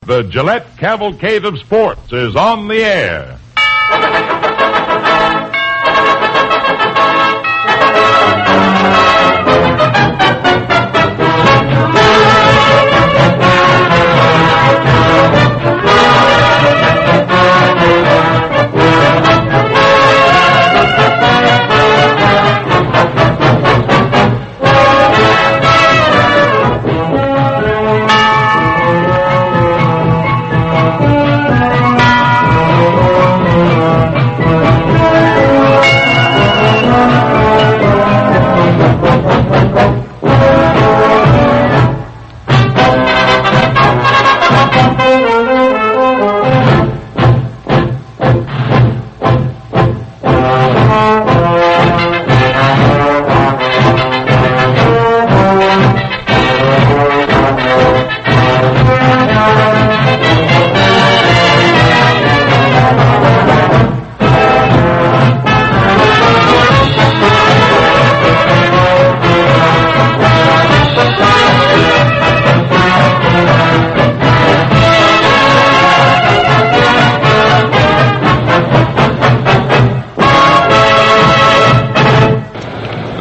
The Gillette Cavalcade of Sports is on the air.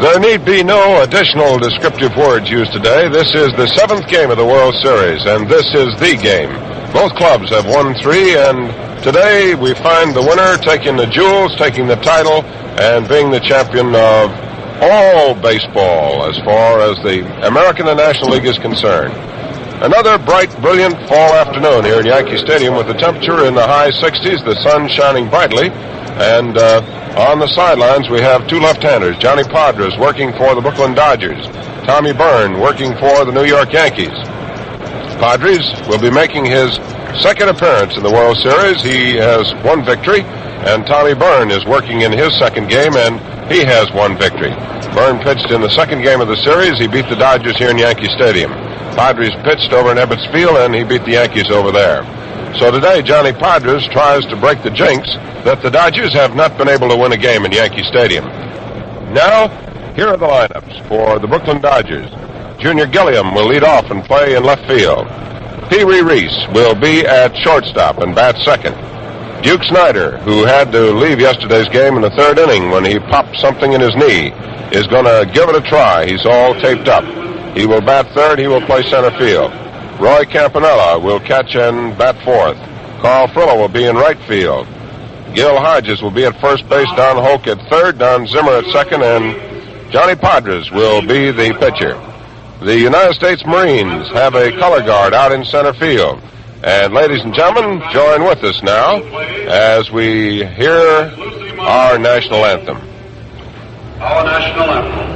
There need be no additional descriptive words used today. This is the seventh game of the World Series, and this is the game. Both clubs have won three, and today we find the winner taking the jewels, taking the title, and being the champion of all baseball as far as the American and National League is concerned. Another bright, brilliant fall afternoon here at Yankee Stadium with the temperature in the high 60s, the sun shining brightly, and on the sidelines we have two left-handers, Johnny Podres working for the Brooklyn Dodgers, Tommy Byrne working for the New York Yankees. Podres will be making his second appearance in the World Series. He has one victory, and Tommy Byrne is working in his second game, and he has one victory. Byrne pitched in the second game of the series. He beat the Dodgers here in Yankee Stadium. Podres pitched over in Ebbets Field, and he beat the Yankees over there. So today, Johnny Podres tries to break the jinx that the Dodgers have not been able to win a game in Yankee Stadium. Now, here are the lineups for the Brooklyn Dodgers. Junior Gilliam will lead off and play in left field. Pee Wee Reese will be at shortstop and bat second. Duke Snyder, who had to leave yesterday's game in the third inning when he popped something in his knee, is going to give it a try. He's all taped up. He will bat third. He will play center field. Roy Campanella will catch and bat fourth. Carl Frilla will be in right field. Gil Hodges will be at first base. Don Hoke at third. Don Zimmer at second. And Johnny Podres will be the pitcher. The United States Marines have a color guard out in center field. And ladies and gentlemen, join with us now as we hear our national anthem. Our national anthem.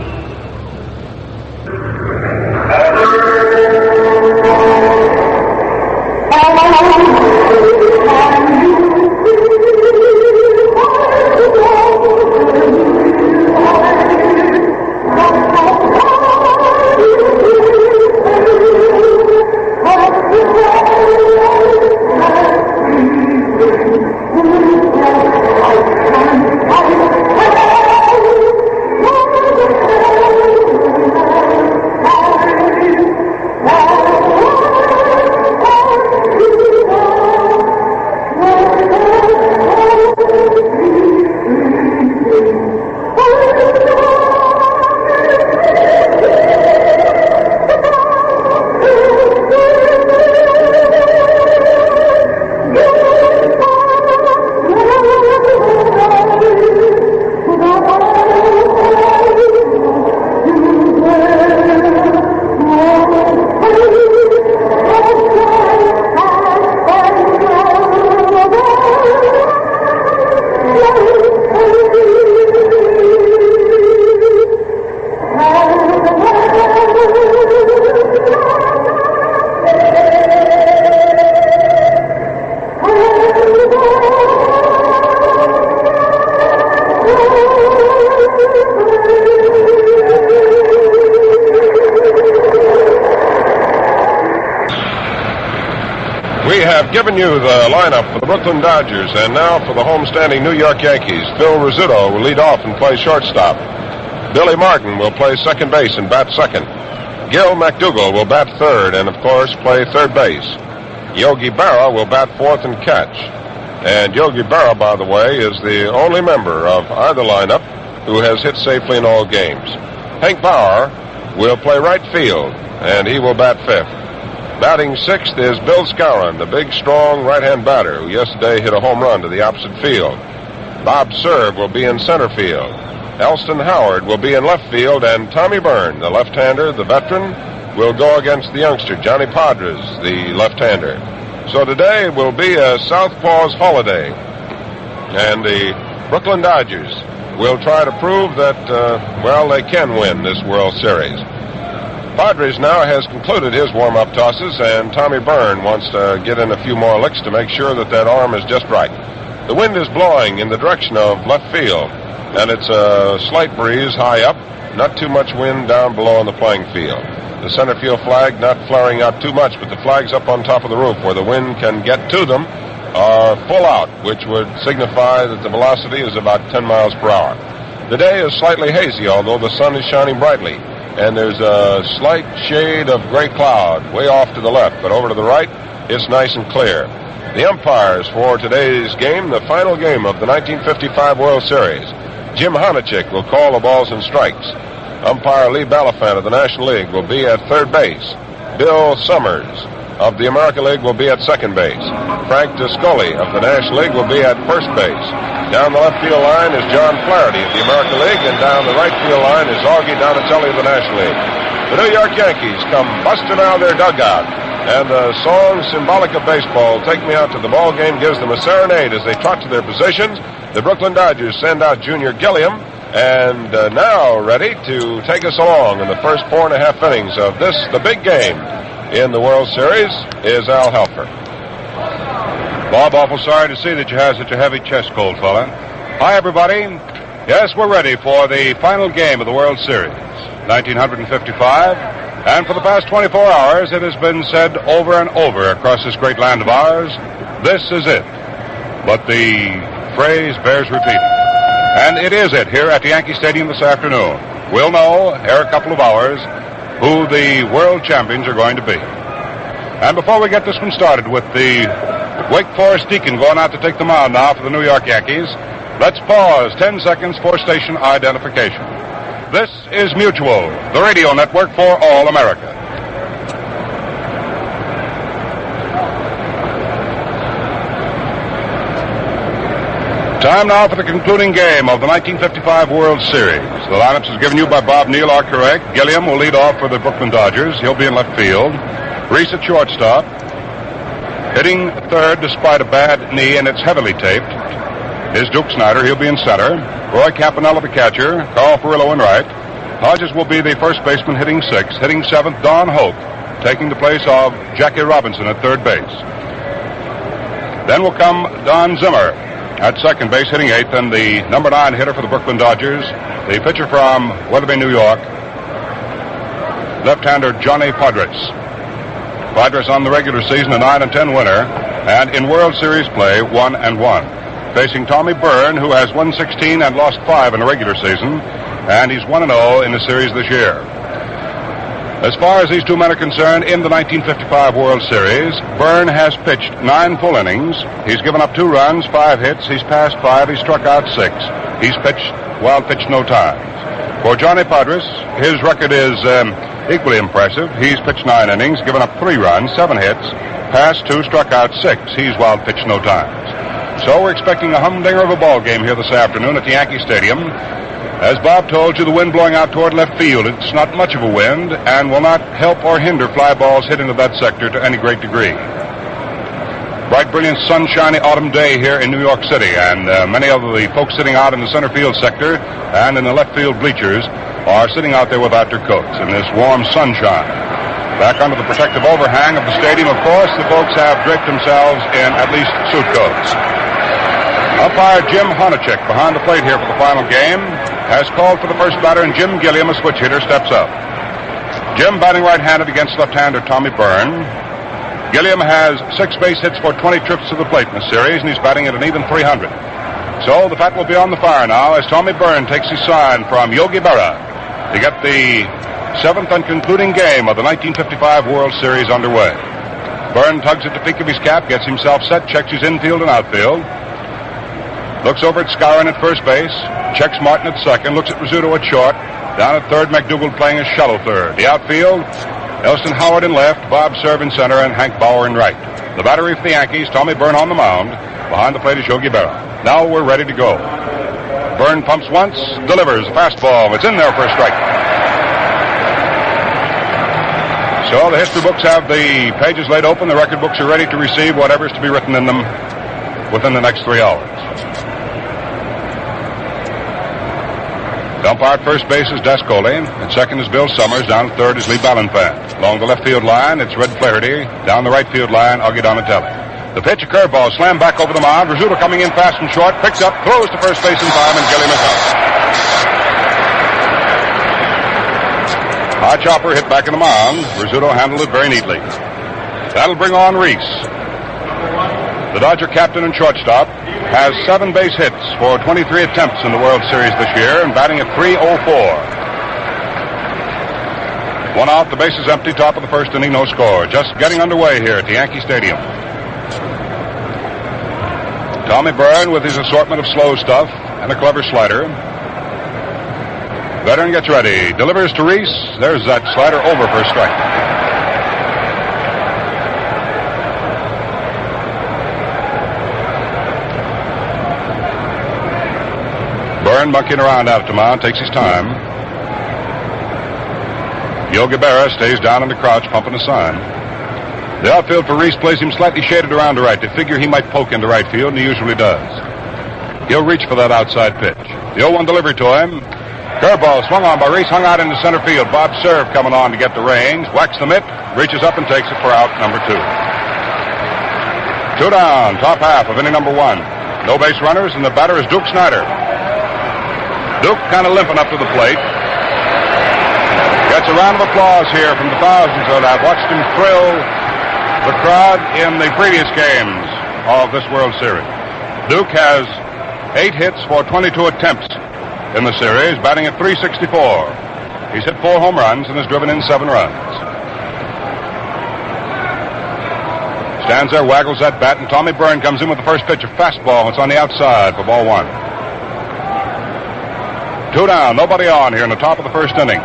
We have given you the lineup for the Brooklyn Dodgers, and now for the homestanding New York Yankees. Phil Rizzuto will lead off and play shortstop. Billy Martin will play second base and bat second. Gil McDougall will bat third and, of course, play third base. Yogi Berra will bat fourth and catch. And Yogi Berra, by the way, is the only member of either lineup who has hit safely in all games. Hank Bauer will play right field, and he will bat fifth. Batting sixth is Bill Skowron, the big, strong right-hand batter who yesterday hit a home run to the opposite field. Bob Cerv will be in center field. Elston Howard will be in left field, and Tommy Byrne, the left-hander, the veteran, will go against the youngster, Johnny Podres, the left-hander. So today will be a Southpaw's holiday, and the Brooklyn Dodgers will try to prove that, they can win this World Series. Padres now has concluded his warm-up tosses, and Tommy Byrne wants to get in a few more licks to make sure that that arm is just right. The wind is blowing in the direction of left field, and it's a slight breeze high up, not too much wind down below on the playing field. The center field flag not flaring out too much, but the flags up on top of the roof where the wind can get to them are full out, which would signify that the velocity is about 10 miles per hour. The day is slightly hazy, although the sun is shining brightly, and there's a slight shade of gray cloud way off to the left, but over to the right, it's nice and clear. The umpires for today's game, the final game of the 1955 World Series, Jim Honachek will call the balls and strikes. Umpire Lee Balafant of the National League will be at third base. Bill Summers of the American League will be at second base. Frank Discoli of the National League will be at first base. Down the left field line is John Flaherty of the American League, and down the right field line is Augie Donatelli of the National League. The New York Yankees come busting out of their dugout, and the song symbolic of baseball, Take Me Out to the Ball Game, gives them a serenade as they trot to their positions. The Brooklyn Dodgers send out Junior Gilliam, and now ready to take us along in the first 4.5 innings of this, the big game in the World Series, is Al Helfer. Bob, awful sorry to see that you have such a heavy chest cold, fella. Hi, everybody. Yes, we're ready for the final game of the World Series, 1955. And for the past 24 hours, it has been said over and over across this great land of ours, this is it. But the phrase bears repeating. And it is it here at the Yankee Stadium this afternoon. We'll know, ere a couple of hours, who the world champions are going to be. And before we get this one started with the Wake Forest Deacon going out to take the mound now for the New York Yankees, let's pause 10 seconds for station identification. This is Mutual, the radio network for all America. Time now for the concluding game of the 1955 World Series. The lineups is given you by Bob Neal are correct. Gilliam will lead off for the Brooklyn Dodgers. He'll be in left field. Reese at shortstop. Hitting third despite a bad knee, and it's heavily taped, is Duke Snyder. He'll be in center. Roy Campanella, the catcher. Carl Furillo in right. Hodges will be the first baseman, hitting sixth. Hitting seventh, Don Hoke, taking the place of Jackie Robinson at third base. Then will come Don Zimmer at second base, hitting eighth, and the number 9 hitter for the Brooklyn Dodgers, the pitcher from Weatherby, New York, left-hander Johnny Podres. Podres on the regular season a 9-10 winner, and in World Series play 1-1. Facing Tommy Byrne, who has won 16 and lost 5 in the regular season, and he's 1-0 in the series this year. As far as these two men are concerned, in the 1955 World Series, Byrne has pitched 9 full innings. He's given up 2 runs, 5 hits. He's passed 5. He's struck out 6. He's pitched wild pitch no times. For Johnny Podres, his record is equally impressive. He's pitched 9 innings, given up 3 runs, 7 hits, passed 2, struck out 6. He's wild pitch no times. So we're expecting a humdinger of a ball game here this afternoon at the Yankee Stadium. As Bob told you, the wind blowing out toward left field. It's not much of a wind and will not help or hinder fly balls hit into that sector to any great degree. Bright, brilliant, sunshiny autumn day here in New York City, and many of the folks sitting out in the center field sector and in the left field bleachers are sitting out there without their coats in this warm sunshine. Back under the protective overhang of the stadium, of course, the folks have draped themselves in at least suit coats. Umpire Jim Honachek behind the plate here for the final game has called for the first batter, and Jim Gilliam, a switch hitter, steps up. Jim batting right-handed against left-hander Tommy Byrne. Gilliam has 6 base hits for 20 trips to the plate in the series, and he's batting at an even 300. So the fat will be on the fire now as Tommy Byrne takes his sign from Yogi Berra to get the 7th and concluding game of the 1955 World Series underway. Byrne tugs at the peak of his cap, gets himself set, checks his infield and outfield. Looks over at Skowron at first base, checks Martin at second, looks at Rizzuto at short. Down at third, McDougald playing a shallow third. The outfield, Elston Howard in left, Bob Cerv in center, and Hank Bauer in right. The battery for the Yankees, Tommy Byrne on the mound. Behind the plate is Yogi Berra. Now we're ready to go. Byrne pumps once, delivers a fastball. It's in there for a strike. So the history books have the pages laid open. The record books are ready to receive whatever's to be written in them within the next 3 hours. The umpire at first base is Dascoli. At second is Bill Summers. Down at third is Lee Ballanfan. Along the left field line, it's Red Flaherty. Down the right field line, Augie Donatelli. The pitch, a curveball, slammed back over the mound. Rizzuto coming in fast and short, picks up, throws to first base in time, and Gilliam is out. High chopper hit back in the mound. Rizzuto handled it very neatly. That'll bring on Reese. The Dodger captain and shortstop has 7 base hits for 23 attempts in the World Series this year and batting at .304. 1 out, the base is empty, top of the first inning, no score. Just getting underway here at the Yankee Stadium. Tommy Byrne with his assortment of slow stuff and a clever slider. Veteran gets ready, delivers to Reese. There's that slider over for a strike. Byrne monkeying around out at the mound, takes his time. Yogi Berra stays down in the crouch, pumping a sign. The outfield for Reese plays him slightly shaded around to right. They figure he might poke into right field, and he usually does. He'll reach for that outside pitch. The 0-1 delivery to him. Curveball swung on by Reese, hung out into center field. Bob Cerv coming on to get the range, whacks the mitt, reaches up and takes it for out number 2. 2 down, top half of inning number 1. No base runners, and the batter is Duke Snider. Duke kind of limping up to the plate. Gets a round of applause here from the thousands that I've watched him thrill the crowd in the previous games of this World Series. Duke has 8 hits for 22 attempts in the series, batting at .364. He's hit 4 home runs and has driven in 7 runs. Stands there, waggles that bat, and Tommy Byrne comes in with the first pitch, a fastball. It's on the outside for ball 1. 2 down, nobody on here in the top of the first inning.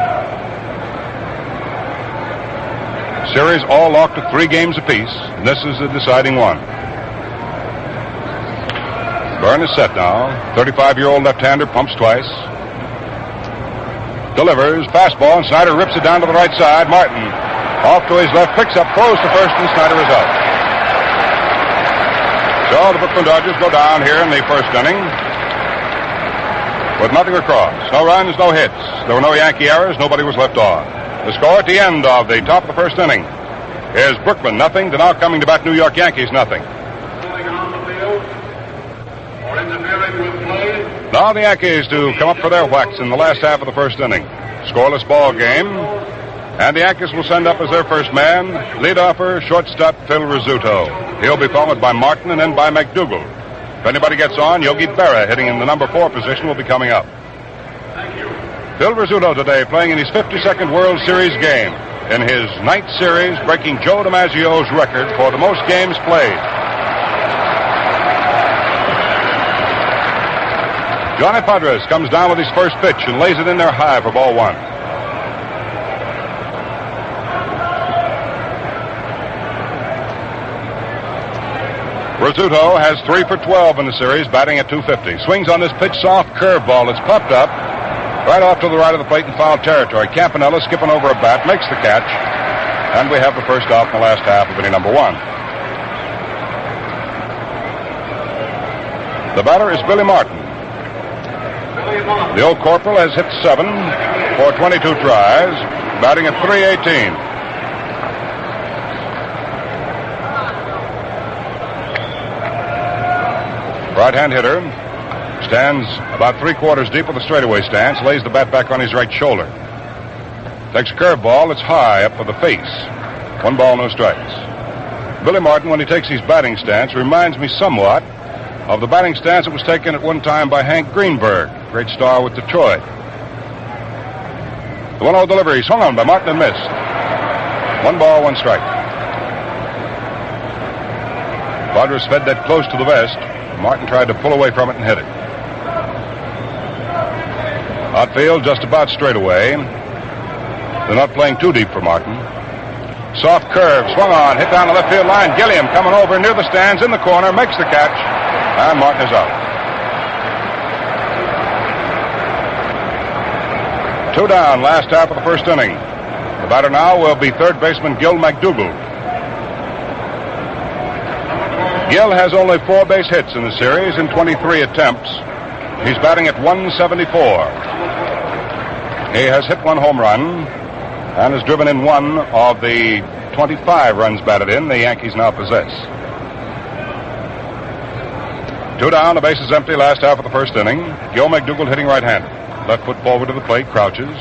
Series all locked at 3 games apiece, and this is the deciding one. Byrne is set now. 35-year-old left-hander pumps twice. Delivers, fastball, and Snider rips it down to the right side. Martin off to his left, picks up, throws to first, and Snider is out. So the Brooklyn Dodgers go down here in the first inning with nothing across. No runs, no hits. There were no Yankee errors. Nobody was left on. The score at the end of the top of the first inning is Brooklyn nothing. The now coming to bat New York Yankees nothing. Now the Yankees to come up for their whacks in the last half of the first inning. Scoreless ball game. And the Yankees will send up as their first man, leadoffer, shortstop Phil Rizzuto. He'll be followed by Martin and then by McDougald. If anybody gets on, Yogi Berra, hitting in the number 4 position, will be coming up. Phil Rizzuto today playing in his 52nd World Series game. In his 9th series, breaking Joe DiMaggio's record for the most games played. Johnny Padres comes down with his first pitch and lays it in there high for ball 1. Rizzuto has 3 for 12 in the series, batting at .250. Swings on this pitch, soft curveball. It's popped up right off to the right of the plate in foul territory. Campanella skipping over a bat, makes the catch, and we have the first out in the last half of inning number 1. The batter is Billy Martin. The old corporal has hit 7 for 22 tries, batting at .318. Right-hand hitter stands about 3/4 deep with a straightaway stance, lays the bat back on his right shoulder. Takes a curveball, it's high up for the face. 1 ball, no strikes. Billy Martin, when he takes his batting stance, reminds me somewhat of the batting stance that was taken at one time by Hank Greenberg, great star with Detroit. The 1-0 delivery swung on by Martin and missed. 1 ball, 1 strike. Padres fed that close to the vest. Martin tried to pull away from it and hit it. Outfield just about straight away. They're not playing too deep for Martin. Soft curve, swung on, hit down the left field line. Gilliam coming over near the stands in the corner, makes the catch, and Martin is out. 2 down, last half of the first inning. The batter now will be third baseman Gil McDougald. Gil has only 4 base hits in the series in 23 attempts. He's batting at 174. He has hit 1 home run and has driven in 1 of the 25 runs batted in the Yankees now possess. 2 down, the base is empty, last half of the first inning. Gil McDougald hitting right-handed. Left foot forward to the plate, crouches.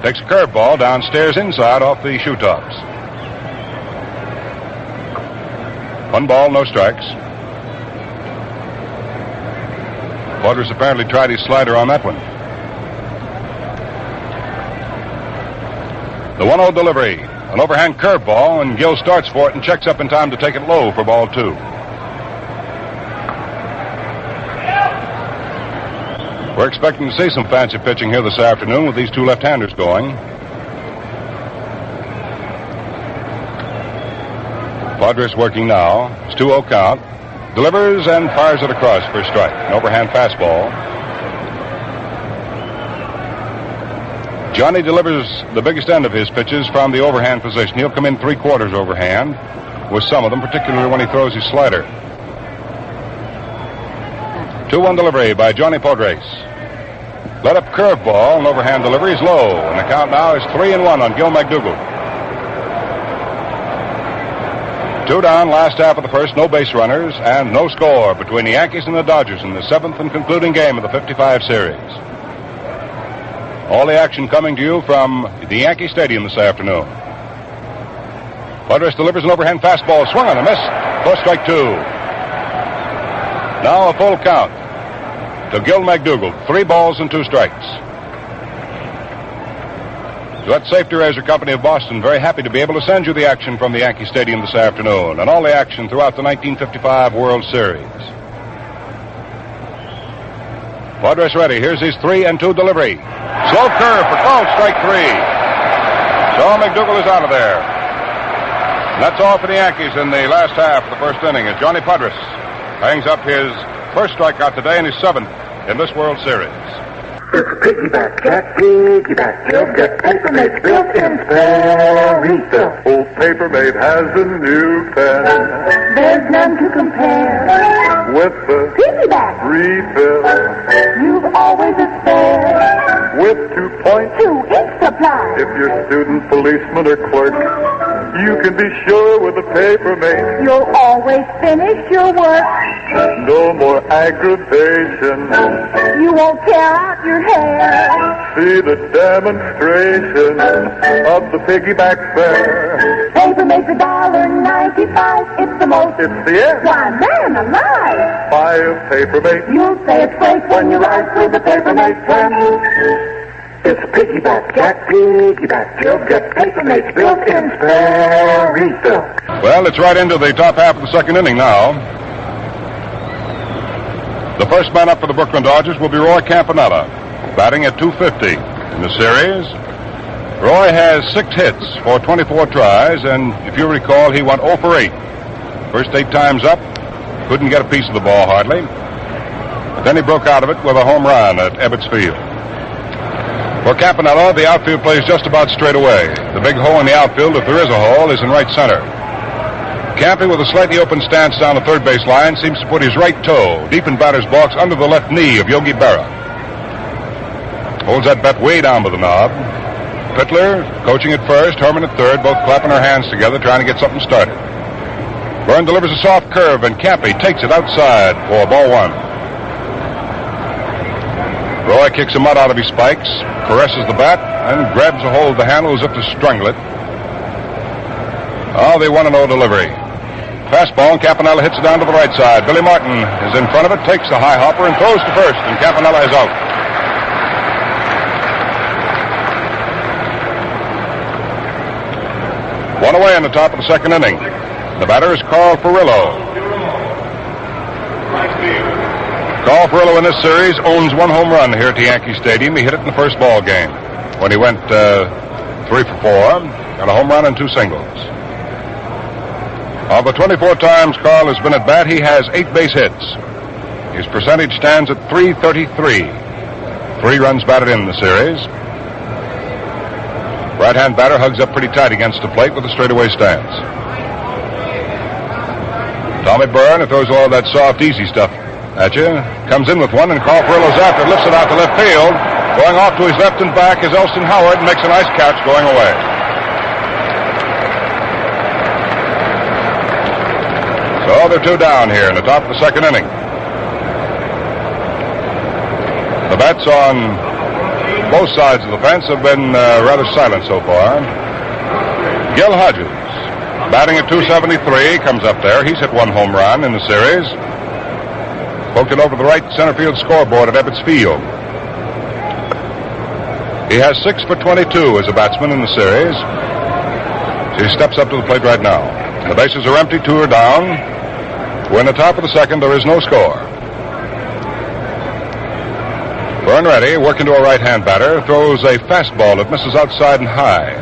Takes a curveball downstairs inside off the shoe tops. 1 ball, no strikes. Padres apparently tried his slider on that one. The 1-0 delivery. An overhand curveball, and Gil starts for it and checks up in time to take it low for ball 2. We're expecting to see some fancy pitching here this afternoon with these 2 left-handers going. Padres working now. It's 2-0 count. Delivers and fires it across for a strike. An overhand fastball. Johnny delivers the biggest end of his pitches from the overhand position. He'll come in 3/4 overhand with some of them, particularly when he throws his slider. 2-1 delivery by Johnny Padres. Let up curveball, and overhand delivery is low, and the count now is 3-1 on Gil McDougald. 2 down, last half of the first, no base runners, and no score between the Yankees and the Dodgers in the 7th and concluding game of the 55 series. All the action coming to you from the Yankee Stadium this afternoon. Padres delivers an overhand fastball, swung on a miss, for strike 2. Now a full count to Gil McDougald, 3 balls and 2 strikes. Gillette Safety Razor Company of Boston, very happy to be able to send you the action from the Yankee Stadium this afternoon, and all the action throughout the 1955 World Series. Padres ready. Here's his 3-2 delivery. Slow curve for called strike 3. So McDougald is out of there. And that's all for the Yankees in the last half of the first inning, as Johnny Padres hangs up his first strikeout today and his 7th in this World Series. It's piggyback, Jack, piggyback. You'll get Papermate built-in pen refill. Old Papermate has a new pen There's none to compare. with the Piggyback, refill. you've always a spare. With 2 points, 2 ink supply. if you're student, policeman, or clerk, you can be sure with a Papermate. You'll always finish your work. No more aggravation. You won't tear out your hair. See the demonstration of the piggyback fair. Papermate's $1.95. It's the most. It's the end. Why, man alive. Buy a Papermate. You'll say it's great when you ride with the Papermate pen. It's piggyback, Jack, piggyback. You'll get Papermate's built-in spare refill. Well, it's right into the top half of the second inning now. The first man up for the Brooklyn Dodgers will be Roy Campanella, batting at .250 in the series. Roy has 6 hits for 24 tries, and if you recall, he went 0 for 8. First 8 times up, couldn't get a piece of the ball hardly. But then he broke out of it with a home run at Ebbets Field. For Campanella, the outfield plays just about straight away. The big hole in the outfield, if there is a hole, is in right center. Campy, with a slightly open stance down the third base line, seems to put his right toe deep in batter's box under the left knee of Yogi Berra. Holds that bat way down by the knob. Pittler coaching at first, Herman at third, both clapping their hands together, trying to get something started. Byrne delivers a soft curve, and Campy takes it outside for ball 1. Roy kicks the mud out of his spikes, caresses the bat, and grabs a hold of the handle as if to strangle it. Oh, the 1-0 delivery. Fastball, and Campanella hits it down to the right side. Billy Martin is in front of it, takes the high hopper, and throws to first, and Campanella is out. One away in the top of the second inning. The batter is Carl Furillo. Carl Furillo in this series owns one home run here at the Yankee Stadium. He hit it in the first ball game when he went 3 for 4, and a home run and 2 singles. Of the 24 times Carl has been at bat, he has 8 base hits. His percentage stands at .333. 3 runs batted in the series. Right-hand batter hugs up pretty tight against the plate with a straightaway stance. Tommy Byrne, who throws all that soft, easy stuff at you, comes in with one, and Carl Furillo's after, lifts it out to left field. Going off to his left and back is Elston Howard, and makes a nice catch going away. So they're 2 down here in the top of the second inning. The bats on both sides of the fence have been rather silent so far. Gil Hodges, batting at .273, comes up there. He's hit 1 home run in the series. Poked it over the right center field scoreboard at Ebbets Field. He has 6 for 22 as a batsman in the series. So he steps up to the plate right now. The bases are empty, 2 are down. We're in the top of the second. There is no score. Byrne ready, working to a right-hand batter, throws a fastball that misses outside and high.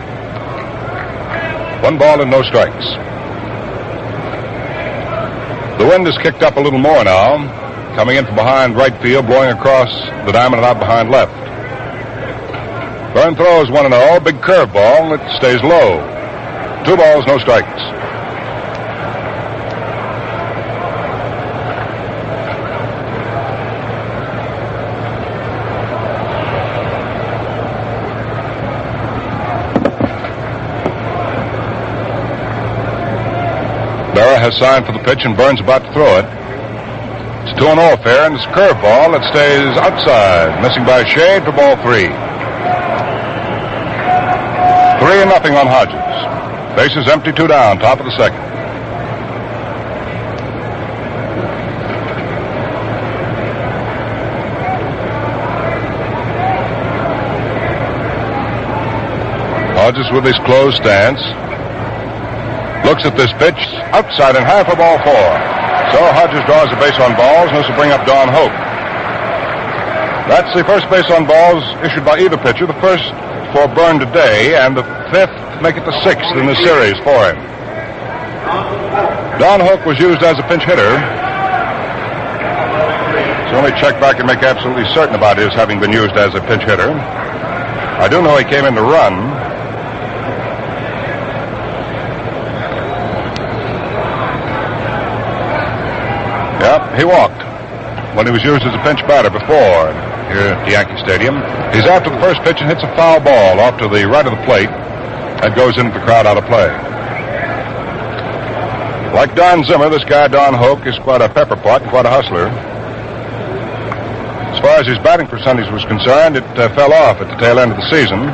1 ball and no strikes. The wind has kicked up a little more now, coming in from behind right field, blowing across the diamond and out behind left. Byrne throws 1-0, big curveball, it stays low. 2 balls, no strikes. Berra has signed for the pitch, and Byrne's about to throw it. It's 2-0 affair, and it's a curveball that stays outside, missing by a shade for ball 3. 3-0 on Hodges. Bases empty, 2 down, top of the second. Hodges with his closed stance. Looks at this pitch, outside and high for ball 4. So Hodges draws a base on balls, and this will bring up Don Hoke. That's the first base on balls issued by either pitcher, the first for Byrne today, and the 5th, make it the 6th in the series for him. Don Hoke was used as a pinch hitter. So let me check back and make absolutely certain about his having been used as a pinch hitter. I do know he came in to run. He walked when he was used as a pinch batter before here at the Yankee Stadium. He's after the first pitch and hits a foul ball off to the right of the plate. That goes into the crowd out of play. Like Don Zimmer, this guy, Don Hoke, is quite a pepper pot and quite a hustler. As far as his batting percentage was concerned, it fell off at the tail end of the season.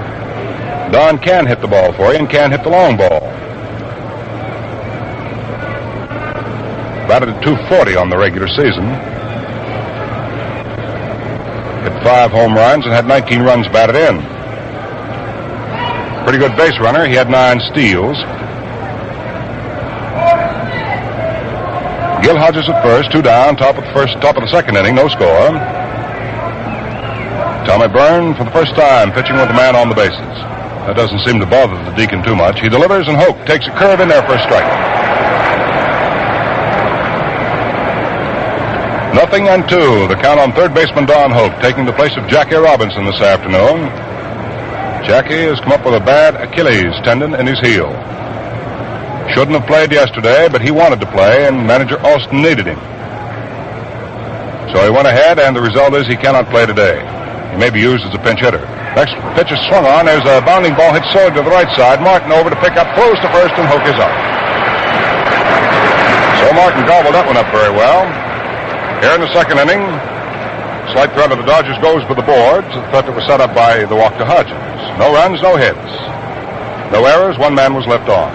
Don can hit the ball for you and can hit the long ball. Batted at .240 on the regular season. Hit 5 home runs and had 19 runs batted in. Pretty good base runner. He had 9 steals. Gil Hodges at first, 2 down, top of the second inning, no score. Tommy Byrne for the first time pitching with a man on the bases. That doesn't seem to bother the Deacon too much. He delivers, and Hoke takes a curve in there for a strike. 0-2. The count on third baseman Don Hoke, taking the place of Jackie Robinson this afternoon. Jackie has come up with a bad Achilles tendon in his heel. Shouldn't have played yesterday, but he wanted to play, and manager Austin needed him. So he went ahead, and the result is he cannot play today. He may be used as a pinch hitter. Next pitch is swung on. There's a bounding ball hit solid to the right side. Martin over to pick up, throws to first, and Hoke is out. So Martin gobbled that one up very well. Here in the second inning, slight threat of the Dodgers goes for the boards. The threat that was set up by the walk to Hodges. No runs, no hits. No errors, 1 man was left on.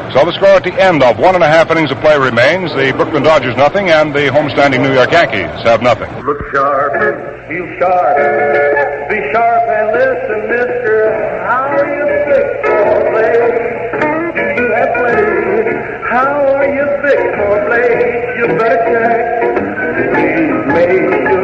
So the score at the end of 1.5 innings of play remains. The Brooklyn Dodgers nothing, and the homestanding New York Yankees have nothing. Look sharp, feel sharp. Be sharp and listen, mister. How are you fixed for play? Do you have play? How are you fixed for play? You better check. Please make sure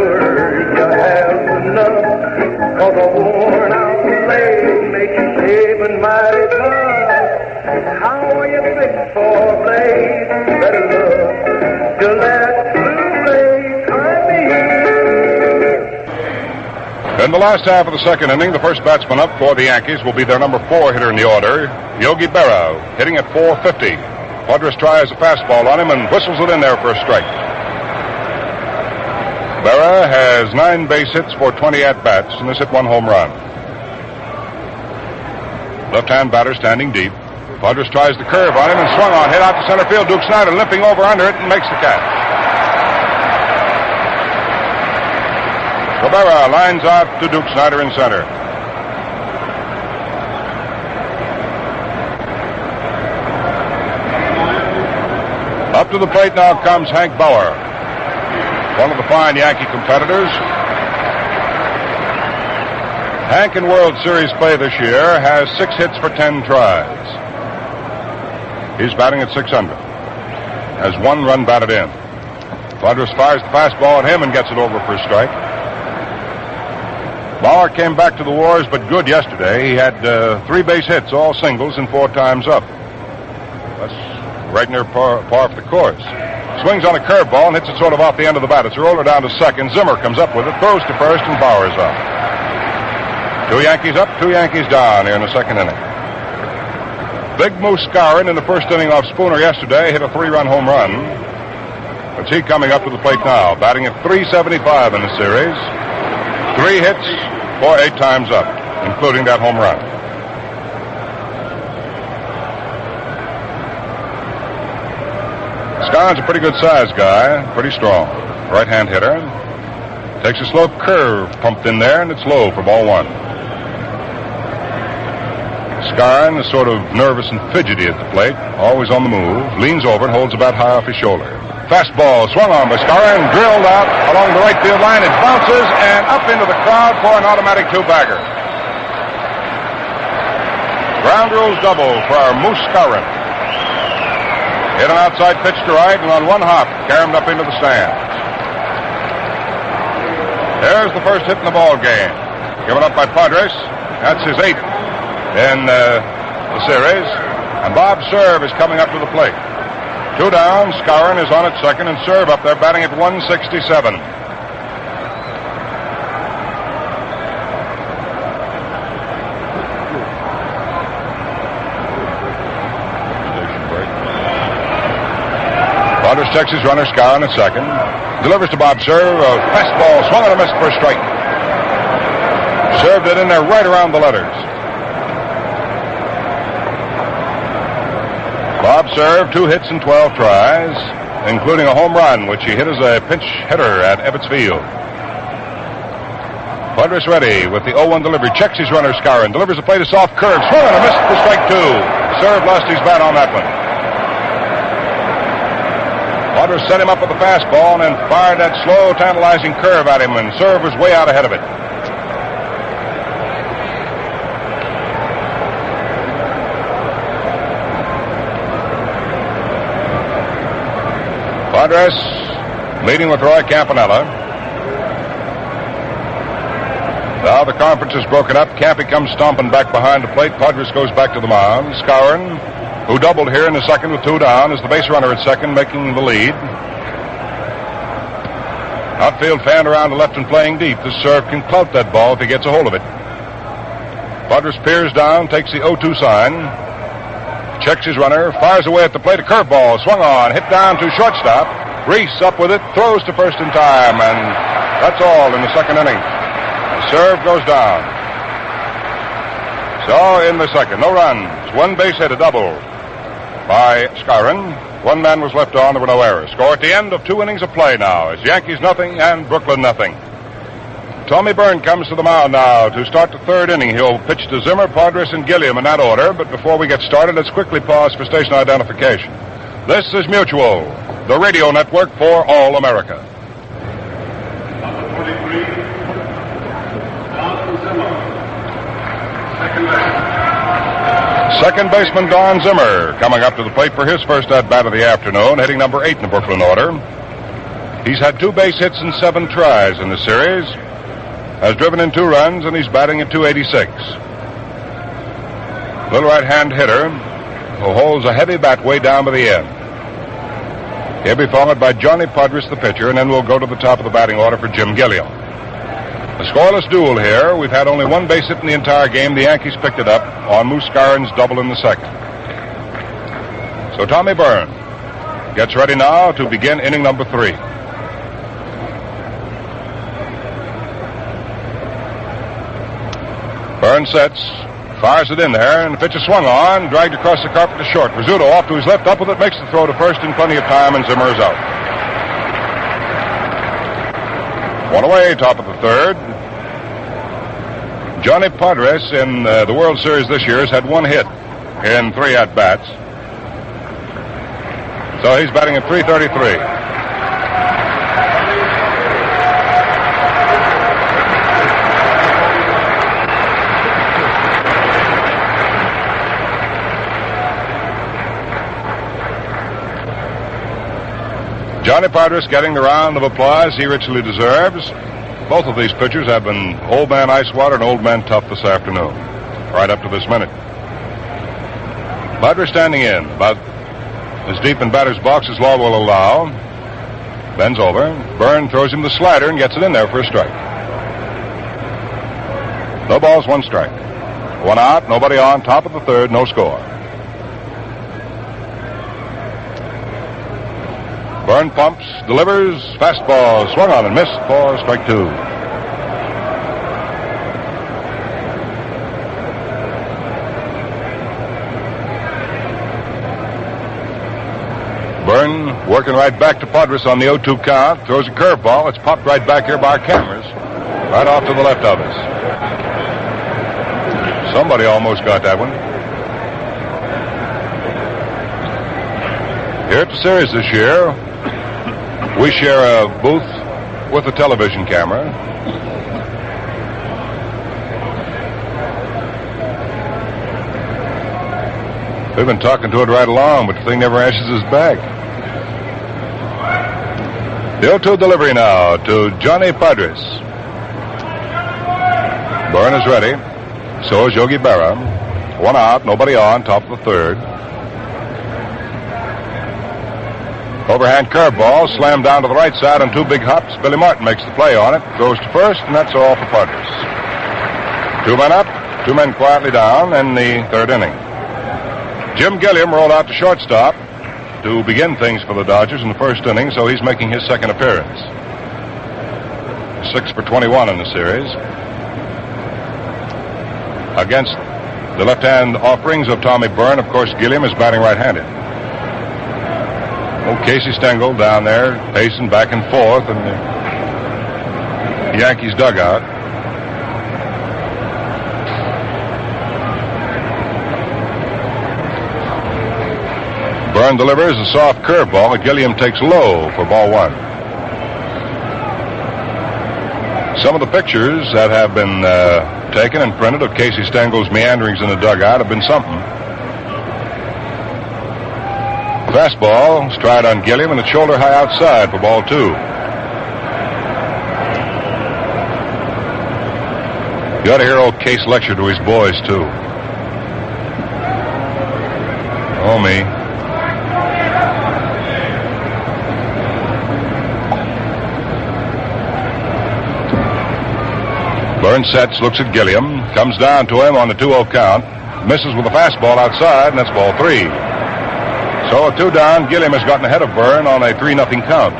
till that blue ray climb me. In the last half of the second inning, the first batsman up for the Yankees will be their number 4 hitter in the order, Yogi Berra, hitting at .450. Padres tries a fastball on him and whistles it in there for a strike. Berra has 9 base hits for 20 at-bats and has hit 1 home run. Left-hand batter standing deep. Padres tries the curve on him and swung on, hit out to center field. Duke Snider limping over under it and makes the catch. Berra lines out to Duke Snider in center. Up to the plate now comes Hank Bauer, one of the fine Yankee competitors. Hank in World Series play this year has 6 hits for 10 tries. He's batting at .600. Has 1 run batted in. Padres fires the fastball at him and gets it over for a strike. Bauer came back to the wars, but good yesterday. He had 3 base hits, all singles, and 4 times up. That's right near par for the course. Swings on a curveball and hits it sort of off the end of the bat. It's a roller down to second. Zimmer comes up with it, throws to first, and Bauer's up. 2 Yankees up, 2 Yankees down here in the second inning. Big Moose Skowron in the first inning off Spooner yesterday hit a 3-run home run. But he coming up to the plate now, batting at .375 in the series. 3 hits for 8 times up, including that home run. Skowron's a pretty good sized guy, pretty strong. Right-hand hitter. Takes a slow curve pumped in there, and it's low for ball 1. Skowron is sort of nervous and fidgety at the plate, always on the move, leans over and holds the bat high off his shoulder. Fastball swung on by Skowron, drilled out along the right field line. It bounces and up into the crowd for an automatic 2-bagger. Ground rules double for our Moose Skowron. Hit an outside pitch to right, and on 1 hop, carried up into the stands. There's the first hit in the ball game, given up by Padres. That's his 8th in the series. And Bob Serve is coming up to the plate. 2 down, Skowron is on at second, and Serve up there batting at .167. Padres checks his runner, Skowron at second. Delivers to Bob Serve. A fastball swung and a miss for a strike. Served it in there right around the letters. Bob Serve, 2 hits and 12 tries, including a home run, which he hit as a pinch hitter at Ebbets Field. Padres ready with the 0-1 delivery. Checks his runner, Skowron. Delivers a plate, a soft curve. Swung and a miss for strike 2. Serve lost his bat on that one. Padres set him up with the fastball and then fired that slow, tantalizing curve at him, and Serve was way out ahead of it. Padres leading with Roy Campanella. Now the conference is broken up. Campy comes stomping back behind the plate. Padres goes back to the mound. Skowron, who doubled here in the second with 2 down, is the base runner at second, making the lead. Outfield fan around the left and playing deep. This Serve can clout that ball if he gets a hold of it. Padres peers down, takes the 0-2 sign, checks his runner, fires away at the plate. A curveball swung on, hit down to shortstop. Reese up with it, throws to first in time, and that's all in the second inning. The Serve goes down. So in the second, no runs, 1 base hit, a double by Skowron. 1 man was left on. There were no errors. Score at the end of 2 innings of play now. It's Yankees nothing and Brooklyn nothing. Tommy Byrne comes to the mound now to start the 3rd inning. He'll pitch to Zimmer, Padres, and Gilliam in that order. But before we get started, let's quickly pause for station identification. This is Mutual, the radio network for all America. Number 43, Don Zimmer. Second baseman. Second baseman Don Zimmer coming up to the plate for his first at-bat of the afternoon, hitting number 8 in the Brooklyn order. He's had 2 base hits and 7 tries in the series, has driven in 2 runs, and he's batting at .286. Little right-hand hitter who holds a heavy bat way down to the end. He'll be followed by Johnny Podres, the pitcher, and then we'll go to the top of the batting order for Jim Gilliam. A scoreless duel here. We've had only one base hit in the entire game. The Yankees picked it up on Moose Scarron's double in the second. So Tommy Byrne gets ready now to begin inning number 3. Byrne sets, fires it in there, and the pitch is swung on, dragged across the carpet to short. Rizzuto off to his left, up with it, makes the throw to first in plenty of time, and Zimmer is out. One away, top of the third. Johnny Podres in the World Series this year has had one hit in 3 at-bats. So he's batting at .333. Johnny Podres getting the round of applause he richly deserves. Both of these pitchers have been old man ice water and old man tough this afternoon, right up to this minute. Podres standing in, about as deep in batter's box as law will allow. Bends over. Byrne throws him the slider and gets it in there for a strike. No balls, 1 strike. 1 out, nobody on, top of the third, no score. Byrne pumps, delivers, fastball, swung on and missed for strike 2. Byrne working right back to Podres on the 0-2 count, throws a curveball. It's popped right back here by our cameras, right off to the left of us. Somebody almost got that one. Here at the series this year, we share a booth with a television camera. We've been talking to it right along, but the thing never answers us back. The 0-2 delivery now to Johnny Podres. Byrne is ready. So is Yogi Berra. 1 out, nobody on, top of the third. Overhand curveball, slammed down to the right side on 2 big hops. Billy Martin makes the play on it, throws to first, and that's all for Podres. 2 men up, 2 men quietly down in the 3rd inning. Jim Gilliam rolled out to shortstop to begin things for the Dodgers in the 1st inning, so he's making his 2nd appearance. 6 for 21 in the series. Against the left-hand offerings of Tommy Byrne, of course, Gilliam is batting right-handed. Oh, Casey Stengel down there, pacing back and forth in the Yankees dugout. Byrne delivers a soft curveball that Gilliam takes low for ball 1. Some of the pictures that have been taken and printed of Casey Stengel's meanderings in the dugout have been something. Fastball, stride on Gilliam, and it's shoulder high outside for ball 2. You ought to hear old Case lecture to his boys, too. Oh, me. Byrne sets, looks at Gilliam, comes down to him on the 2-0 count, misses with a fastball outside, and that's ball 3. So a 2 down, Gilliam has gotten ahead of Byrne on a 3-0 count.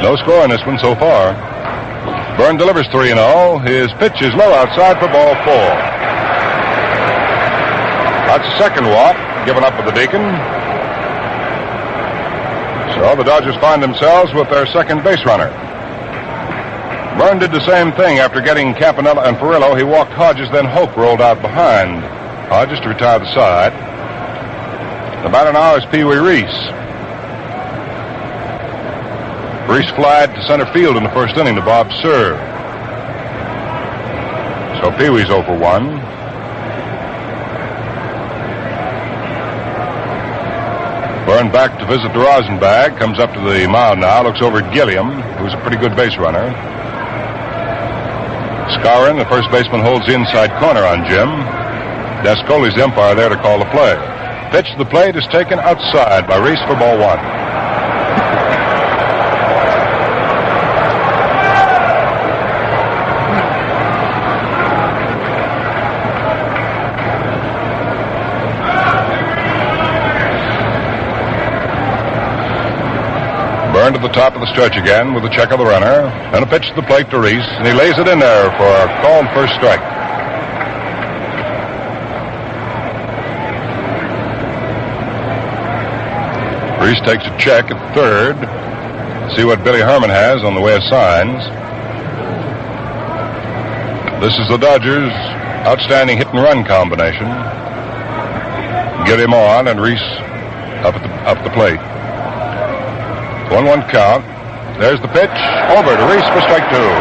No score in this one so far. Byrne delivers 3-0. His pitch is low outside for ball 4. That's the 2nd walk given up by the Deacon. So the Dodgers find themselves with their 2nd base runner. Byrne did the same thing after getting Campanella and Ferrillo. He walked Hodges, then Hope rolled out behind Hodges to retire the side. The batter now is Pee Wee Reese. Reese flied to center field in the 1st inning to Bob Serve. So Pee Wee's 0 for 1. Byrne back to visit the Rosenbag, comes up to the mound now, looks over at Gilliam, who's a pretty good base runner. Scarron, the first baseman, holds the inside corner on Jim. Descoli's the umpire there to call the play. Pitch to the plate is taken outside by Reese for ball one. Byrne to the top of the stretch again with the check of the runner. And a pitch to the plate to Reese, and he lays it in there for a called first strike. Reese takes a check at third. See what Billy Herman has on the way of signs. This is the Dodgers' outstanding hit-and-run combination. Get him on, and Reese up the plate. 1-1 count. There's the pitch. Over to Reese for strike two.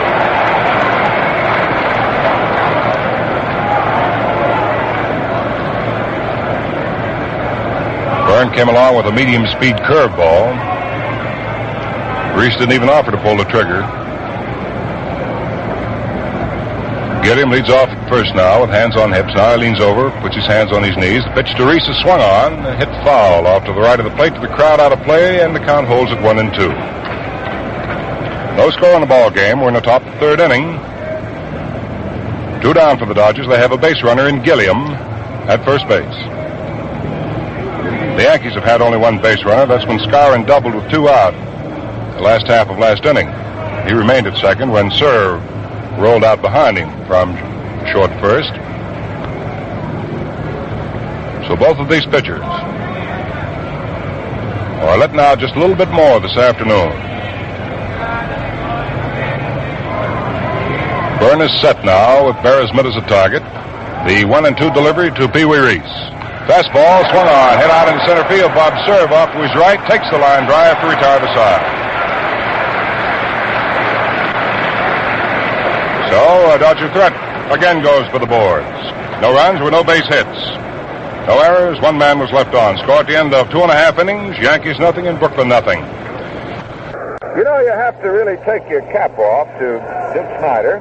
Byrne came along with a medium-speed curveball. Reese didn't even offer to pull the trigger. Get him leads off at first now with hands on hips. Now he leans over, puts his hands on his knees. The pitch to Reese is swung on, hit foul off to the right of the plate to the crowd out of play, and the count holds at 1-2. No score in the ball game. We're in the top of the third inning. 2 down for the Dodgers. They have a base runner in Gilliam at first base. The Yankees have had only one base runner. That's when Skowron doubled with 2 out the last half of last inning. He remained at second when Serve rolled out behind him from short first. So both of these pitchers are letting out just a little bit more this afternoon. Byrne is set now with Beresmith as a target. The 1-2 delivery to Pee Wee Reese. Fastball swung on, hit out in center field. Bob Serve off to his right, takes the line drive to retire the side. So a Dodger threat again goes for the boards. No runs with no base hits. No errors, 1 man was left on. Score at the end of 2.5 innings. Yankees nothing and Brooklyn nothing. You know, you have to really take your cap off to Dick Snyder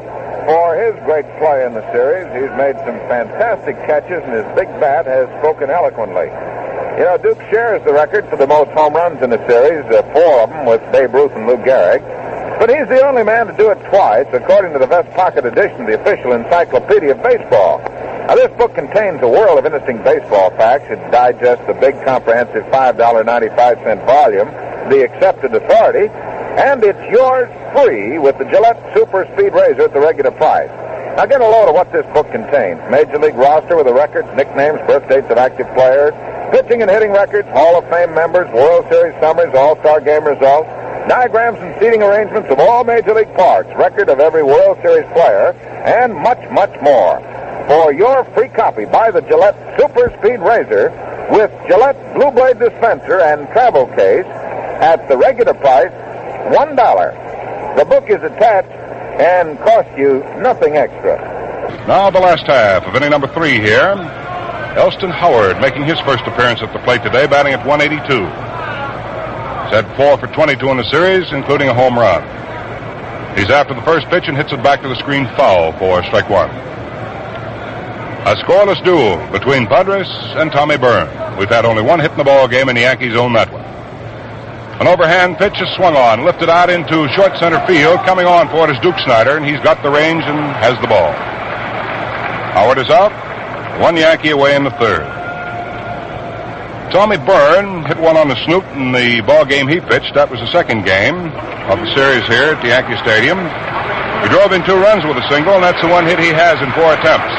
for his great play in the series. He's made some fantastic catches, and his big bat has spoken eloquently. You know, Duke shares the record for the most home runs in the series, 4 of them with Babe Ruth and Lou Gehrig. But he's the only man to do it twice, according to the Vest Pocket edition of the official Encyclopedia of Baseball. Now, this book contains a world of interesting baseball facts. It digests the big, comprehensive $5.95 volume, The Accepted Authority, and it's yours free with the Gillette Super Speed Razor at the regular price. Now, get a load of what this book contains. Major League roster with the records, nicknames, birth dates of active players, pitching and hitting records, Hall of Fame members, World Series summaries, All-Star Game results, diagrams and seating arrangements of all Major League parks, record of every World Series player, and much, much more. For your free copy, buy the Gillette Super Speed Razor with Gillette Blue Blade dispenser and travel case at the regular price, $1. The book is attached and costs you nothing extra. Now the last half of inning number 3 here. Elston Howard making his first appearance at the plate today, batting at 182. He's had 4 for 22 in the series, including a home run. He's after the first pitch and hits it back to the screen foul for strike 1. A scoreless duel between Padres and Tommy Byrne. We've had only 1 hit in the ball game, and the Yankees own that one. An overhand pitch is swung on, lifted out into short center field. Coming on for it is Duke Snyder, and he's got the range and has the ball. Howard is out. 1 Yankee away in the 3rd. Tommy Byrne hit one on the snoot in the ball game he pitched. That was the 2nd game of the series here at the Yankee Stadium. He drove in 2 runs with a single, and that's the 1 hit he has in 4 attempts.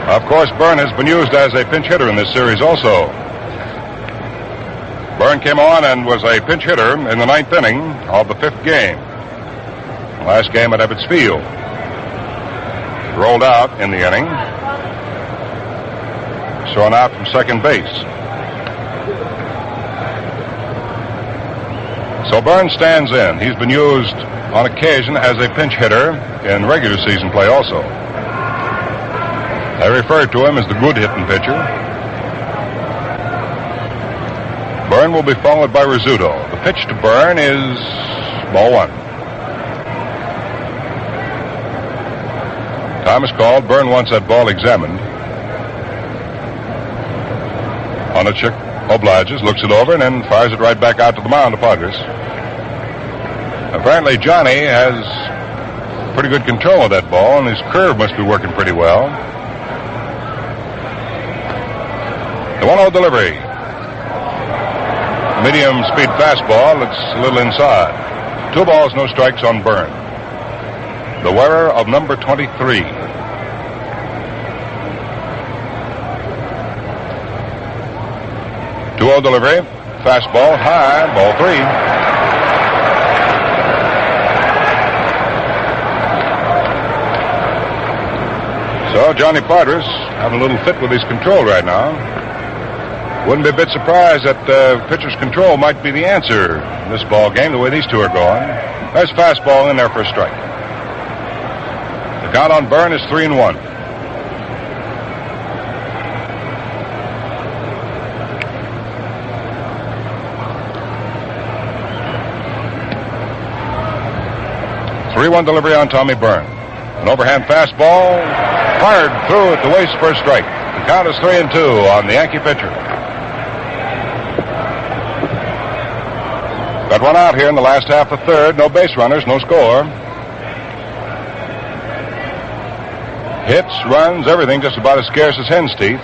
Of course, Byrne has been used as a pinch hitter in this series also. Byrne came on and was a pinch hitter in the 9th inning of the 5th game. Last game at Ebbets Field. Rolled out in the inning. Thrown out from second base. So Byrne stands in. He's been used on occasion as a pinch hitter in regular season play also. They refer to him as the good hitting pitcher. Byrne will be followed by Rizzuto. The pitch to Byrne is ball 1. Time is called. Byrne wants that ball examined. Honachik obliges, looks it over, and then fires it right back out to the mound to Padres. Apparently Johnny has pretty good control of that ball, and his curve must be working pretty well. The 1-0 delivery. Medium speed fastball. It's a little inside. 2 balls, no strikes on Byrne. The wearer of number 23. Two-0 delivery. Fastball high. Ball 3. So Johnny Padres having a little fit with his control right now. Wouldn't be a bit surprised that pitcher's control might be the answer in this ball game, the way these two are going. There's fastball in there for a strike. The count on Byrne is 3-1. Delivery on Tommy Byrne. An overhand fastball fired through at the waist for a strike. The count is 3-2 on the Yankee pitcher. Got one out here in the last half of the third. No base runners, no score. Hits, runs, everything just about as scarce as hen's teeth.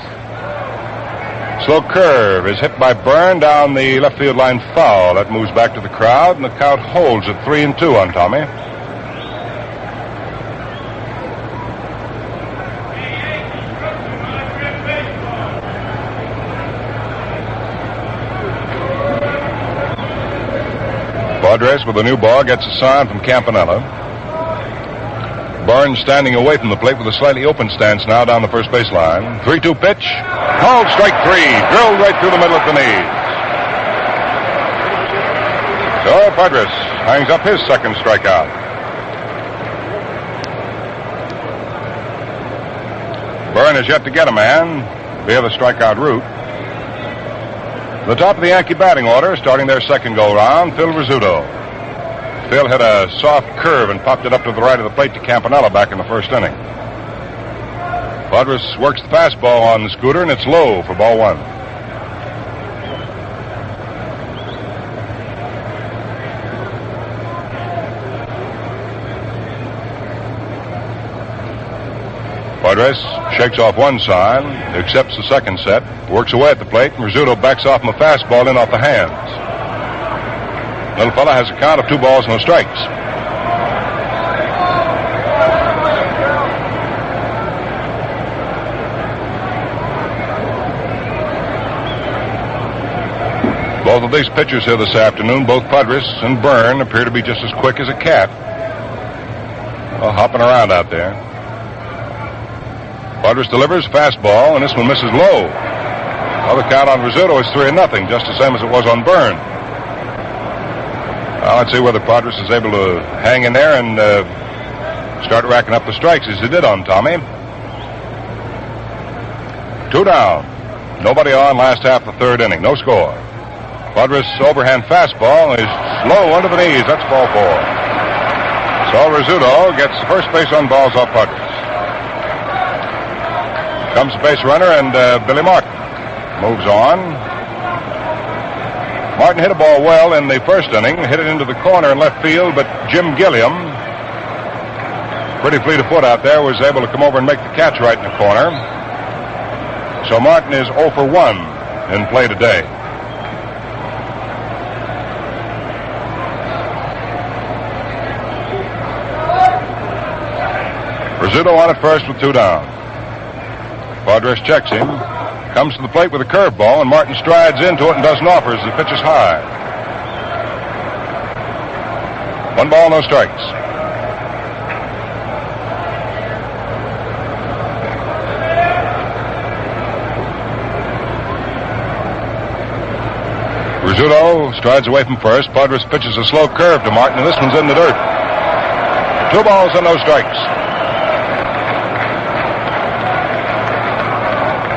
Slow curve is hit by Byrne down the left field line foul. That moves back to the crowd, and the count holds at 3-2 on Tommy. Padres with a new ball gets a sign from Campanella. Barnes standing away from the plate with a slightly open stance now down the first base line. 3-2 pitch. Called strike 3. Drilled right through the middle of the knees. So Padres hangs up his second strikeout. Byrne has yet to get a man via the strikeout route. The top of the Yankee batting order, starting their second go-round, Phil Rizzuto. Phil hit a soft curve and popped it up to the right of the plate to Campanella back in the first inning. Padres works the fastball on the scooter, and it's low for ball 1. Padres shakes off one sign, accepts the second set, works away at the plate, and Rizzuto backs off him a fastball in off the hands. Little fella has a count of 2 balls, no strikes. Both of these pitchers here this afternoon, both Padres and Byrne, appear to be just as quick as a cat. Well, hopping around out there. Padres delivers fastball, and this one misses low. Well, the count on Rizzuto is 3-0, just the same as it was on Byrne. Well, let's see whether Padres is able to hang in there and start racking up the strikes as he did on Tommy. 2 down. Nobody on last half of the third inning. No score. Padres' overhand fastball is low under the knees. That's ball 4. So Rizzuto gets the first base on balls off Padres. Comes the base runner, and Billy Martin moves on. Martin hit a ball well in the first inning, hit it into the corner in left field, but Jim Gilliam, pretty fleet of foot out there, was able to come over and make the catch right in the corner. So Martin is 0 for 1 in play today. Rizzuto on at first with 2 down. Padres checks him, comes to the plate with a curveball, and Martin strides into it and doesn't offer as the pitch is high. 1 ball, no strikes. Rizzuto strides away from first. Padres pitches a slow curve to Martin, and this one's in the dirt. 2 balls and no strikes.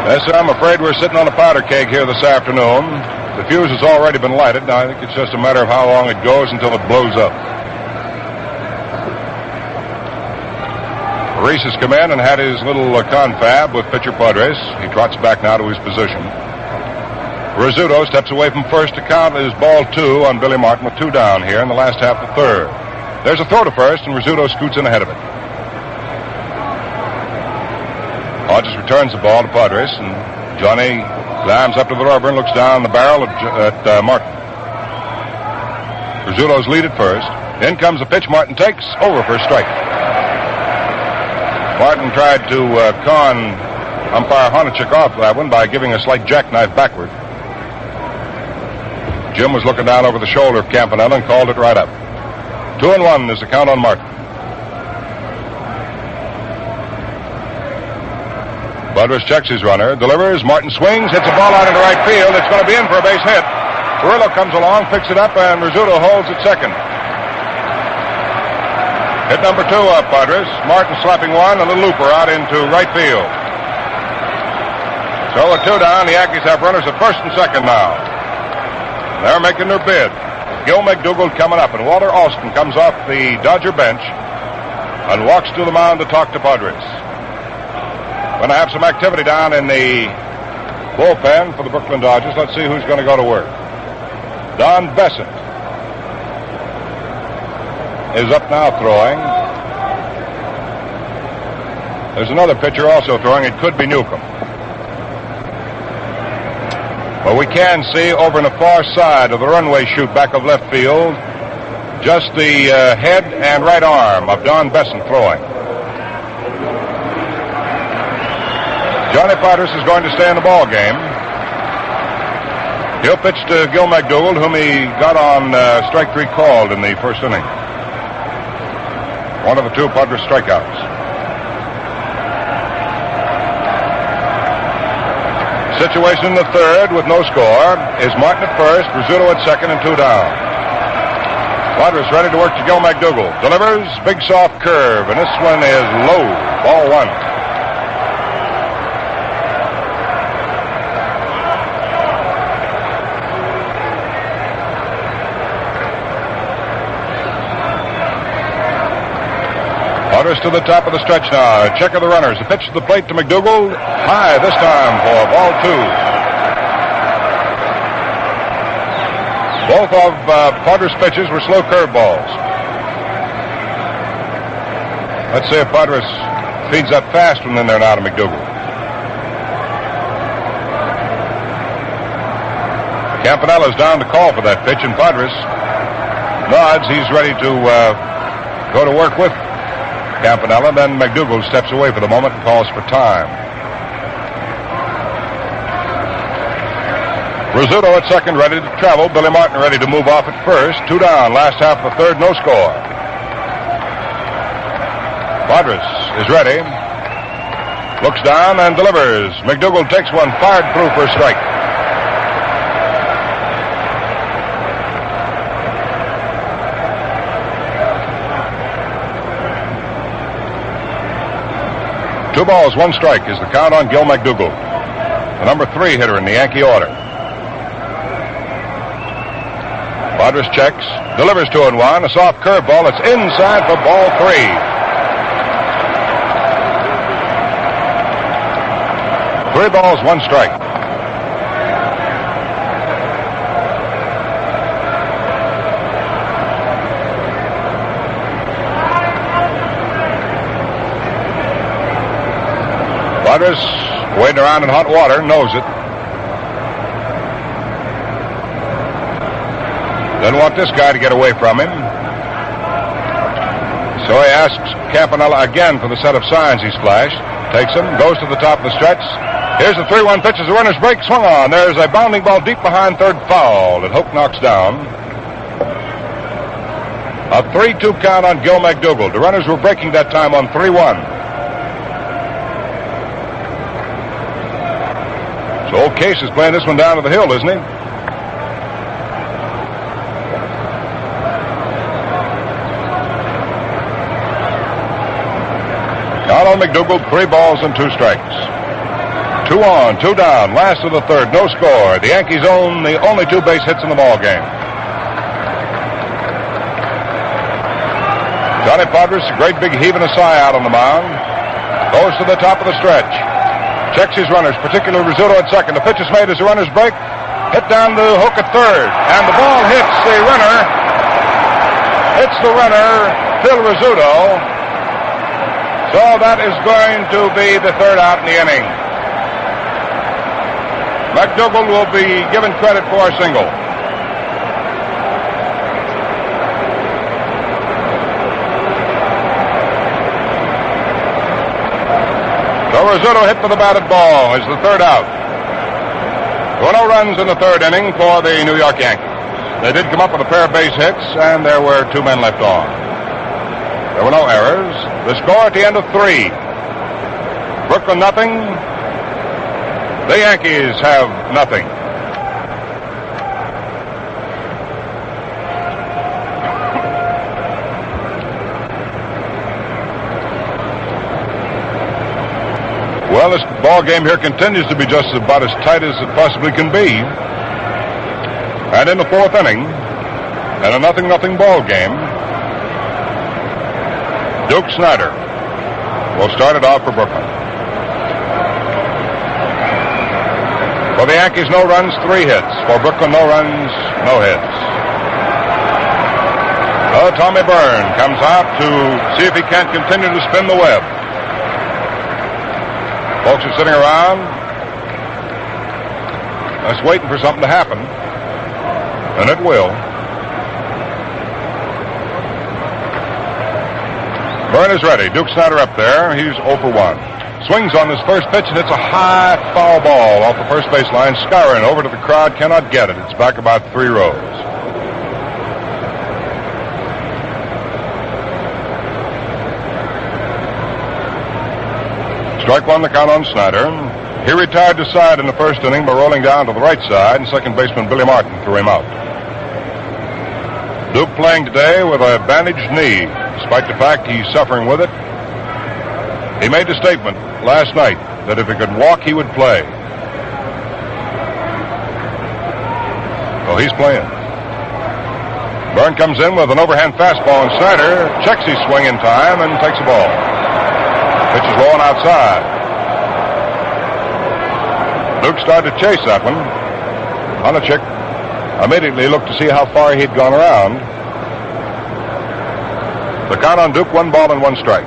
Yes, sir, I'm afraid we're sitting on a powder keg here this afternoon. The fuse has already been lighted. Now I think it's just a matter of how long it goes until it blows up. Reese has come in and had his little confab with pitcher Padres. He trots back now to his position. Rizzuto steps away from first to count his ball 2 on Billy Martin with 2 down here in the last half of the third. There's a throw to first, and Rizzuto scoots in ahead of it. Hodges returns the ball to Padres, and Johnny climbs up to the rubber and looks down the barrel at Martin. Rizzuto's lead at first. In comes the pitch. Martin takes over for a strike. Martin tried to con umpire Honachek off that one by giving a slight jackknife backward. Jim was looking down over the shoulder of Campanella and called it right up. 2-1 is the count on Martin. Budrus checks his runner, delivers, Martin swings, hits a ball out into right field. It's going to be in for a base hit. Perillo comes along, picks it up, and Rizzuto holds at second. Hit number 2 up, Padres. Martin slapping one, a little looper out into right field. So with 2 down, the Yankees have runners at first and second now. They're making their bid. Gil McDougald coming up, and Walter Alston comes off the Dodger bench and walks to the mound to talk to Padres. Going to have some activity down in the bullpen for the Brooklyn Dodgers. Let's see who's going to go to work. Don Besant is up now throwing. There's another pitcher also throwing. It could be Newcomb. But we can see over on the far side of the runway chute back of left field just the head and right arm of Don Besant throwing. Johnny Padres is going to stay in the ball game. He'll pitch to Gil McDougald, whom he got on strike 3 called in the first inning. One of the 2 Padres strikeouts. Situation in the third with no score is Martin at first, Rizzuto at second, and 2 down. Padres ready to work to Gil McDougald. Delivers, big soft curve, and this one is low. Ball 1. Padres to the top of the stretch now. Check of the runners. The pitch to the plate to McDougald. High this time for ball 2. Both of Padres' pitches were slow curveballs. Let's see if Padres feeds that fast one in there now to McDougald. Campanella's down to call for that pitch, and Padres nods. He's ready to go to work with Campanella. Then McDougald steps away for the moment and calls for time. Rizzuto at second, ready to travel. Billy Martin ready to move off at first. 2 down. Last half of the third, no score. Padres is ready. Looks down and delivers. McDougald takes one, fired through for a strike. Two balls, 1 strike is the count on Gil McDougald, the number 3 hitter in the Yankee order. Padres checks, delivers 2-1, a soft curveball. It's inside for ball 3. Three balls, 1 strike. Padres wading around in hot water, knows it. Doesn't want this guy to get away from him. So he asks Campanella again for the set of signs he's flashed. Takes him, goes to the top of the stretch. Here's the 3-1 pitch as the runner's break. Swung on. There's a bounding ball deep behind third, foul that Hoke knocks down. A 3-2 count on Gil McDougald. The runners were breaking that time on 3-1. So old Case is playing this one down to the hill, isn't he? Count on McDougald, 3 balls and 2 strikes. 2 on, 2 down, last of the third, no score. The Yankees own the only 2 base hits in the ball game. Johnny Padres, a great big heaving a sigh out on the mound. Goes to the top of the stretch. Checks his runners, particularly Rizzuto at second. The pitch is made as the runners break. Hit down the hook at third. And the ball hits the runner. Hits the runner, Phil Rizzuto. So that is going to be the third out in the inning. McDougald will be given credit for a single. So Rizzuto hit for the batted ball is the third out. There were no runs in the third inning for the New York Yankees. They did come up with a pair of base hits, and there were 2 men left on. There were no errors. The score at the end of 3. Brooklyn nothing. The Yankees have nothing. Well, this ball game here continues to be just about as tight as it possibly can be. And in the 4th inning, in a 0-0 ball game, Duke Snider will start it off for Brooklyn. For the Yankees, no runs, 3 hits. For Brooklyn, no runs, no hits. So Tommy Byrne comes out to see if he can't continue to spin the web. Folks are sitting around just waiting for something to happen. And it will. Byrne is ready. Duke Snider up there. He's 0 for 1. Swings on his first pitch, and it's a high foul ball off the first baseline. Scouring over to the crowd, cannot get it. It's back about 3 rows. Strike 1, the count on Snider. He retired to side in the first inning by rolling down to the right side, and second baseman Billy Martin threw him out. Duke playing today with a bandaged knee, despite the fact he's suffering with it. He made the statement last night that if he could walk, he would play. Well, he's playing. Byrne comes in with an overhand fastball, and Snider checks his swing in time and takes the ball. Pitch is low and outside. Duke started to chase that one. Honachik immediately looked to see how far he'd gone around. The count on Duke, 1 ball and 1 strike.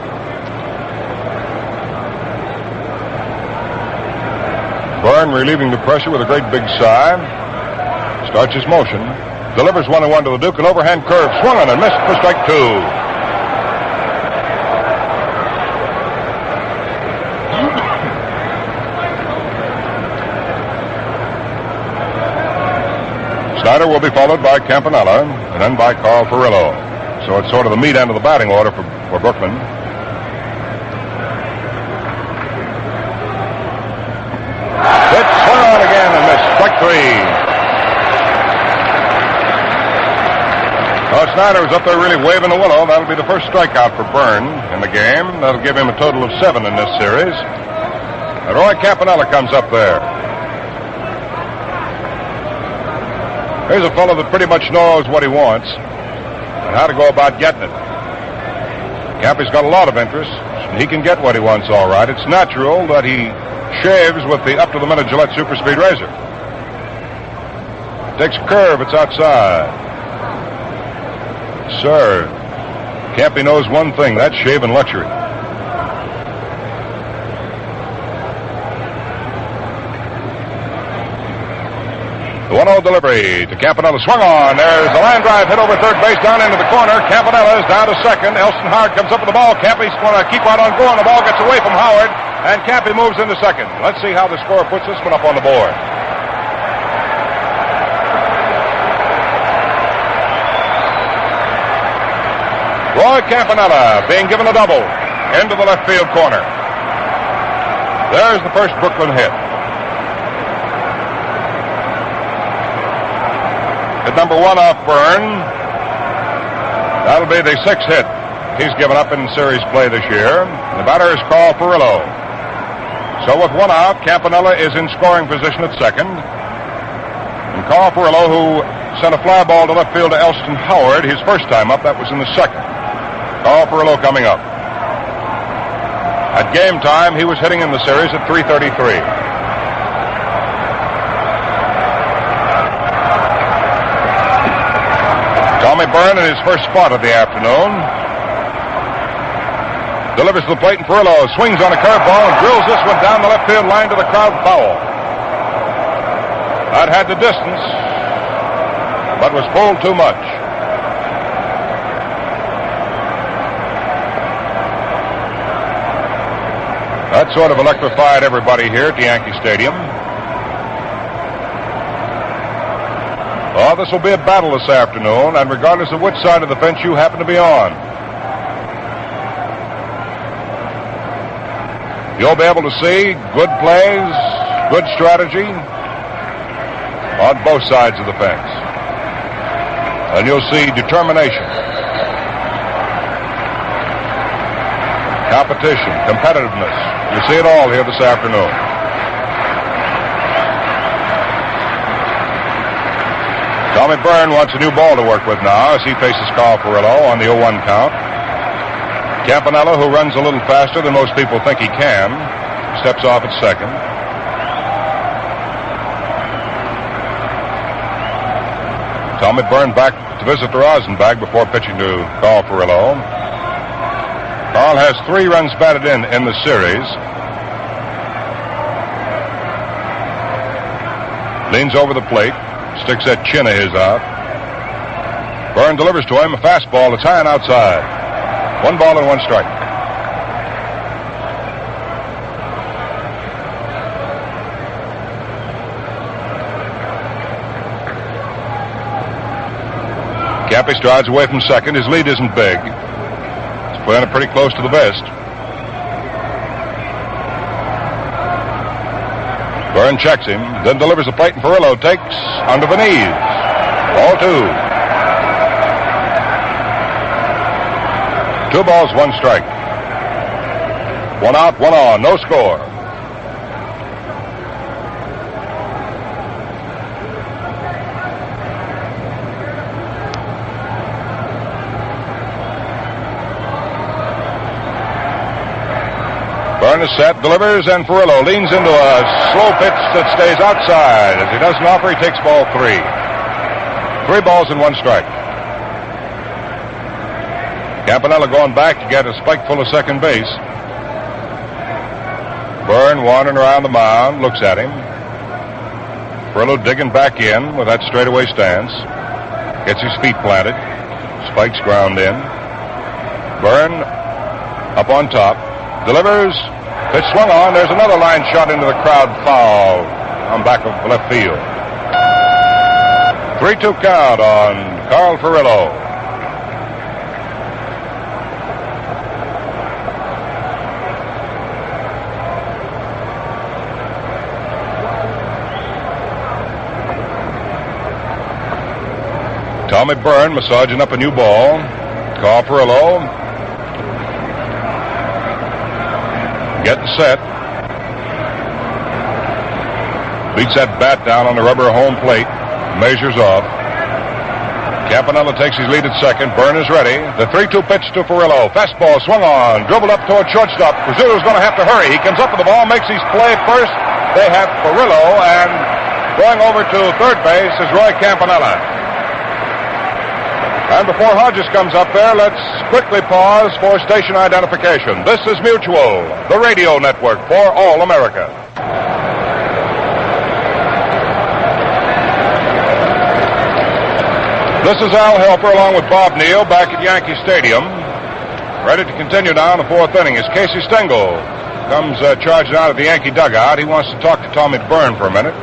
Byrne relieving the pressure with a great big sigh. Starts his motion. Delivers 1-1 to the Duke. An overhand curve swung on and missed for strike 2. Snider will be followed by Campanella and then by Carl Furillo. So it's sort of the meat end of the batting order for Brooklyn. Pitch swung on again and missed. Strike 3. Well, Snider was up there really waving the willow. That'll be the first strikeout for Byrne in the game. That'll give him a total of 7 in this series. And Roy Campanella comes up there. Here's a fellow that pretty much knows what he wants and how to go about getting it. Cappy's got a lot of interest, and he can get what he wants all right. It's natural that he shaves with the up-to-the-minute Gillette Super Speed Razor. Takes a curve, it's outside. Sir, Cappy knows one thing, that's shaving luxury. The 1-0 delivery to Campanella. Swung on. There's a line drive hit over third base down into the corner. Campanella is down to second. Elston Howard comes up with the ball. Cappy's going to keep on going. The ball gets away from Howard, and Cappy moves into second. Let's see how the score puts this one up on the board. Roy Campanella being given a double into the left field corner. There's the first Brooklyn hit. Hit number 1 off Byrne. That'll be the 6th hit he's given up in series play this year. The batter is Carl Furillo. So with 1 out, Campanella is in scoring position at second. And Carl Furillo, who sent a fly ball to left field to Elston Howard his first time up, that was in the second. Carl Furillo coming up. At game time, he was hitting in the series at .333. Tommy Byrne in his first spot of the afternoon. Delivers to the plate, and Perillo swings on a curveball and drills this one down the left field line to the crowd foul. That had the distance, but was pulled too much. That sort of electrified everybody here at the Yankee Stadium. Oh, this will be a battle this afternoon, and regardless of which side of the fence you happen to be on, you'll be able to see good plays, good strategy on both sides of the fence. And you'll see determination, competition, competitiveness. You'll see it all here this afternoon. Tommy Byrne wants a new ball to work with now as he faces Carl Perillo on the 0-1 count. Campanella, who runs a little faster than most people think he can, steps off at second. Tommy Byrne back to visit the rosin bag before pitching to Carl Perillo. Carl has 3 runs batted in the series. Leans over the plate, sticks that chin of his out. Byrne delivers to him a fastball that's high and outside. 1 ball and 1 strike. Cappy strides away from second. His lead isn't big. He's playing it pretty close to the vest. Byrne checks him, then delivers the plate, and Perillo takes under the knees. Ball 2. 2 balls, 1 strike. 1 out, 1 on, no score. Byrne is set, delivers, and Perillo leans into a slow pitch that stays outside. As he doesn't offer, he takes ball 3. 3 balls and 1 strike. Campanella going back to get a spikeful of second base. Byrne wandering around the mound, looks at him. Perillo digging back in with that straightaway stance. Gets his feet planted. Spikes ground in. Byrne up on top. Delivers. Pitch swung on. There's another line shot into the crowd foul on back of left field. 3-2 count on Carl Perillo. Tommy Byrne massaging up a new ball. Carl Perillo getting set. Beats that bat down on the rubber home plate. Measures off. Campanella takes his lead at second. Byrne is ready. The 3-2 pitch to Perillo. Fastball swung on. Dribbled up toward shortstop. Rizzuto's going to have to hurry. He comes up with the ball, makes his play first. They have Perillo, and going over to third base is Roy Campanella. And before Hodges comes up there, let's quickly pause for station identification. This is Mutual, the radio network for all America. This is Al Helper along with Bob Neal back at Yankee Stadium. Ready to continue now in the 4th inning as Casey Stengel comes charging out of the Yankee dugout. He wants to talk to Tommy Byrne for a minute.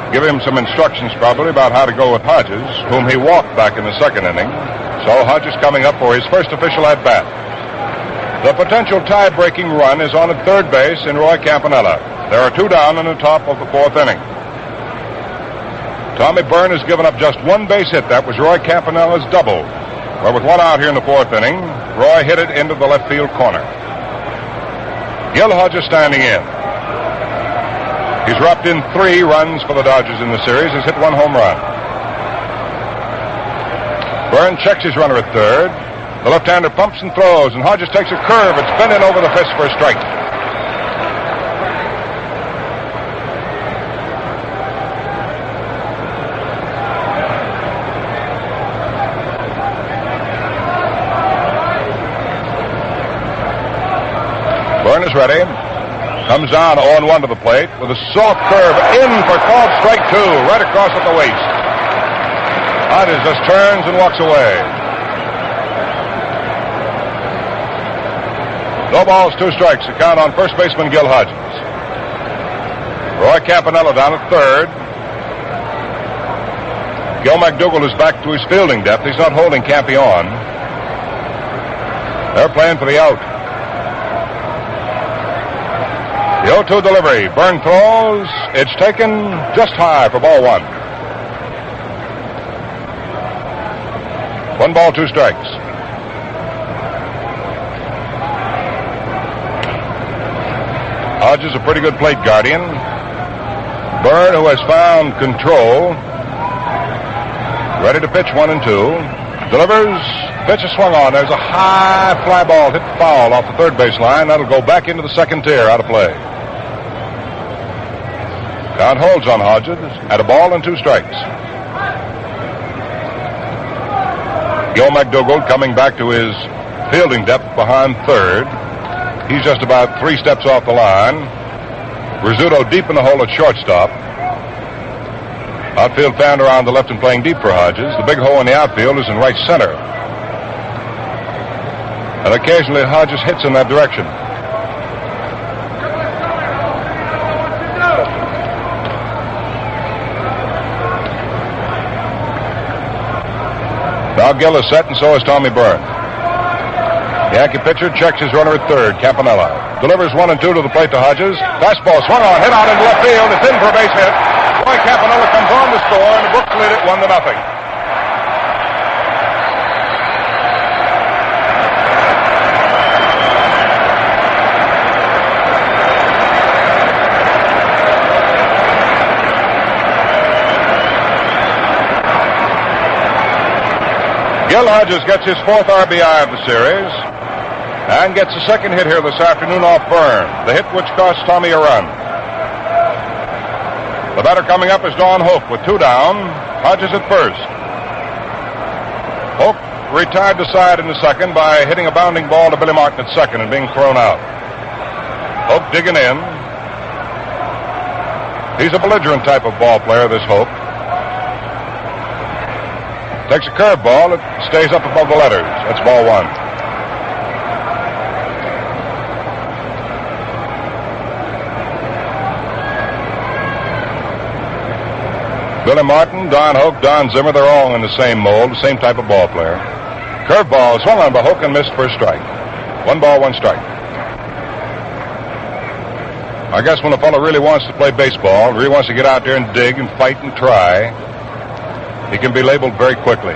Give him some instructions probably about how to go with Hodges, whom he walked back in the 2nd inning. So Hodges coming up for his first official at-bat. The potential tie-breaking run is on at third base in Roy Campanella. There are 2 down in the top of the 4th inning. Tommy Byrne has given up just 1 base hit. That was Roy Campanella's double. Well, with 1 out here in the 4th inning, Roy hit it into the left field corner. Gil Hodges standing in. He's wrapped in 3 runs for the Dodgers in the series. He's hit 1 home run. Byrne checks his runner at third. The left-hander pumps and throws, and Hodges takes a curve. It's bent in over the fist for a strike. Byrne is ready. Comes down 0-1 to the plate with a soft curve in for called strike 2, right across at the waist. Hodges just turns and walks away. No balls, 2 strikes. The count on first baseman Gil Hodges. Roy Campanella down at third. Gil McDougall is back to his fielding depth. He's not holding Campy on. They're playing for the out. The 0-2 delivery. Byrne throws. It's taken just high for ball 1. 1 ball, 2 strikes. Hodges a pretty good plate guardian. Byrne, who has found control, ready to pitch 1 and 2. Delivers. Pitch is swung on. There's a high fly ball hit foul off the third base line. That'll go back into the second tier, out of play. Count holds on Hodges at 1 ball and 2 strikes. Gil McDougall coming back to his fielding depth behind third. He's just about 3 steps off the line. Rizzuto deep in the hole at shortstop. Outfield fan around the left and playing deep for Hodges. The big hole in the outfield is in right center. And occasionally Hodges hits in that direction. Now Gil is set, and so is Tommy Byrne. The Yankee pitcher checks his runner at third, Campanella. Delivers 1 and 2 to the plate to Hodges. Fastball swung on, hit out into left field. It's in for a base hit. Roy Campanella comes on to score, and the Brooks lead it 1-0. Gil Hodges gets his 4th RBI of the series and gets a second hit here this afternoon off Byrne, the hit which cost Tommy a run. The batter coming up is Don Hoke with 2 down. Hodges at first. Hoke retired to side in the second by hitting a bounding ball to Billy Martin at second and being thrown out. Hoke digging in. He's a belligerent type of ball player, this Hoke. Takes a curveball. It stays up above the letters. That's ball 1. Billy Martin, Don Hoke, Don Zimmer, they're all in the same mold, the same type of ball player. Curveball swung on by Hoke and missed for a strike. 1 ball, 1 strike. I guess when a fellow really wants to play baseball, really wants to get out there and dig and fight and try, he can be labeled very quickly.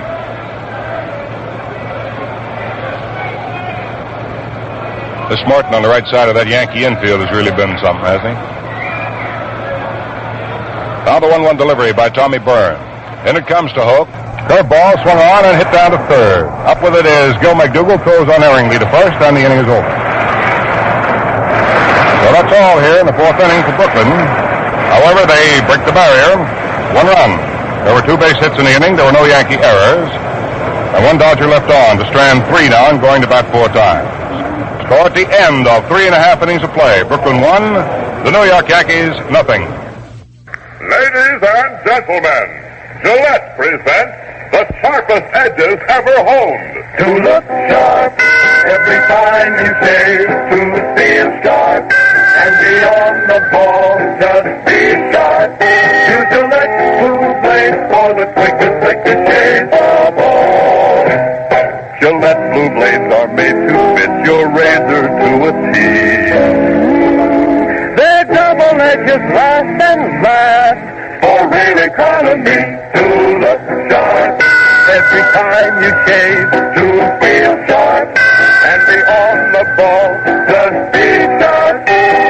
This Martin on the right side of that Yankee infield has really been something, hasn't he? Now the 1-1 delivery by Tommy Byrne. In it comes to Hoke. Curveball swung on and hit down to third. Up with it is Gil McDougall, throws unerringly to first, and the inning is over. So that's all here in the 4th inning for Brooklyn. However, they break the barrier. 1 run. There were 2 base hits in the inning. There were no Yankee errors. And 1 Dodger left on to strand 3 now and going to bat 4 times. Score at the end of 3.5 innings of play. Brooklyn 1, the New York Yankees 0. Ladies and gentlemen, Gillette presents the sharpest edges ever honed. To look sharp every time you shave, to feel sharp and beyond the ball, just be sharp. Use Gillette smooth blade for the quickest shave of all. Gillette blue blades are made to fit your razor to a T. Their double edges last and last for real economy. To look sharp every time you shave, to feel sharp and be on the ball, just be sharp.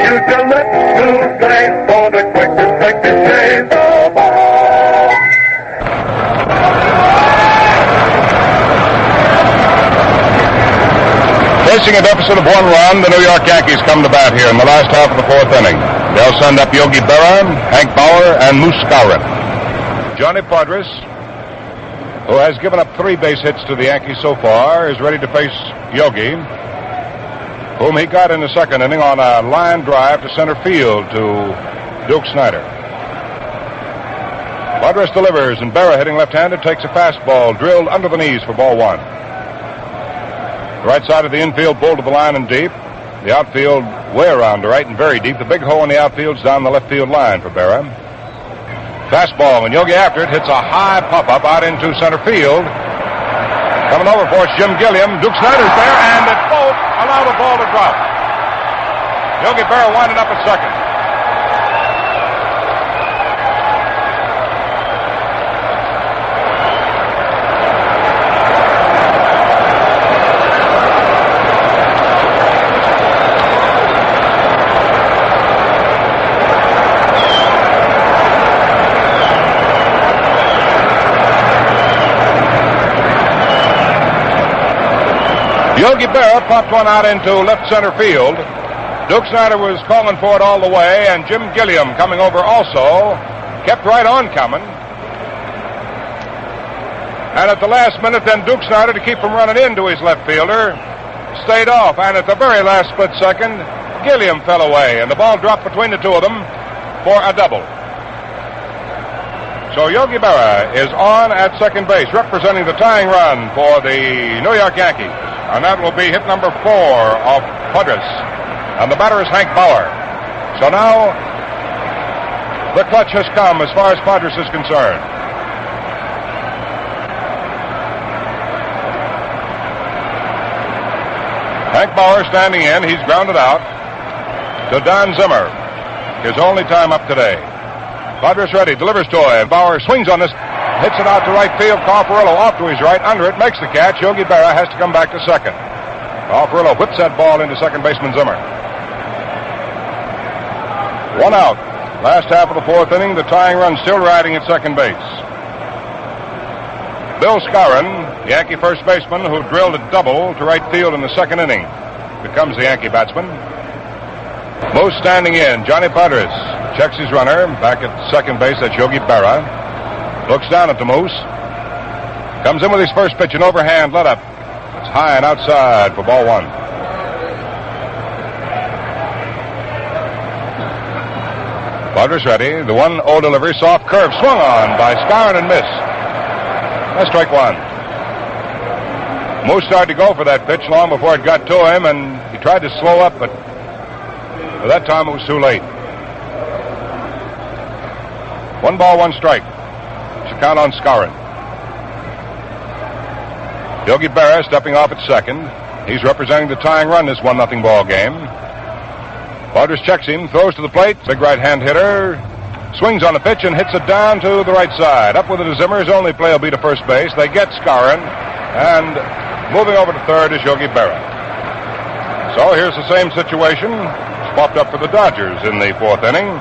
Use Gillette smooth blade for the quickest shave of all. Facing a deficit of 1 run, the New York Yankees come to bat here in the last half of the 4th inning. They'll send up Yogi Berra, Hank Bauer, and Moose Skowron. Johnny Podres, who has given up 3 base hits to the Yankees so far, is ready to face Yogi, whom he got in the 2nd inning on a line drive to center field to Duke Snider. Podres delivers, and Berra, hitting left-handed, takes a fastball drilled under the knees for ball 1. The right side of the infield pulled to the line and deep. The outfield way around to right and very deep. The big hole in the outfield's down the left field line for Berra. Fastball, and Yogi after it hits a high pop-up out into center field. Coming over for it's Jim Gilliam. Duke Snider's there, and it won't allow the ball to drop. Yogi Berra winding up at second. Yogi Berra popped one out into left center field. Duke Snider was calling for it all the way, and Jim Gilliam coming over also kept right on coming. And at the last minute, then Duke Snider, to keep from running into his left fielder, stayed off. And at the very last split second, Gilliam fell away, and the ball dropped between the two of them for a double. So Yogi Berra is on at second base, representing the tying run for the New York Yankees. And that will be hit number 4 of Podres. And the batter is Hank Bauer. So now the clutch has come as far as Podres is concerned. Hank Bauer standing in. He's grounded out to Don Zimmer. His only time up today. Podres ready, delivers to him. Bauer swings on this, hits it out to right field. Cofferillo off to his right, under it, makes the catch. Yogi Berra has to come back to second. Cofferillo whips that ball into second baseman Zimmer. 1 out. Last half of the 4th inning, the tying run still riding at second base. Bill Skowron, Yankee first baseman, who drilled a double to right field in the 2nd inning, becomes the Yankee batsman. Moose standing in. Johnny Podres checks his runner. Back at second base, that's Yogi Berra. Looks down at the Moose. Comes in with his first pitch, an overhand let up. It's high and outside for ball 1. Podres ready. The 1-0 delivery, soft curve swung on by Skowron and missed. That's strike 1. Moose started to go for that pitch long before it got to him, and he tried to slow up, but by that time it was too late. 1 ball, 1 strike. Should count on Skowron. Yogi Berra stepping off at second. He's representing the tying run this 1-0 ball game. Podres checks him, throws to the plate. Big right-hand hitter swings on the pitch and hits it down to the right side. Up with it is Zimmer. His only play will be to first base. They get Skowron, and moving over to third is Yogi Berra. So here's the same situation. It's popped up for the Dodgers in the 4th inning.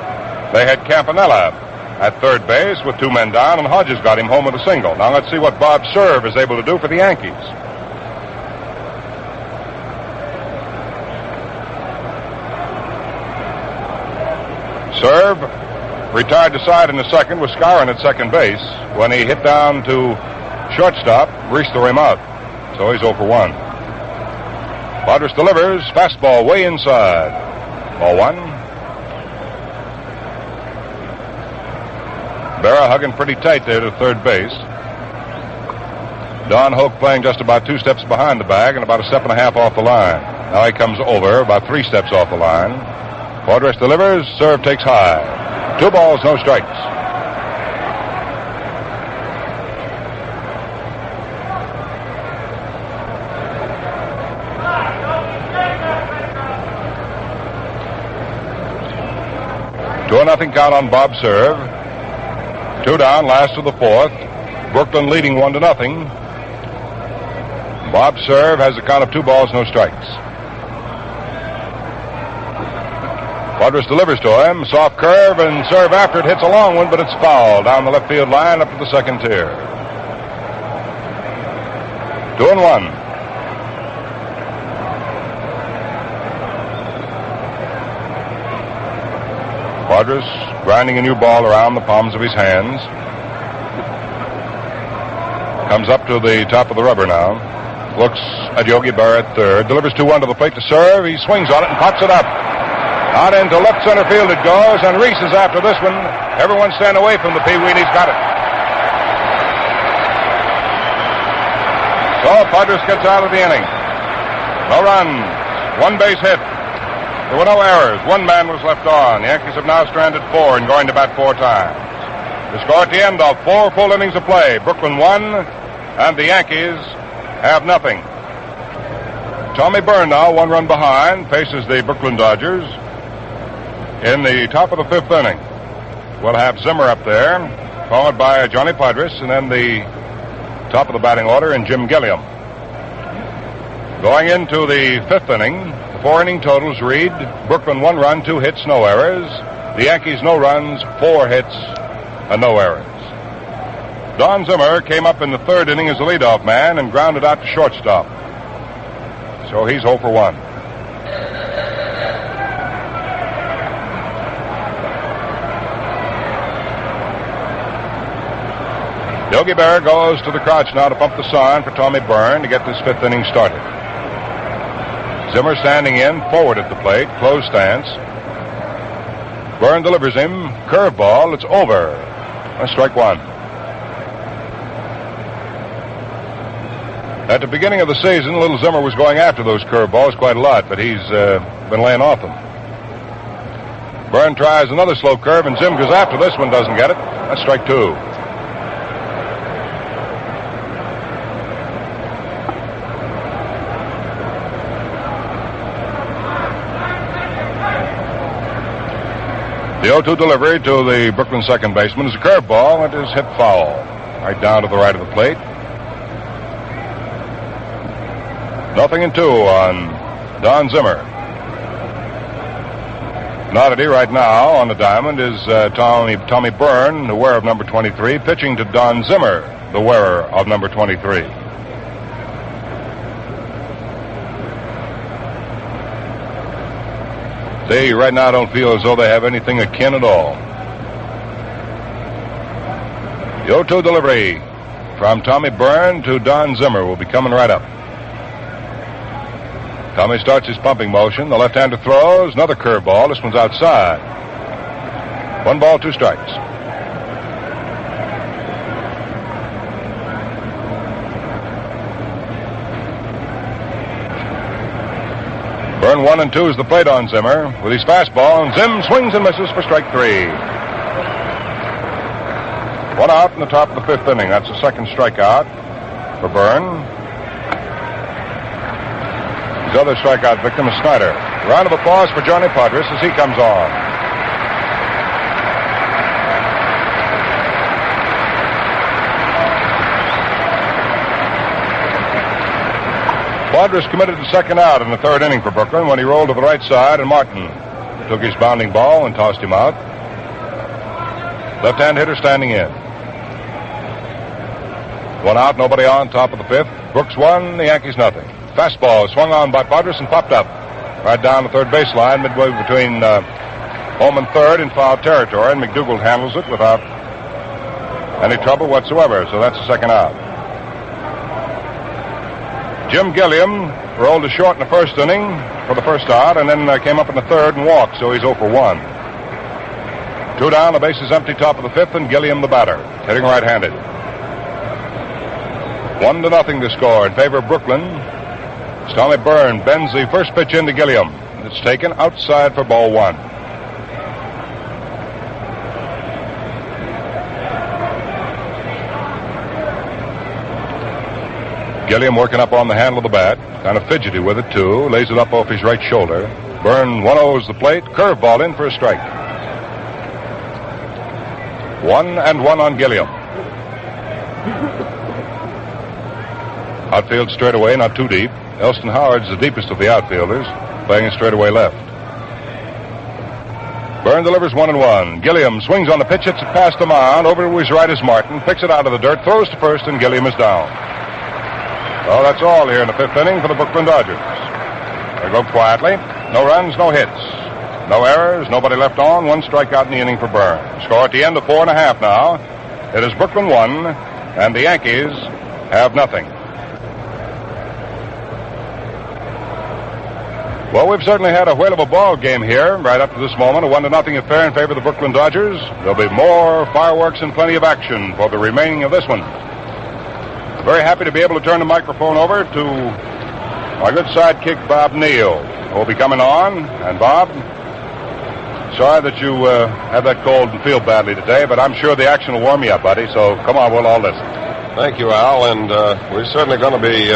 They had Campanella at third base with 2 men down, and Hodges got him home with a single. Now let's see what Bob Serve is able to do for the Yankees. Serve retired to side in the 2nd with Skowron at second base. When he hit down to shortstop, Reese threw him out. So he's 0 for 1. Podres delivers, fastball way inside. Ball 1. Berra hugging pretty tight there to third base. Don Hoke playing just about 2 steps behind the bag and about a step and a half off the line. Now he comes over about 3 steps off the line. Podres delivers, Serve takes high. 2 balls, no strikes. Two 2-0 count on Bob Serve. 2 down, last of the 4th. Brooklyn leading 1-0. Bob Serve has a count of 2 balls, no strikes. Podres delivers to him. Soft curve, and Serve after it hits a long one, but it's foul down the left field line up to the 2nd tier. 2-1. Padres grinding a new ball around the palms of his hands. Comes up to the top of the rubber now. Looks at Yogi Berra at third. Delivers 2-1 to the plate to serve. He swings on it and pops it up. Out into left center field it goes, and Reese is after this one. Everyone stand away from the Pee-wee, and he's got it. So Padres gets out of the inning. No runs. One base hit. There were no errors. One man was left on. The Yankees have now stranded 4 and going to bat 4 times. The score at the end of 4 full innings of play. Brooklyn 1, and the Yankees have nothing. Tommy Byrne now, 1 run behind, faces the Brooklyn Dodgers in the top of the 5th inning. We'll have Zimmer up there, followed by Johnny Padres, and then the top of the batting order in Jim Gilliam. Going into the 5th inning, the 4-inning totals read: Brooklyn 1 run, 2 hits, no errors. The Yankees no runs, 4 hits, and no errors. Don Zimmer came up in the 3rd inning as a leadoff man and grounded out to shortstop. So he's 0 for 1. Yogi Berra goes to the crouch now to pump the sign for Tommy Byrne to get this 5th inning started. Zimmer standing in, forward at the plate, closed stance. Byrne delivers him, curveball, it's over. Strike 1. At the beginning of the season, little Zimmer was going after those curveballs quite a lot, but he's been laying off them. Byrne tries another slow curve, and Zim goes after this one, doesn't get it. That's strike 2. The 0-2 delivery to the Brooklyn second baseman is a curveball. It is hit foul. Right down to the right of the plate. 0-2 on Don Zimmer. An oddity right now on the diamond is Tommy Byrne, the wearer of number 23, pitching to Don Zimmer, the wearer of number 23. They right now don't feel as though they have anything akin at all. The 0-2 delivery from Tommy Byrne to Don Zimmer will be coming right up. Tommy starts his pumping motion. The left-hander throws. Another curveball. This one's outside. 1 ball, 2 strikes. Byrne 1 and 2 is the plate on Zimmer with his fastball, and Zim swings and misses for strike 3. 1 out in the top of the 5th inning. That's the second strikeout for Byrne. His other strikeout victim is Snyder. Round of applause for Johnny Padres as he comes on. Padres committed the second out in the 3rd inning for Brooklyn when he rolled to the right side, and Martin took his bounding ball and tossed him out. Left-hand hitter standing in. 1 out, nobody on, top of the 5th. Brooks 1, the Yankees nothing. Fastball swung on by Padres and popped up right down the third baseline, midway between home and third in foul territory, and McDougald handles it without any trouble whatsoever, so that's the second out. Jim Gilliam rolled to short in the 1st inning for the first out, and then came up in the 3rd and walked, so he's 0 for 1. 2 down, the base is empty, top of the 5th, and Gilliam the batter, hitting right-handed. 1-0 to score in favor of Brooklyn. Tommy Byrne bends the first pitch into Gilliam. It's taken outside for ball 1. Gilliam working up on the handle of the bat, kind of fidgety with it too, lays it up off his right shoulder. Byrne 1-0's the plate, curveball in for a strike. 1-1 on Gilliam. Outfield straightaway, not too deep. Elston Howard's the deepest of the outfielders, playing it straightaway left. Byrne delivers 1-1. Gilliam swings on the pitch, hits it past the mound. Over to his right is Martin, picks it out of the dirt, throws to first, and Gilliam is down. Well, that's all here in the 5th inning for the Brooklyn Dodgers. They go quietly. No runs, no hits. No errors, nobody left on, 1 strikeout in the inning for Byrne. Score at the end of 4.5 now. It is Brooklyn 1, and the Yankees have nothing. Well, we've certainly had a whale of a ball game here right up to this moment. A 1-0 affair in favor of the Brooklyn Dodgers. There'll be more fireworks and plenty of action for the remaining of this one. Very happy to be able to turn the microphone over to our good sidekick, Bob Neal, who will be coming on. And Bob, sorry that you have that cold and feel badly today, but I'm sure the action will warm you up, buddy. So come on, we'll all listen. Thank you, Al, and we're certainly going to be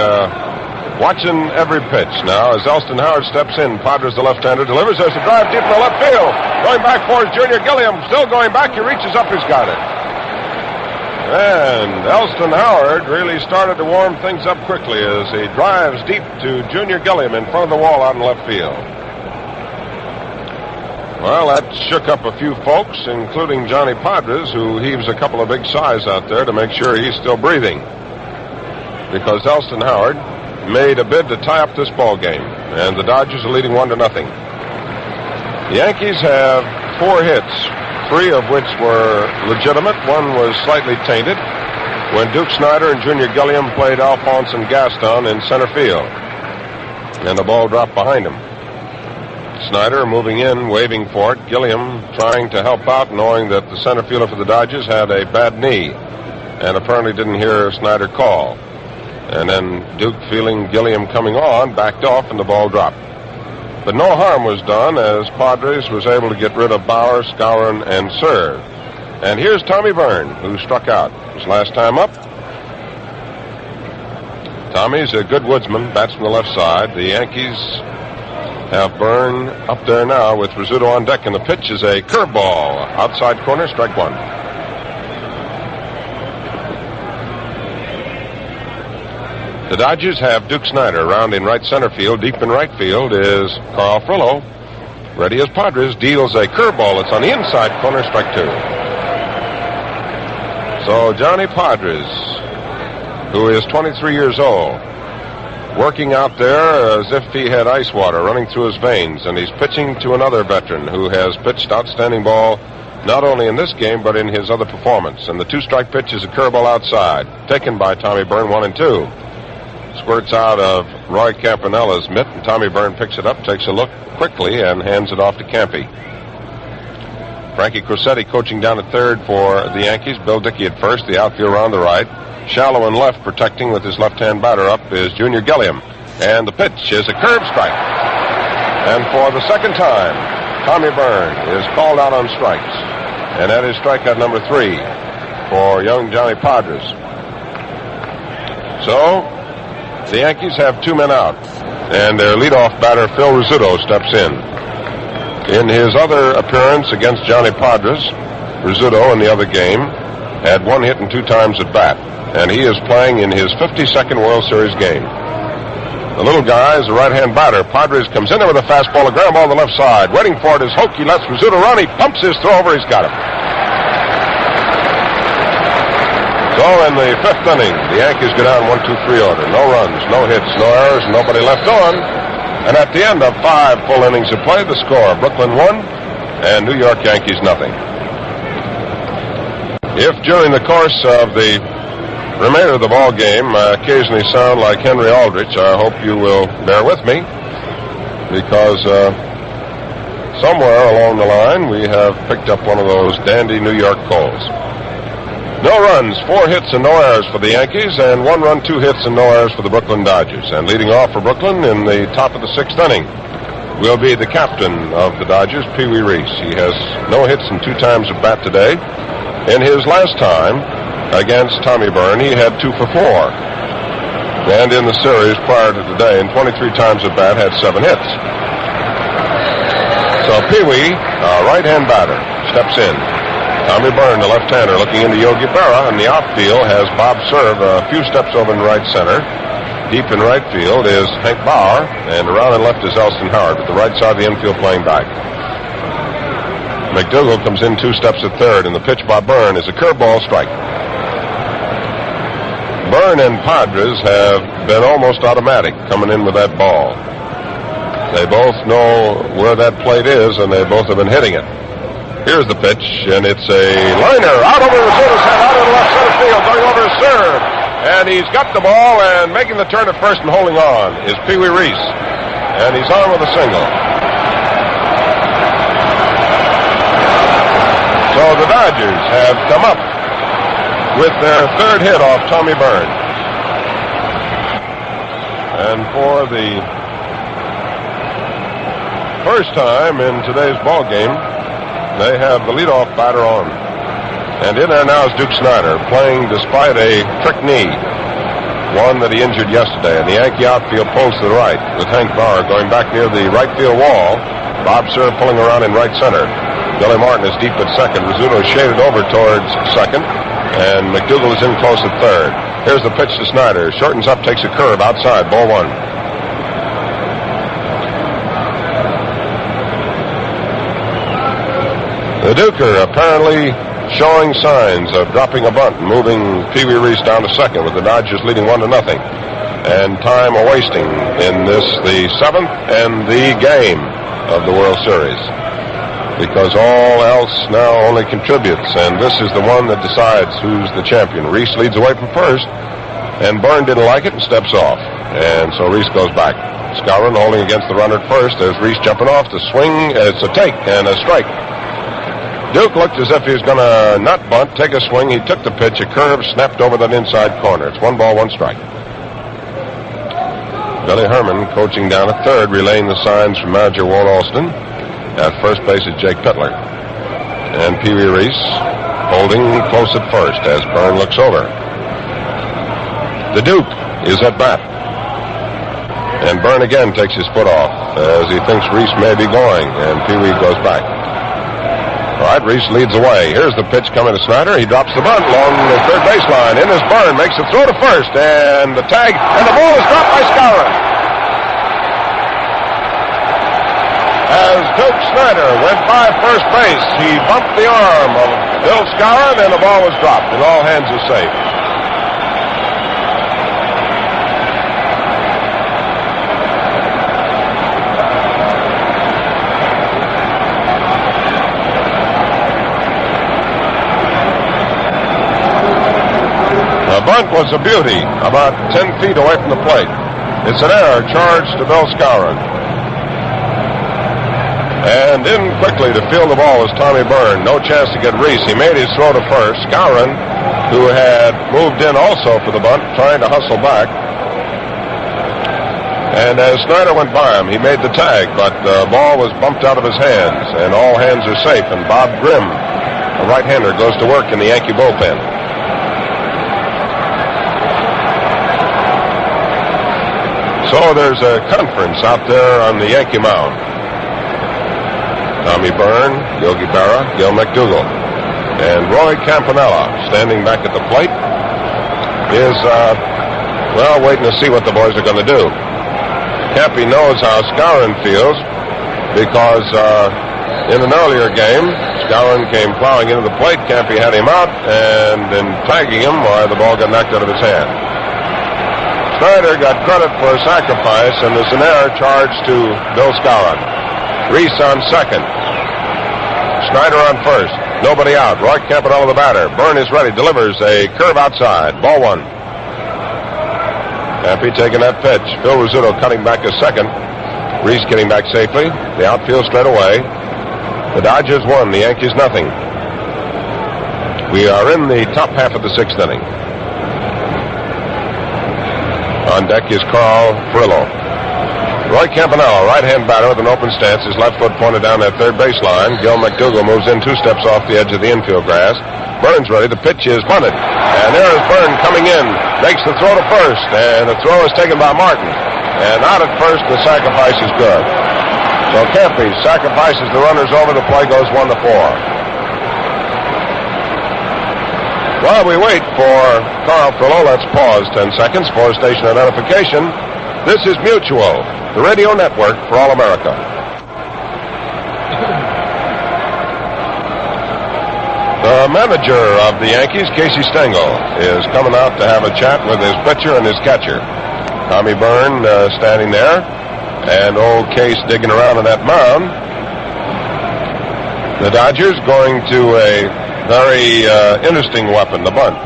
watching every pitch now as Elston Howard steps in. Padres, the left-hander, delivers. There's a drive deep in the left field. Going back for his Junior Gilliam. Still going back. He reaches up. He's got it. And Elston Howard really started to warm things up quickly as he drives deep to Junior Gilliam in front of the wall out in left field. Well, that shook up a few folks, including Johnny Padres, who heaves a couple of big sighs out there to make sure he's still breathing. Because Elston Howard made a bid to tie up this ball game, and the Dodgers are leading 1-0. The Yankees have 4 hits, 3 of which were legitimate. 1 was slightly tainted when Duke Snider and Junior Gilliam played Alphonse and Gaston in center field, and the ball dropped behind him. Snider moving in, waving for it. Gilliam trying to help out, knowing that the center fielder for the Dodgers had a bad knee and apparently didn't hear Snider call. And then Duke, feeling Gilliam coming on, backed off and the ball dropped. But no harm was done as Padres was able to get rid of Bauer, Skowron, and Serve. And here's Tommy Byrne, who struck out his last time up. Tommy's a good woodsman, bats from the left side. The Yankees have Byrne up there now with Rizzuto on deck, and the pitch is a curveball. Outside corner, strike 1. The Dodgers have Duke Snider around in right center field. Deep in right field is Carl Frillo. Ready as Padres deals a curveball. It's on the inside corner, strike 2. So Johnny Padres, who is 23 years old, working out there as if he had ice water running through his veins, and he's pitching to another veteran who has pitched outstanding ball not only in this game but in his other performance. And the 2-strike pitch is a curveball outside, taken by Tommy Byrne, 1-2. Squirts out of Roy Campanella's mitt, and Tommy Byrne picks it up, takes a look quickly, and hands it off to Campy. Frankie Crosetti coaching down at third for the Yankees. Bill Dickey at first, the outfield around the right. Shallow and left, protecting with his left-hand batter up, is Junior Gilliam. And the pitch is a curve strike. And for the second time, Tommy Byrne is called out on strikes. And that is strikeout number 3 for young Johnny Padres. So the Yankees have 2 men out, and their leadoff batter, Phil Rizzuto, steps in. In his other appearance against Johnny Padres, Rizzuto in the other game had 1 hit and 2 times at bat, and he is playing in his 52nd World Series game. The little guy is a right-hand batter. Padres comes in there with a fastball, a ground ball on the left side. Waiting for it is Hoke. He lets Rizzuto run. He pumps his throw over. He's got him. So in the 5th inning, the Yankees go down 1-2-3 order. No runs, no hits, no errors, nobody left on. And at the end of 5 full innings of play, the score, Brooklyn 1 and New York Yankees nothing. If during the course of the remainder of the ball game I occasionally sound like Henry Aldrich, I hope you will bear with me, because somewhere along the line we have picked up one of those dandy New York colds. No runs, 4 hits and no errors for the Yankees, and 1 run, 2 hits and no errors for the Brooklyn Dodgers. And leading off for Brooklyn in the top of the 6th inning will be the captain of the Dodgers, Pee Wee Reese. He has no hits and 2 times at bat today. In his last time against Tommy Byrne, he had 2 for 4. And in the series prior to today, in 23 times at bat, had 7 hits. So Pee Wee, a right-hand batter, steps in. Tommy Byrne, the left-hander, looking into Yogi Berra, and the outfield has Bob Serve a few steps over in right center. Deep in right field is Hank Bauer, and around and left is Elston Howard, with the right side of the infield playing back. McDougall comes in 2 steps at third, and the pitch by Byrne is a curveball strike. Byrne and Padres have been almost automatic coming in with that ball. They both know where that plate is, and they both have been hitting it. Here's the pitch, and it's a liner out over Rizzuto's head, out of the left center field, going over to serve. And he's got the ball, and making the turn at first and holding on is Pee Wee Reese. And he's on with a single. So the Dodgers have come up with their third hit off Tommy Byrne. And for the first time in today's ball game, they have the leadoff batter on. And in there now is Duke Snider, playing despite a trick knee, one that he injured yesterday. And the Yankee outfield pulls to the right, with Hank Bauer going back near the right field wall, Bob Cerf pulling around in right center. Billy Martin is deep at second. Rizzuto shaded over towards second, and McDougal is in close at third. Here's the pitch to Snider. Shortens up, takes a curve outside, ball one. The Duker apparently showing signs of dropping a bunt and moving Pee Wee Reese down to second, with the Dodgers leading 1-0. And time a-wasting in this, the seventh and the game of the World Series. Because all else now only contributes, and this is the one that decides who's the champion. Reese leads away from first, and Byrne didn't like it and steps off. And so Reese goes back. Skowron holding against the runner at first. There's Reese jumping off. The swing, it's a take and a strike. Duke looked as if he was going to not bunt, take a swing. He took the pitch, a curve, snapped over that inside corner. It's 1 ball, 1 strike. Billy Herman coaching down at third, relaying the signs from manager Walt Alston. At first base is Jake Pittler. And Pee Wee Reese holding close at first as Byrne looks over. The Duke is at bat. And Byrne again takes his foot off as he thinks Reese may be going, and Pee Wee goes back. All right, Reese leads away. Here's the pitch coming to Snider. He drops the bunt along the third baseline. In is Byrne, makes a throw to first, and the tag, and the ball is dropped by Skowron. As Duke Snider went by first base, he bumped the arm of Bill Skowron, and the ball was dropped, and all hands are safe. The bunt was a beauty, about 10 feet away from the plate. It's an error charged to Bill Skowron. And in quickly to field the ball was Tommy Byrne. No chance to get Reese. He made his throw to first. Skowron, who had moved in also for the bunt, trying to hustle back. And as Snider went by him, he made the tag, but the ball was bumped out of his hands, and all hands are safe. And Bob Grimm, a right-hander, goes to work in the Yankee bullpen. So there's a conference out there on the Yankee mound. Tommy Byrne, Yogi Berra, Gil McDougal. And Roy Campanella, standing back at the plate, is, waiting to see what the boys are going to do. Campy knows how Skowron feels because in an earlier game, Skowron came plowing into the plate. Campy had him out, and in tagging him, the ball got knocked out of his hand. Snider got credit for a sacrifice, and there's an error charged to Bill Skowron. Reese on second. Snider on first. Nobody out. Roy Campanella the batter. Byrne is ready. Delivers a curve outside. Ball one. Campy taking that pitch. Phil Rizzuto cutting back a second. Reese getting back safely. The outfield straight away. The Dodgers won. The Yankees nothing. We are in the top half of the sixth inning. On deck is Carl Furillo. Roy Campanella, right-hand batter with an open stance, his left foot pointed down that third baseline. Gil McDougal moves in 2 steps off the edge of the infield grass. Byrne's ready. The pitch is bunted. And there is Byrne coming in. Makes the throw to first. And the throw is taken by Martin. And out at first, the sacrifice is good. So Campy sacrifices the runners over. The play goes 1-4. While we wait for Carl Furillo, let's pause 10 seconds for station identification. This is Mutual, the radio network for all America. The manager of the Yankees, Casey Stengel, is coming out to have a chat with his pitcher and his catcher. Tommy Byrne standing there, And old Case digging around on that mound. The Dodgers going to a very interesting weapon, the bunt.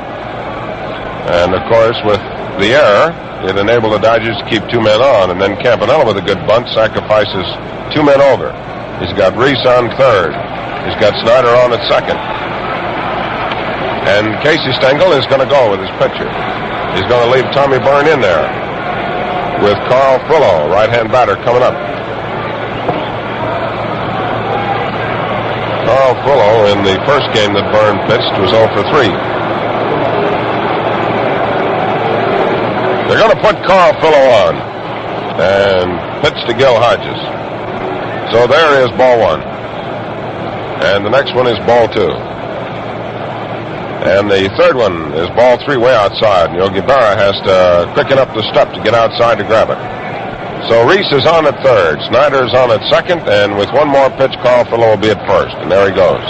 And, of course, with the error, it enabled the Dodgers to keep 2 men on. And then Campanella, with a good bunt, sacrifices 2 men over. He's got Reese on third. He's got Snyder on at second. And Casey Stengel is going to go with his pitcher. He's going to leave Tommy Byrne in there with Carl Frillo, right-hand batter, coming up. Carl Frillo, in the first game that Byrne pitched, was 0 for 3. They're going to put Carl Frillo on and pitch to Gil Hodges. So there is ball 1. And the next one is ball 2. And the third one is ball 3 way outside. Yogi Berra has to quicken up the step to get outside to grab it. So Reese is on at third. Snyder is on at second. And with one more pitch, Carl Frillo will be at first. And there he goes.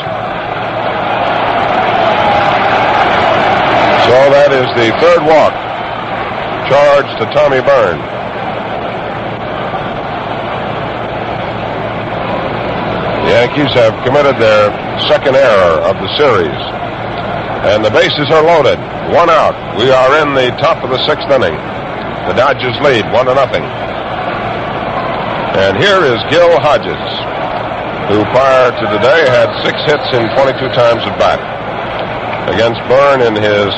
So that is the third walk. Charge to Tommy Byrne. The Yankees have committed their second error of the series. And the bases are loaded. 1 out. We are in the top of the 6th inning. The Dodgers lead 1-0. And here is Gil Hodges, who prior to today had 6 hits in 22 times at bat. Against Byrne in his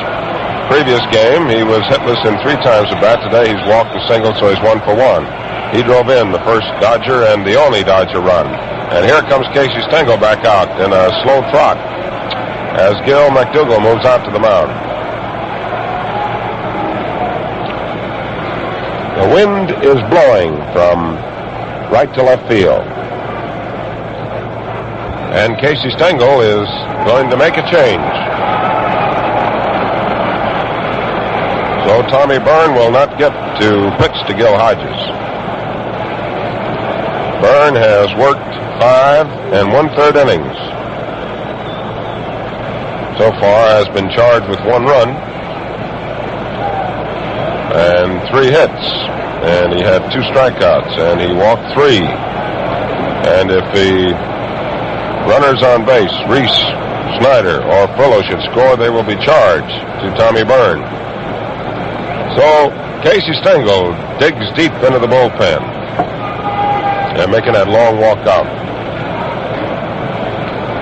previous game, he was hitless in 3 times at bat. Today he's walked a single, so he's 1 for 1. He drove in the first Dodger and the only Dodger run. And here comes Casey Stengel back out in a slow trot as Gil McDougall moves out to the mound. The wind is blowing from right to left field. And Casey Stengel is going to make a change. So Tommy Byrne will not get to pitch to Gil Hodges. Byrne has worked 5 1/3 innings. So far has been charged with 1 run and 3 hits, and he had 2 strikeouts, and he walked 3. And if the runners on base, Reese, Snyder, or Frillo should score, they will be charged to Tommy Byrne. So Casey Stengel digs deep into the bullpen and making that long walk out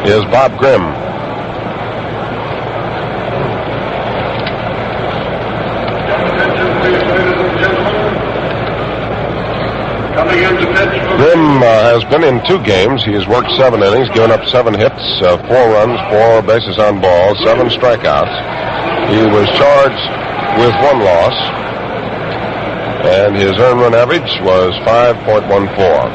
is Bob Grimm. Grimm has been in 2 games. He has worked 7 innings, given up 7 hits, 4 runs, 4 bases on balls, 7 strikeouts. He was charged with 1 loss, and his earned run average was 5.14.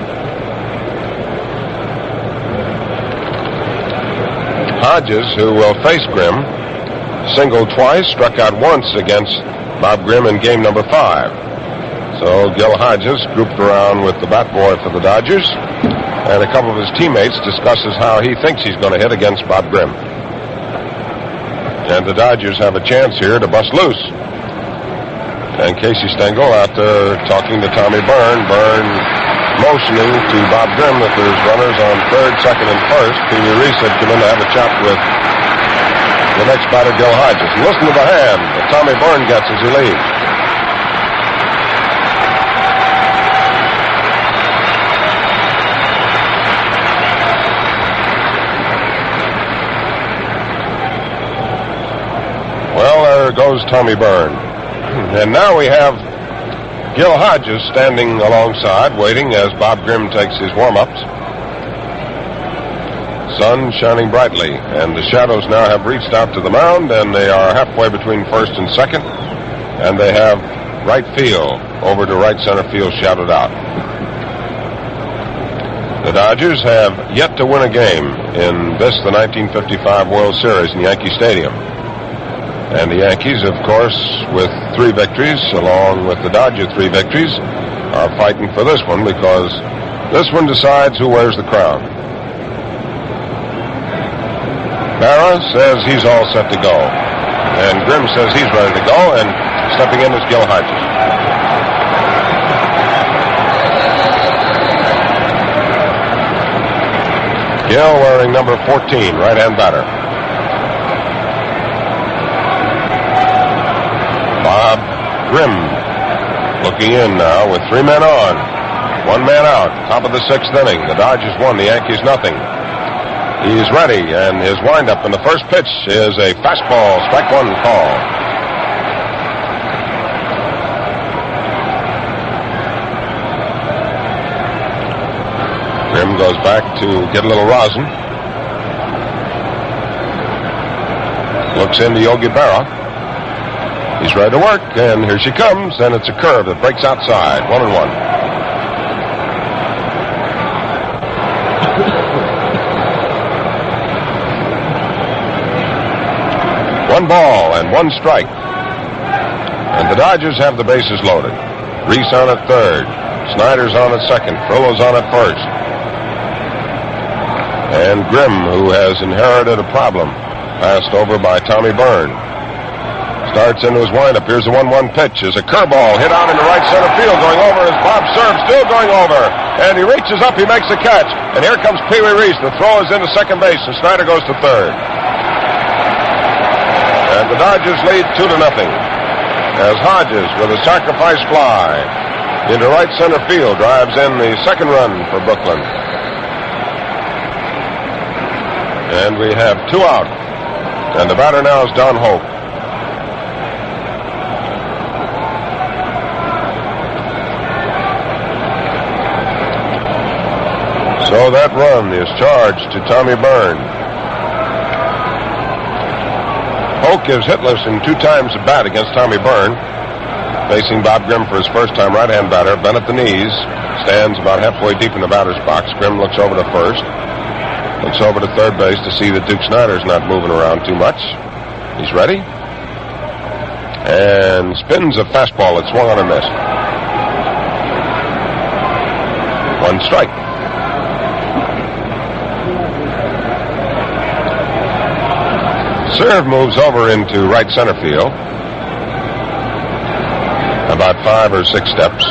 Hodges, who will face Grimm, singled twice, struck out once against Bob Grimm in game number 5. So Gil Hodges, grouped around with the bat boy for the Dodgers, and a couple of his teammates, discusses how he thinks he's going to hit against Bob Grimm. And the Dodgers have a chance here to bust loose. And Casey Stengel, after talking to Tommy Byrne, motioning to Bob Grimm that there's runners on third, second, and first. Pee Wee Reese had come in to have a chat with the next batter, Gil Hodges. And listen to the hand that Tommy Byrne gets as he leaves. There goes Tommy Byrne. And now we have Gil Hodges standing alongside, waiting as Bob Grimm takes his warm-ups. Sun shining brightly, and the shadows now have reached out to the mound, and they are halfway between first and second, and they have right field over to right center field shadowed out. The Dodgers have yet to win a game in this, the 1955 World Series in Yankee Stadium. And the Yankees, of course, with 3 victories, along with the Dodger 3 victories, are fighting for this one because this one decides who wears the crown. Barra says he's all set to go. And Grimm says he's ready to go, and stepping in is Gil Hodges. Gill wearing number 14, right-hand batter. Bob Grimm looking in now with 3 men on. 1 man out. Top of the 6th inning. The Dodgers won, the Yankees nothing. He's ready, and his windup in the first pitch is a fastball, strike 1 call. Grimm goes back to get a little rosin. Looks into Yogi Berra. He's ready to work, and here she comes, and it's a curve that breaks outside. 1-1. One ball and 1 strike. And the Dodgers have the bases loaded. Reese on at third. Snyder's on at second. Frollo's on at first. And Grimm, who has inherited a problem, passed over by Tommy Byrne. Starts into his windup. Here's a 1-1 pitch. There's a curveball hit out into right center field. Going over is Bob Cerv, still going over. And he reaches up, he makes a catch. And here comes Pee Wee Reese. The throw is into second base, and Snyder goes to third. And the Dodgers lead 2-0. As Hodges, with a sacrifice fly into right center field, drives in the second run for Brooklyn. And we have 2 out. And the batter now is Don Hope. So that run is charged to Tommy Byrne. Hoke is hitless in 2 times at bat against Tommy Byrne. Facing Bob Grimm for his first time, right-hand batter. Bent at the knees. Stands about halfway deep in the batter's box. Grimm looks over to first. Looks over to third base to see that Duke Snyder's not moving around too much. He's ready. And spins a fastball that swung on and missed. 1 strike. Cerv moves over into right center field. About 5 or 6 steps.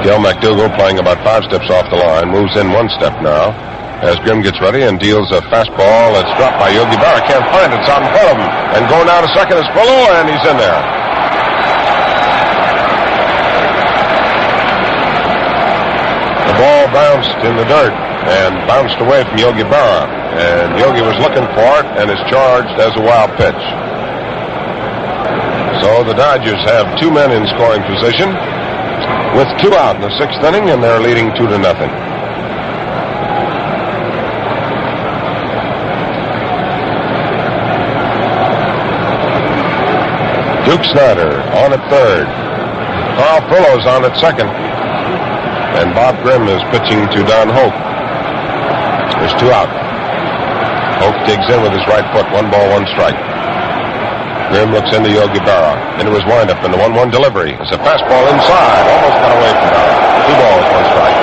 Gil McDougall playing about 5 steps off the line. Moves in 1 step now. As Grimm gets ready and deals a fastball that's dropped by Yogi Berra. Can't find it. It's out in front of him. And going down to second is Frollo, and he's in there. The ball bounced in the dirt and bounced away from Yogi Berra. And Yogi was looking for it and is charged as a wild pitch. So the Dodgers have 2 men in scoring position with 2 out in the 6th inning, and they're leading 2-0. Duke Snyder on at third. Carl Frollo's on at second. And Bob Grimm is pitching to Don Hope. There's 2 out. Hope digs in with his right foot. 1 ball, 1 strike. Grimm looks into Yogi Berra. Into his windup, and the 1-1 delivery. It's a fastball inside. Almost got away from Berra. 2 balls, 1 strike.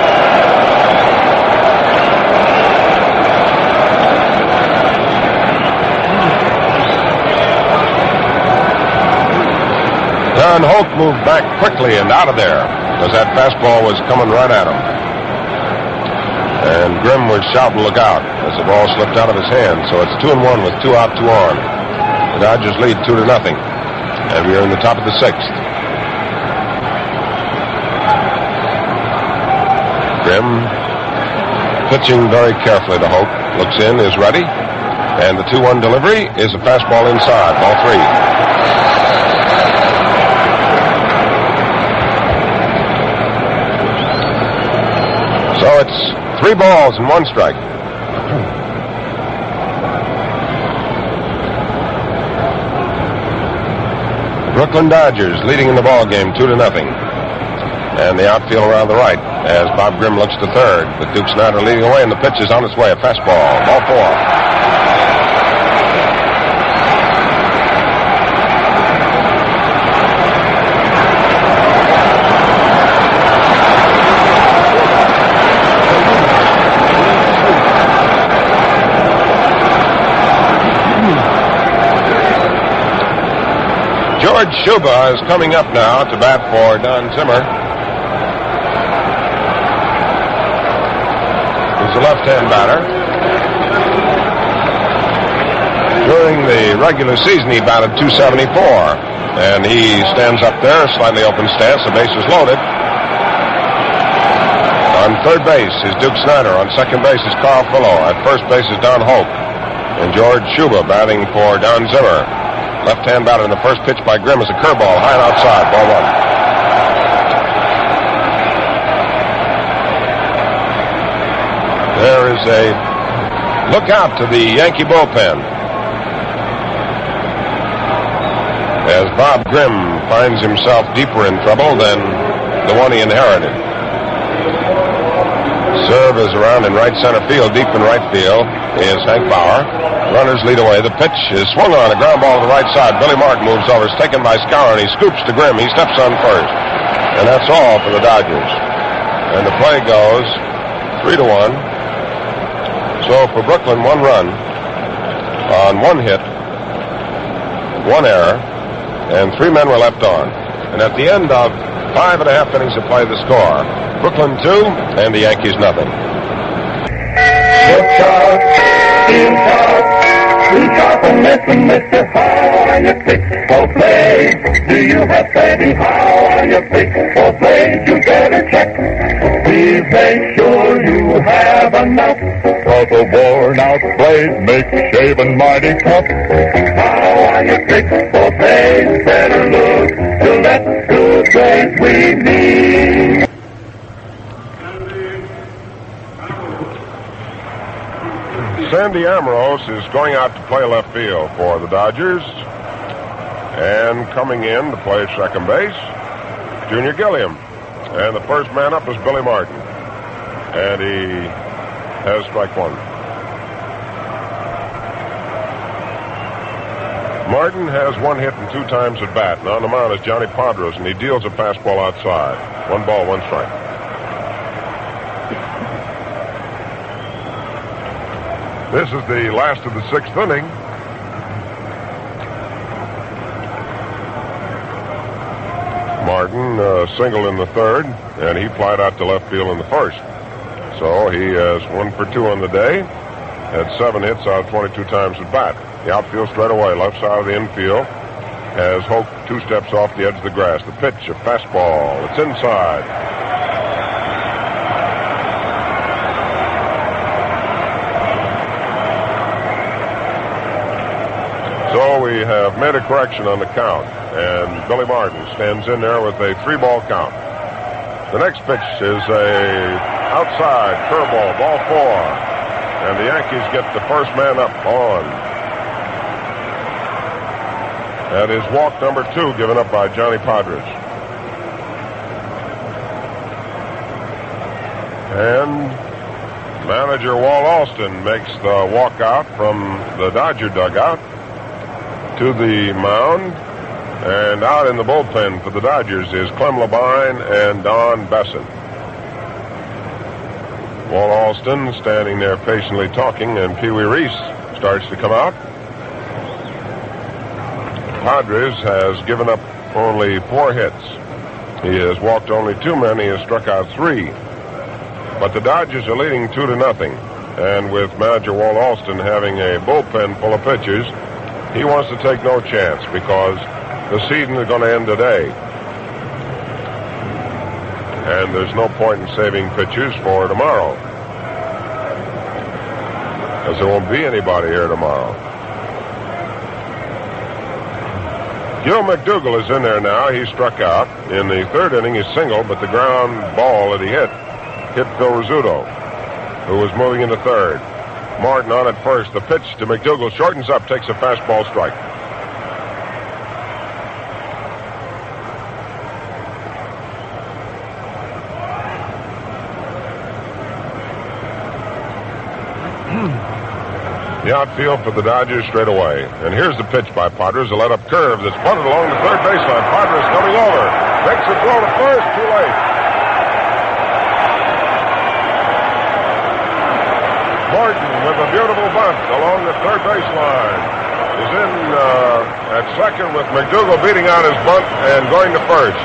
Don Hope moved back quickly and out of there because that fastball was coming right at him. And Grimm was shouting, "Look out," as the ball slipped out of his hand. So it's 2-1 with 2 out, 2 on. The Dodgers lead 2-0. And we are in the top of the 6th. Grimm pitching very carefully to Hope. Looks in, is ready. And the 2-1 delivery is a fastball inside. Ball 3. So it's 3 balls and 1 strike. The Brooklyn Dodgers leading in the ball game 2-0. And the outfield around the right as Bob Grimm looks to third. With Duke Snyder leading away, and the pitch is on its way. A fastball. Ball 4. George Shuba is coming up now to bat for Don Zimmer. the left-hand batter. During the regular season, he batted .274, and he stands up there, slightly open stance. The base is loaded. On third base is Duke Snyder. On second base is Carl Fillo. At first base is Don Hope. And George Schuba batting for Don Zimmer. Left-hand batter, and the first pitch by Grimm is a curveball, high and outside, ball one. There is a look out to the Yankee bullpen as Bob Grimm finds himself deeper in trouble than the one he inherited. Serve is around in right center field. Deep in right field is Hank Bauer. Runners lead away. The pitch is swung on, a ground ball to the right side. Billy Martin moves over. It's taken by Scour, and he scoops to Grimm. He steps on first. And that's all for the Dodgers. And the play goes 3-1. So for Brooklyn, 1 run on 1 hit, 1 error, and 3 men were left on. And at the end of 5.5 innings of play, the score, Brooklyn 2 and the Yankees nothing. Look out, feel sharp, be sharp and listen, mister. How are you fixed for play? Do you have plenty? How are you fixed for play? You better check. Please make sure you have enough. Cause a worn out blade makes shaving mighty tough. How are you fixed for play? Better look to that good blade we need. Sandy Ambrose is going out to play left field for the Dodgers. And coming in to play second base, Junior Gilliam. And the first man up is Billy Martin. And he has strike one. Martin has 1 hit and 2 times at bat. And on the mound is Johnny Podres, and he deals a fastball outside. 1 ball, 1 strike. This is the last of the 6th inning. Martin singled in the 3rd, and he flied out to left field in the 1st. So he has 1 for 2 on the day, had 7 hits out of 22 times at bat. The outfield straight away, left side of the infield, has Hope 2 steps off the edge of the grass. The pitch, a fastball. It's inside. So we have made a correction on the count, and Billy Martin stands in there with a 3-ball count. The next pitch is a outside curveball, ball 4, and the Yankees get the first man up on. That is walk number 2 given up by Johnny Podres. And manager Walt Alston makes the walkout from the Dodger dugout to the mound, and out in the bullpen for the Dodgers is Clem Labine and Don Besson. Walt Alston standing there patiently talking, and Pee Wee Reese starts to come out. Podres has given up only 4 hits. He has walked only 2 men. He has struck out 3. But the Dodgers are leading 2-0, and with manager Walt Alston having a bullpen full of pitchers, he wants to take no chance because the season is going to end today. And there's no point in saving pitchers for tomorrow, because there won't be anybody here tomorrow. Gil McDougall is in there now. He struck out. In the 3rd inning, he singled, but the ground ball that he hit Phil Rizzuto, who was moving into 3rd. Martin on at first. The pitch to McDougall shortens up, takes a fastball strike. The outfield for the Dodgers straight away. And here's the pitch by Podres, a let-up curve that's bunted along the 3rd baseline. Podres coming over. Makes a throw to first, too late. Martin with a beautiful bunt along the 3rd baseline is in at second with McDougall beating out his bunt and going to first.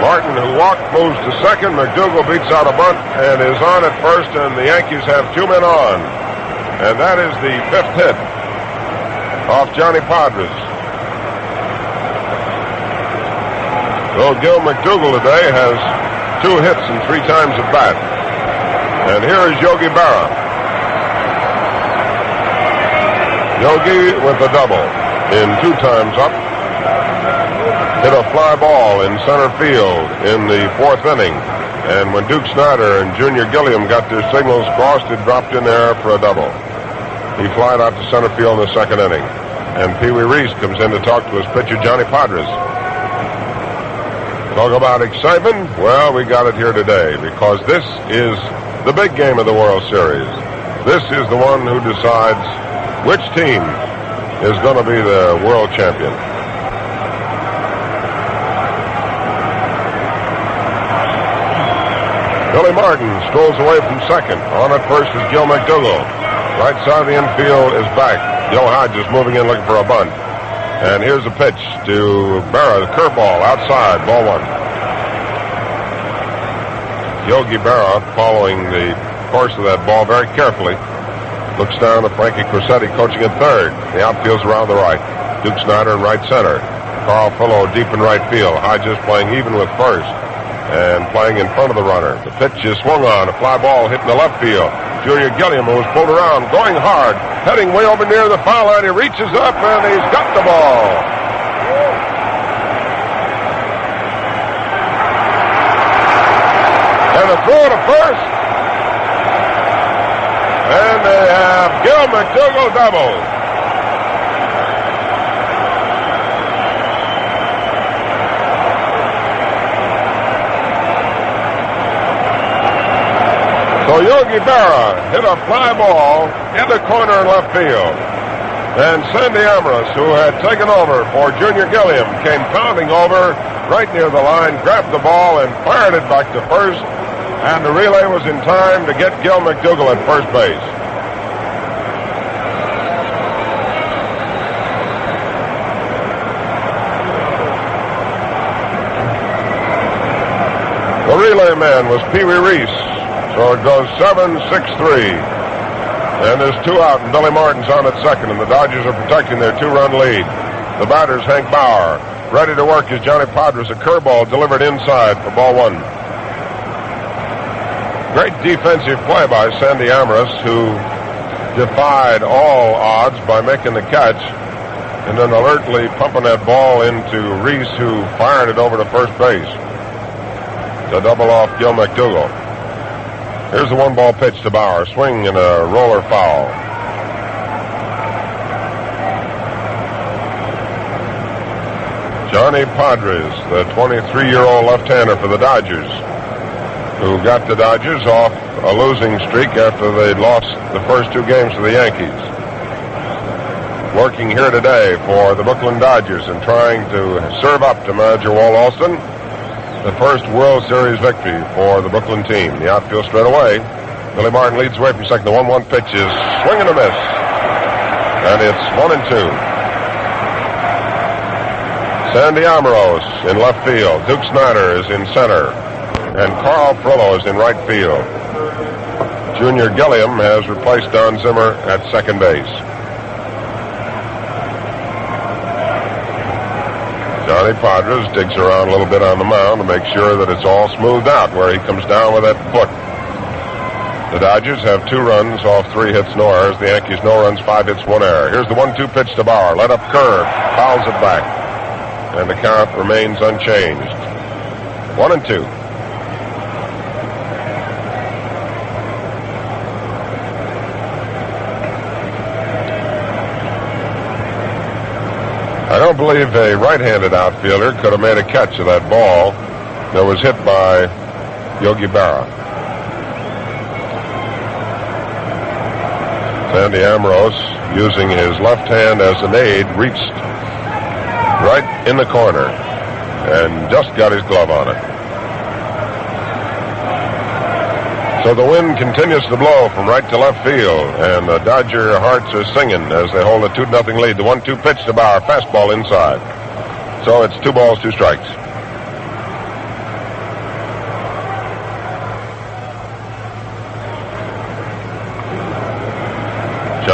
Martin, who walked, moves to second. McDougal beats out a bunt and is on at first, and the Yankees have 2 men on. And that is the 5th hit off Johnny Padres. So Gil McDougal today has 2 hits and 3 times at bat. And here is Yogi Berra. Yogi with a double in 2 times up. Hit a fly ball in center field in the 4th inning. And when Duke Snyder and Junior Gilliam got their signals crossed, it dropped in there for a double. He flied out to center field in the 2nd inning. And Pee Wee Reese comes in to talk to his pitcher, Johnny Padres. Talk about excitement. Well, we got it here today because this is the big game of the World Series. This is the one who decides which team is going to be the world champion. Billy Martin strolls away from second. On at first is Gil McDougal. Right side of the infield is back. Gil Hodges moving in looking for a bunt. And here's a pitch to Berra, the curveball outside, ball 1. Yogi Berra, following the course of that ball very carefully, looks down at Frankie Crosetti coaching at third. The outfield's around the right. Duke Snyder in right center. Carl Fullow deep in right field. Hodges playing even with first and playing in front of the runner. The pitch is swung on. A fly ball hit in the left field. Junior Gilliam, who was pulled around, going hard, heading way over near the foul line. He reaches up and he's got the ball. And a throw to first. And they have Gil McDougal double. So Yogi Berra hit a fly ball in the corner in left field. And Sandy Amorous, who had taken over for Junior Gilliam, came pounding over right near the line, grabbed the ball, and fired it back to first. And the relay was in time to get Gil McDougal at first base. The relay man was Pee Wee Reese. So it goes 7-6-3. And there's 2 out, and Billy Martin's on at second, and the Dodgers are protecting their 2-run lead. The batter's Hank Bauer. Ready to work is Johnny Padres. A curveball delivered inside for ball 1. Great defensive play by Sandy Amorous, who defied all odds by making the catch and then alertly pumping that ball into Reese, who fired it over to first base to double off Gil McDougal. Here's the 1-ball pitch to Bauer. Swing and a roller foul. Johnny Padres, the 23-year-old left-hander for the Dodgers, who got the Dodgers off a losing streak after they'd lost the first 2 games to the Yankees. Working here today for the Brooklyn Dodgers and trying to serve up to manager Walt Alston the first World Series victory for the Brooklyn team. The outfield straight away. Billy Martin leads away from second. The 1-1 pitch is swing and a miss. And it's 1-2. Sandy Amorous in left field. Duke Snyder is in center. And Carl Fullow is in right field. Junior Gilliam has replaced Don Zimmer at second base. Johnny Padres digs around a little bit on the mound to make sure that it's all smoothed out where he comes down with that foot. The Dodgers have 2 runs off 3 hits, no errors. The Yankees, no runs, 5 hits, 1 error. Here's the 1-2 pitch to Bauer. Let up curve. Fouls it back. And the count remains unchanged. 1-2. I don't believe a right-handed outfielder could have made a catch of that ball that was hit by Yogi Berra. Sandy Amorous, using his left hand as an aid, reached right in the corner and just got his glove on it. So the wind continues to blow from right to left field, and the Dodger hearts are singing as they hold a 2-0 lead. The 1-2 pitch to Bauer, fastball inside. So it's 2 balls, 2 strikes.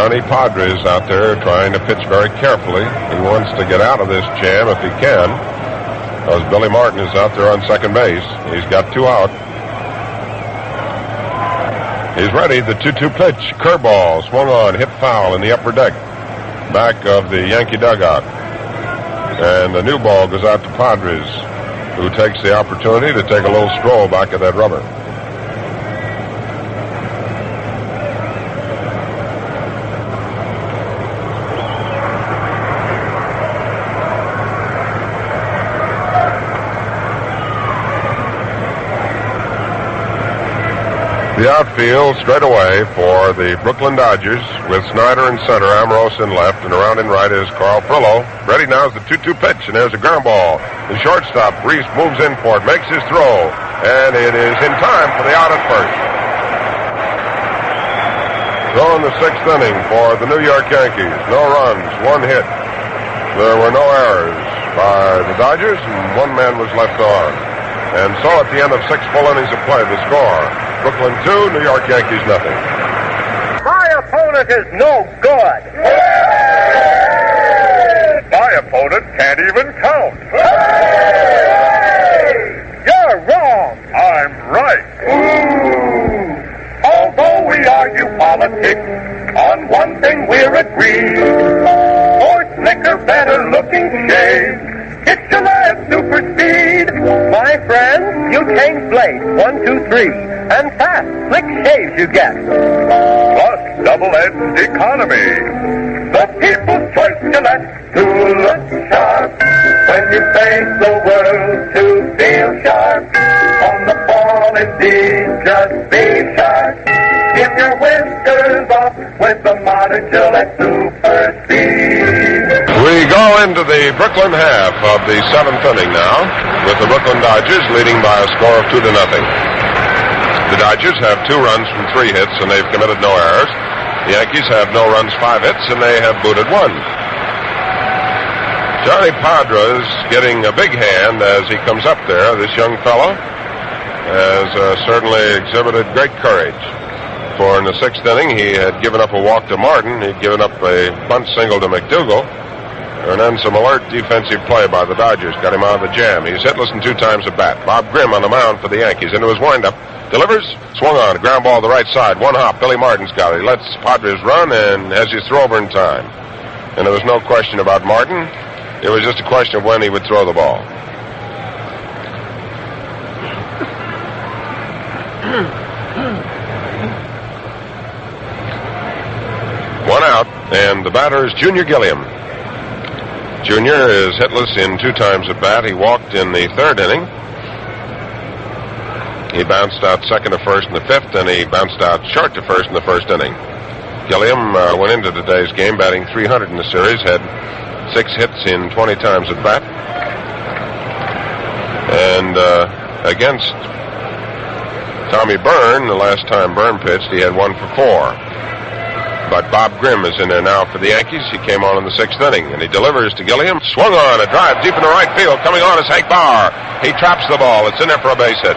Johnny Padres out there trying to pitch very carefully. He wants to get out of this jam if he can, because Billy Martin is out there on second base. He's got 2 out. He's ready. The 2-2 pitch. Curveball. Swung on. Hit foul in the upper deck. Back of the Yankee dugout. And the new ball goes out to Padres, who takes the opportunity to take a little stroll back at that rubber. The outfield straight away for the Brooklyn Dodgers with Snyder in center, Ambrose in left, and around in right is Carl Frillo. Ready now is the 2-2 pitch, and there's a ground ball. The shortstop, Reese, moves in for it, makes his throw, and it is in time for the out at first. So in the 6th inning for the New York Yankees. No runs, 1 hit. There were no errors by the Dodgers, and 1 man was left on. And so at the end of 6 full innings of play, the score: Brooklyn 2, New York Yankees nothing. My opponent is no good. My opponent can't even count. You're wrong. I'm right. Although we argue politics, on one thing we're agreed. More slicker, better looking shades. It's Gillette Super Speed. My friend, you change blades 1, 2, 3, and fast, slick shaves you get. Plus double-edged economy. The people's choice Gillette to look sharp. When you face the world to feel sharp. On the ball indeed, just be sharp. Get your whiskers off with the modern Gillette Super Speed. We go into the Brooklyn half of the 7th inning now, with the Brooklyn Dodgers leading by a score of 2-0. The Dodgers have 2 runs from 3 hits, and they've committed no errors. The Yankees have no runs, 5 hits, and they have booted 1. Johnny Padres getting a big hand as he comes up there. This young fellow has certainly exhibited great courage. For in the 6th inning, he had given up a walk to Martin. He'd given up a bunt single to McDougal. And then some alert defensive play by the Dodgers got him out of the jam. He's hitless in 2 times at bat. Bob Grimm on the mound for the Yankees. Into his windup. Delivers. Swung on. A ground ball to the right side. 1 hop. Billy Martin's got it. He lets Padres run and has his throw over in time. And there was no question about Martin. It was just a question of when he would throw the ball. One out, and the batter is Junior Gilliam. Junior is hitless in 2 times at bat. He walked in the 3rd inning. He bounced out second to first in the 5th, and he bounced out short to first in the 1st inning. Gilliam went into today's game batting .300 in the series, had 6 hits in 20 times at bat. And against Tommy Byrne, the last time Byrne pitched, he had 1 for 4. But Bob Grimm is in there now for the Yankees. He came on in the 6th inning, and he delivers to Gilliam. Swung on, a drive deep in the right field. Coming on is Hank Bauer. He traps the ball. It's in there for a base hit.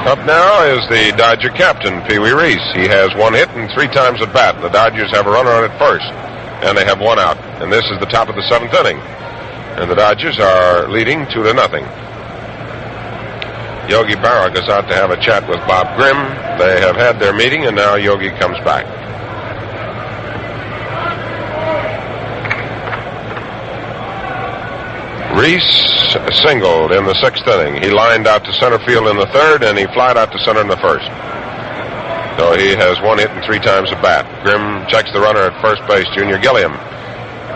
Up now is the Dodger captain, Pee Wee Reese. He has 1 hit and 3 times at bat. The Dodgers have a runner on at first, and they have 1 out. And this is the top of the 7th inning. And the Dodgers are leading 2-0. Yogi Berra goes out to have a chat with Bob Grimm. They have had their meeting, and now Yogi comes back. Reese singled in the 6th inning. He lined out to center field in the 3rd, and he flied out to center in the 1st. So he has 1 hit and 3 times at bat. Grimm checks the runner at first base, Junior Gilliam.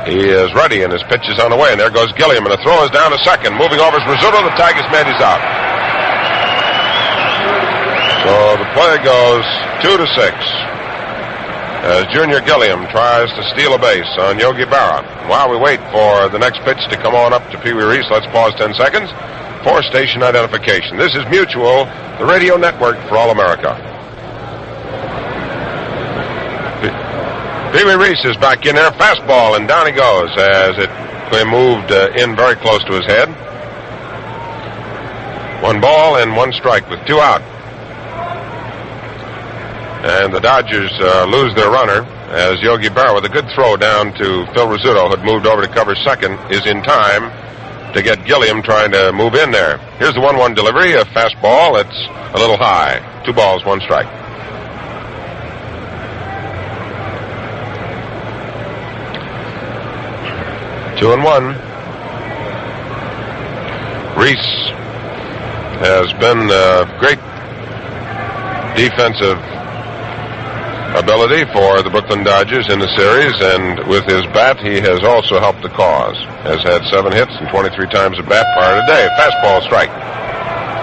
He is ready, and his pitch is on the way, and there goes Gilliam, and the throw is down to second. Moving over is Rizzuto. The tag is made. He's out. So the play goes 2-6. As Junior Gilliam tries to steal a base on Yogi Berra. While we wait for the next pitch to come on up to Pee Wee Reese, let's pause 10 seconds for station identification. This is Mutual, the radio network for all America. Pee Wee Reese is back in there. Fastball, and down he goes as it moved in very close to his head. 1 ball and 1 strike with 2 out. And the Dodgers lose their runner as Yogi Berra, with a good throw down to Phil Rizzuto, who had moved over to cover second, is in time to get Gilliam trying to move in there. Here's the 1-1 delivery, a fastball. It's a little high. 2 balls, 1 strike. Two and one. Reese has been great defensive ability for the Brooklyn Dodgers in the series, and with his bat, he has also helped the cause. Has had 7 hits and 23 times at bat prior to today. Fastball, strike.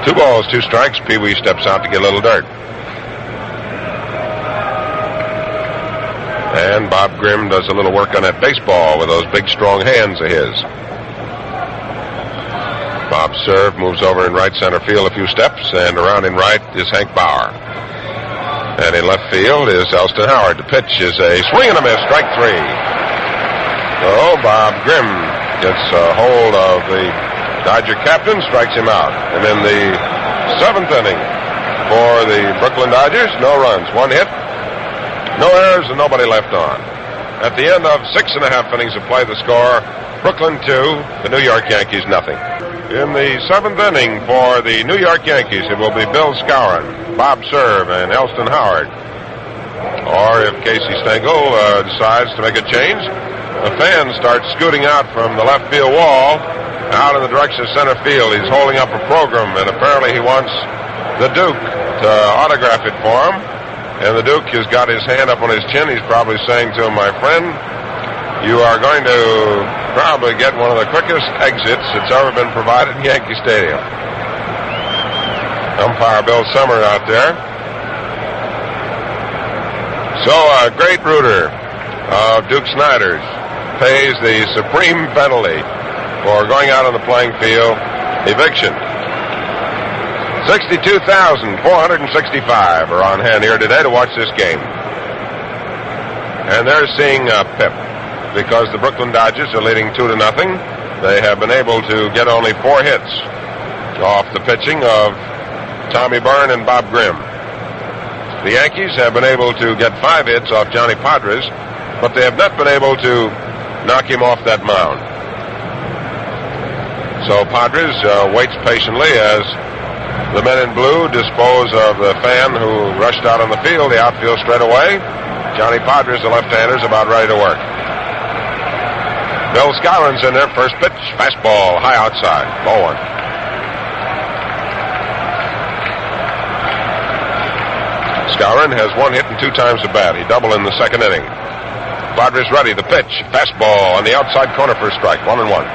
2 balls, 2 strikes. Pee Wee steps out to get a little dirt. And Bob Grimm does a little work on that baseball with those big, strong hands of his. Bob's serve moves over in right center field a few steps, and around in right is Hank Bauer. And in left field is Elston Howard. The pitch is a swing and a miss, strike 3. So Bob Grimm gets a hold of the Dodger captain, strikes him out. And in the 7th inning for the Brooklyn Dodgers, no runs, 1 hit, no errors, and nobody left on. At the end of 6.5 innings of play, the score, Brooklyn 2, the New York Yankees nothing. In the 7th inning for the New York Yankees, it will be Bill Skowron, Bob Cerv, and Elston Howard. Or if Casey Stengel decides to make a change, the fans start scooting out from the left field wall out in the direction of center field. He's holding up a program, and apparently he wants the Duke to autograph it for him. And the Duke has got his hand up on his chin. He's probably saying to him, my friend, you are going to probably get one of the quickest exits that's ever been provided in Yankee Stadium. Umpire Bill Summer out there. So a great rooter of Duke Snider's pays the supreme penalty for going out on the playing field, eviction. 62,465 are on hand here today to watch this game. And they're seeing Pip, because the Brooklyn Dodgers are leading 2-0. They have been able to get only 4 hits off the pitching of Tommy Byrne and Bob Grimm. The Yankees have been able to get 5 hits off Johnny Padres, but they have not been able to knock him off that mound. So Padres waits patiently as the men in blue dispose of the fan who rushed out on the field. The outfield straight away. Johnny Padres, the left-hander, is about ready to work. Bill Skowron's in there. First pitch, fastball, high outside. Ball 1. Skowron has 1 hit and 2 times at bat. He doubled in the 2nd inning. Padres ready. The pitch, fastball on the outside corner for a strike. 1-1.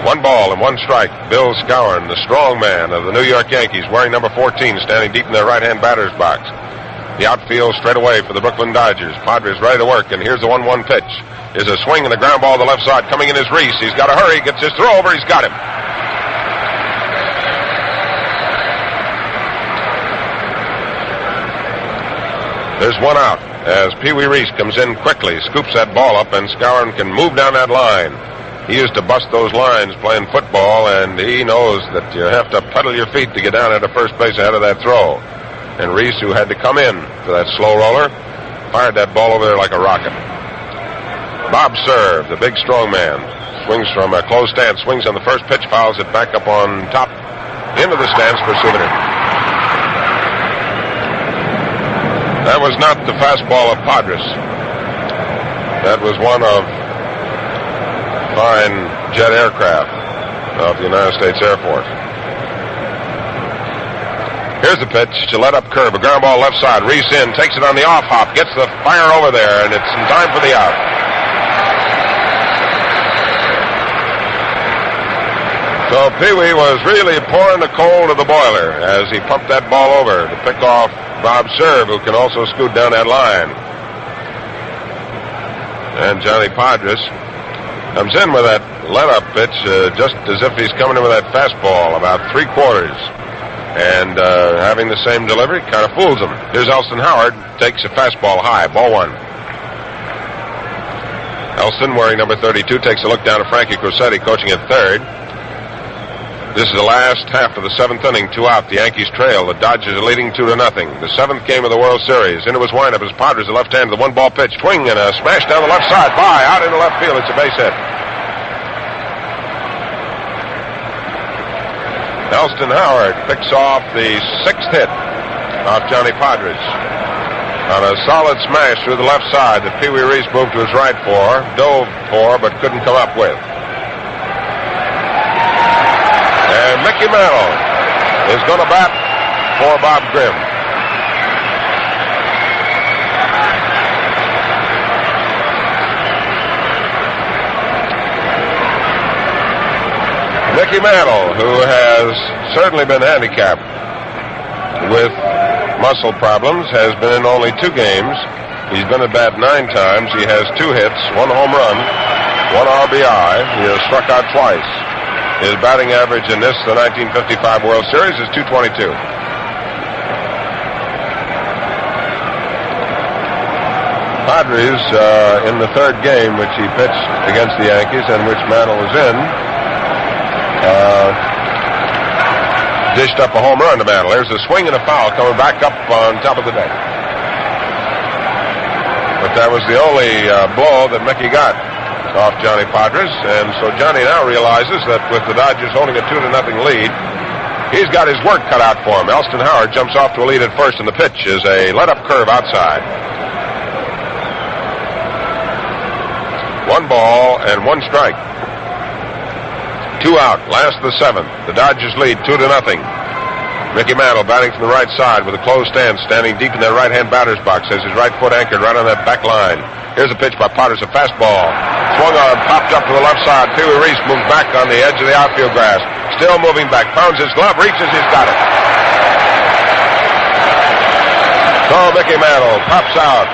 1 ball and 1 strike. Bill Skowron, the strong man of the New York Yankees, wearing number 14, standing deep in their right-hand batter's box. The outfield straight away for the Brooklyn Dodgers. Padres ready to work, and here's the 1-1 pitch. Is a swing and a ground ball to the left side. Coming in is Reese. He's got to hurry. Gets his throw over. He's got him. There's 1 out as Pee Wee Reese comes in quickly, scoops that ball up, and Skowron can move down that line. He used to bust those lines playing football, and he knows that you have to pedal your feet to get down at first base ahead of that throw. And Reese, who had to come in to that slow roller, fired that ball over there like a rocket. Bob Cerv, the big strong man, swings from a closed stance, swings on the first pitch, fouls it back up on top, into the stands for souvenir. That was not the fastball of Padres. That was one of fine jet aircraft of the United States Air Force. Here's the pitch to let up curve, a ground ball left side. Reese in, takes it on the off hop, gets the fire over there, and it's in time for the out. So Pee Wee was really pouring the coal to the boiler as he pumped that ball over to pick off Bob Cerv, who can also scoot down that line. And Johnny Padres comes in with that let-up pitch just as if he's coming in with that fastball, about 3/4. And having the same delivery kind of fools him. Here's Elston Howard, takes a fastball high, ball one. Elston, wearing number 32, takes a look down at Frankie Crosetti, coaching at third. This is the last half of the seventh inning, 2 out. The Yankees trail. The Dodgers are leading 2-0. The seventh game of the World Series. Into his windup is Padres, the left hand, the 1-ball pitch. Swing and a smash down the left side. By, out into left field. It's a base hit. Elston Howard picks off the 6th hit off Johnny Padres on a solid smash through the left side that Pee Wee Reese moved to his right for, dove for, but couldn't come up with. And Mickey Mantle is going to bat for Bob Grimm. Mickey Mantle, who has certainly been handicapped with muscle problems, has been in only 2 games. He's been at bat 9 times. He has 2 hits, 1 home run, 1 RBI. He has struck out twice. His batting average in this, the 1955 World Series, is .222. Padres, in the 3rd game, which he pitched against the Yankees and which Mantle was in, dished up a home run to Mantle. There's a swing and a foul coming back up on top of the deck. But that was the only blow that Mickey got off Johnny Padres, and so Johnny now realizes that with the Dodgers holding a 2-0 lead, he's got his work cut out for him. Elston Howard jumps off to a lead at first, and the pitch is a let-up curve outside. 1 ball and 1 strike. 2 out, last of the 7th. The Dodgers lead 2-0. Mickey Mantle batting from the right side with a closed stance, standing deep in that right-hand batter's box, has his right foot anchored right on that back line. Here's a pitch by Potters, a fastball. Swung on, popped up to the left side. Pee Wee Reese moves back on the edge of the outfield grass. Still moving back, pounds his glove, reaches, he's got it. So Mickey Mantle pops out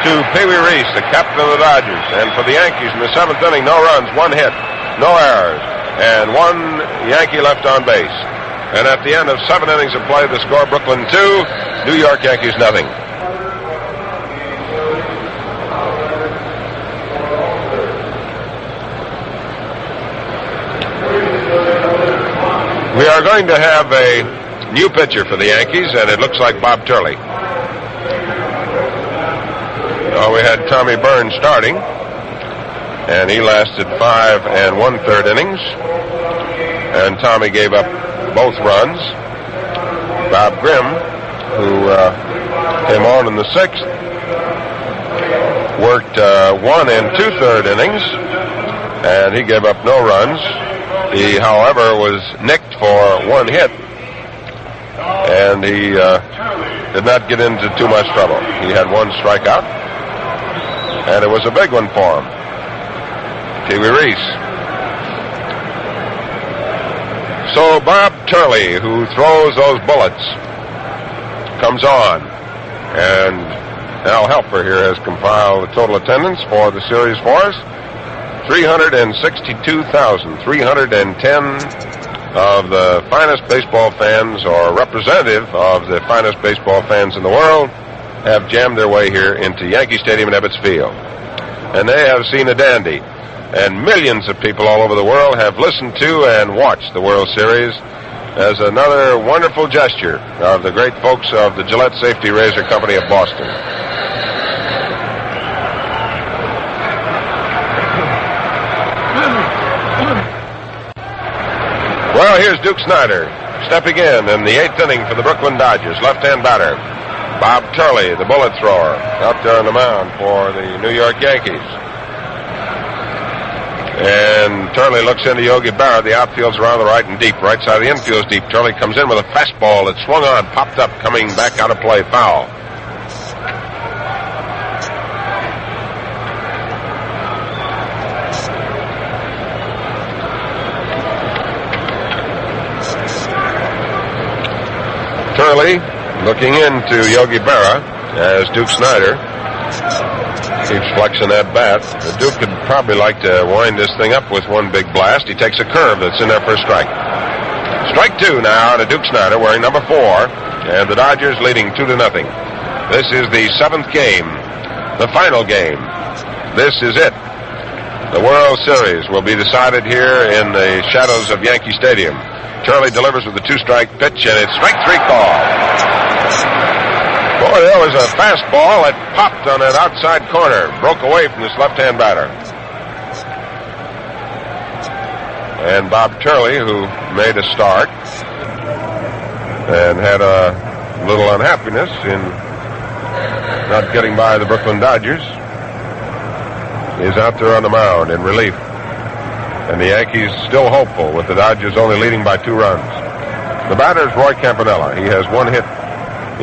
to Pee Wee Reese, the captain of the Dodgers. And for the Yankees in the 7th inning, no runs, 1 hit, no errors, and 1 Yankee left on base. And at the end of 7 innings of play, the score, Brooklyn 2, New York Yankees nothing. We are going to have a new pitcher for the Yankees, and it looks like Bob Turley. We had Tommy Byrne starting, and he lasted 5 1/3 innings, and Tommy gave up both runs. Bob Grimm, who came on in the 6th, worked 1 2/3 innings, and he gave up no runs. He, however, was nicked for 1 hit, and he did not get into too much trouble. He had 1 strikeout, and it was a big one for him. Pee Wee Reese. So Bob Turley, who throws those bullets, comes on, and Al Helfer here has compiled the total attendance for the series for us. 362,310 of the finest baseball fans, or representative of the finest baseball fans in the world, have jammed their way here into Yankee Stadium in Ebbets Field. And they have seen a dandy. And millions of people all over the world have listened to and watched the World Series as another wonderful gesture of the great folks of the Gillette Safety Razor Company of Boston. Well, here's Duke Snider stepping in the 8th inning for the Brooklyn Dodgers. Left-hand batter. Bob Turley, the bullet thrower, out there on the mound for the New York Yankees. And Turley looks into Yogi Berra. The outfield's around the right and deep. Right side of the infield's deep. Turley comes in with a fastball that swung on, popped up, coming back out of play, foul. Turley looking into Yogi Berra as Duke Snider keeps flexing that bat. Duke could probably like to wind this thing up with 1 big blast. He takes a curve that's in there for a strike. Strike two now to Duke Snider wearing number 4, and the Dodgers leading 2-0. This is the 7th game, the final game. This is it. The World Series will be decided here in the shadows of Yankee Stadium. Turley delivers with a 2-strike pitch, and it's strike 3 call. Boy, there was a fastball that popped on that outside corner, broke away from this left-hand batter. And Bob Turley, who made a start and had a little unhappiness in not getting by the Brooklyn Dodgers, is out there on the mound in relief. And the Yankees still hopeful with the Dodgers only leading by 2 runs. The batter is Roy Campanella. He has 1 hit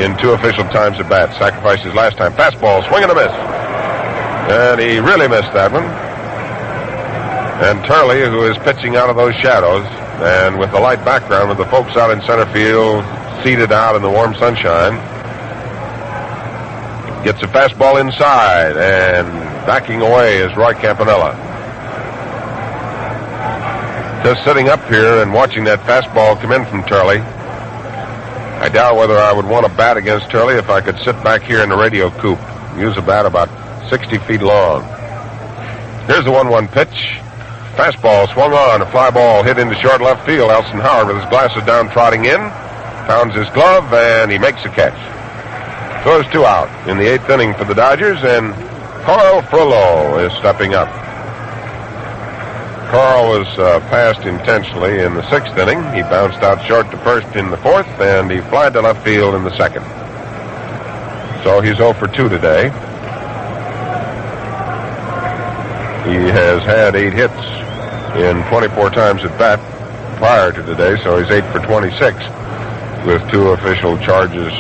in 2 official times at bat. Sacrificed his last time. Fastball, swing and a miss. And he really missed that one. And Turley, who is pitching out of those shadows, and with the light background, with the folks out in center field, seated out in the warm sunshine, gets a fastball inside, and backing away is Roy Campanella. Just sitting up here and watching that fastball come in from Turley, I doubt whether I would want to bat against Turley if I could sit back here in the radio coop. Use a bat about 60 feet long. Here's the 1-1 pitch. Fastball swung on, a fly ball hit into short left field. Elson Howard with his glasses down trotting in, pounds his glove, and he makes a catch. So there's 2 out in the 8th inning for the Dodgers, and Carl Frollo is stepping up. Carl was passed intentionally in the 6th inning. He bounced out short to first in the 4th, and he flied to left field in the 2nd. So he's 0 for 2 today. He has had 8 hits in 24 times at bat prior to today, so he's 8 for 26 with 2 official charges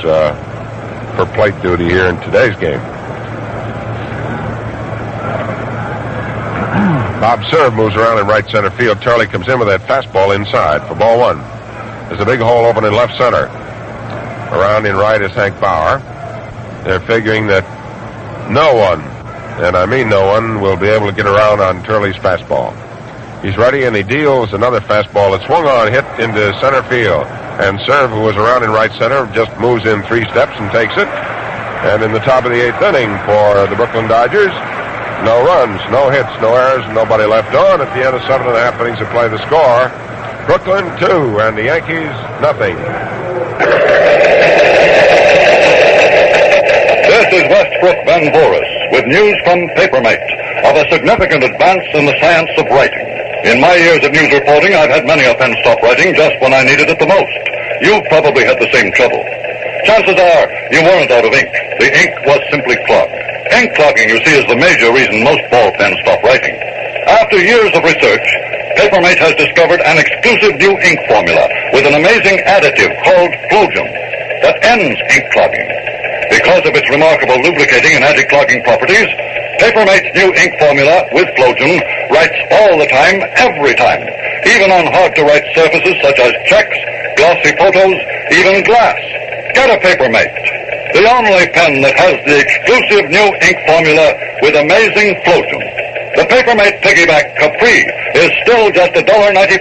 for plate duty here in today's game. Bob Serve moves around in right center field. Turley comes in with that fastball inside for ball 1. There's a big hole open in left center. Around in right is Hank Bauer. They're figuring that no one, and I mean no one, will be able to get around on Turley's fastball. He's ready, and he deals another fastball that swung on, hit into center field. And Serve, who was around in right center, just moves in 3 steps and takes it. And in the top of the 8th inning for the Brooklyn Dodgers, no runs, no hits, no errors, nobody left on. At the end of 7.5 innings of play, the score, Brooklyn 2 and the Yankees nothing. This is Westbrook Van Voris with news from Papermate of a significant advance in the science of writing. In my years of news reporting, I've had many a pen stop writing just when I needed it the most. You've probably had the same trouble. Chances are you weren't out of ink. The ink was simply clogged. Ink clogging, you see, is the major reason most ball pens stop writing. After years of research, Papermate has discovered an exclusive new ink formula with an amazing additive called Flogium that ends ink clogging. Because of its remarkable lubricating and anti-clogging properties, Papermate's new ink formula with Flogium writes all the time, every time, even on hard-to-write surfaces such as checks, glossy photos, even glass. Get a Papermate, the only pen that has the exclusive new ink formula with amazing Flogium. The Papermate Piggyback Capri is still just $1.95.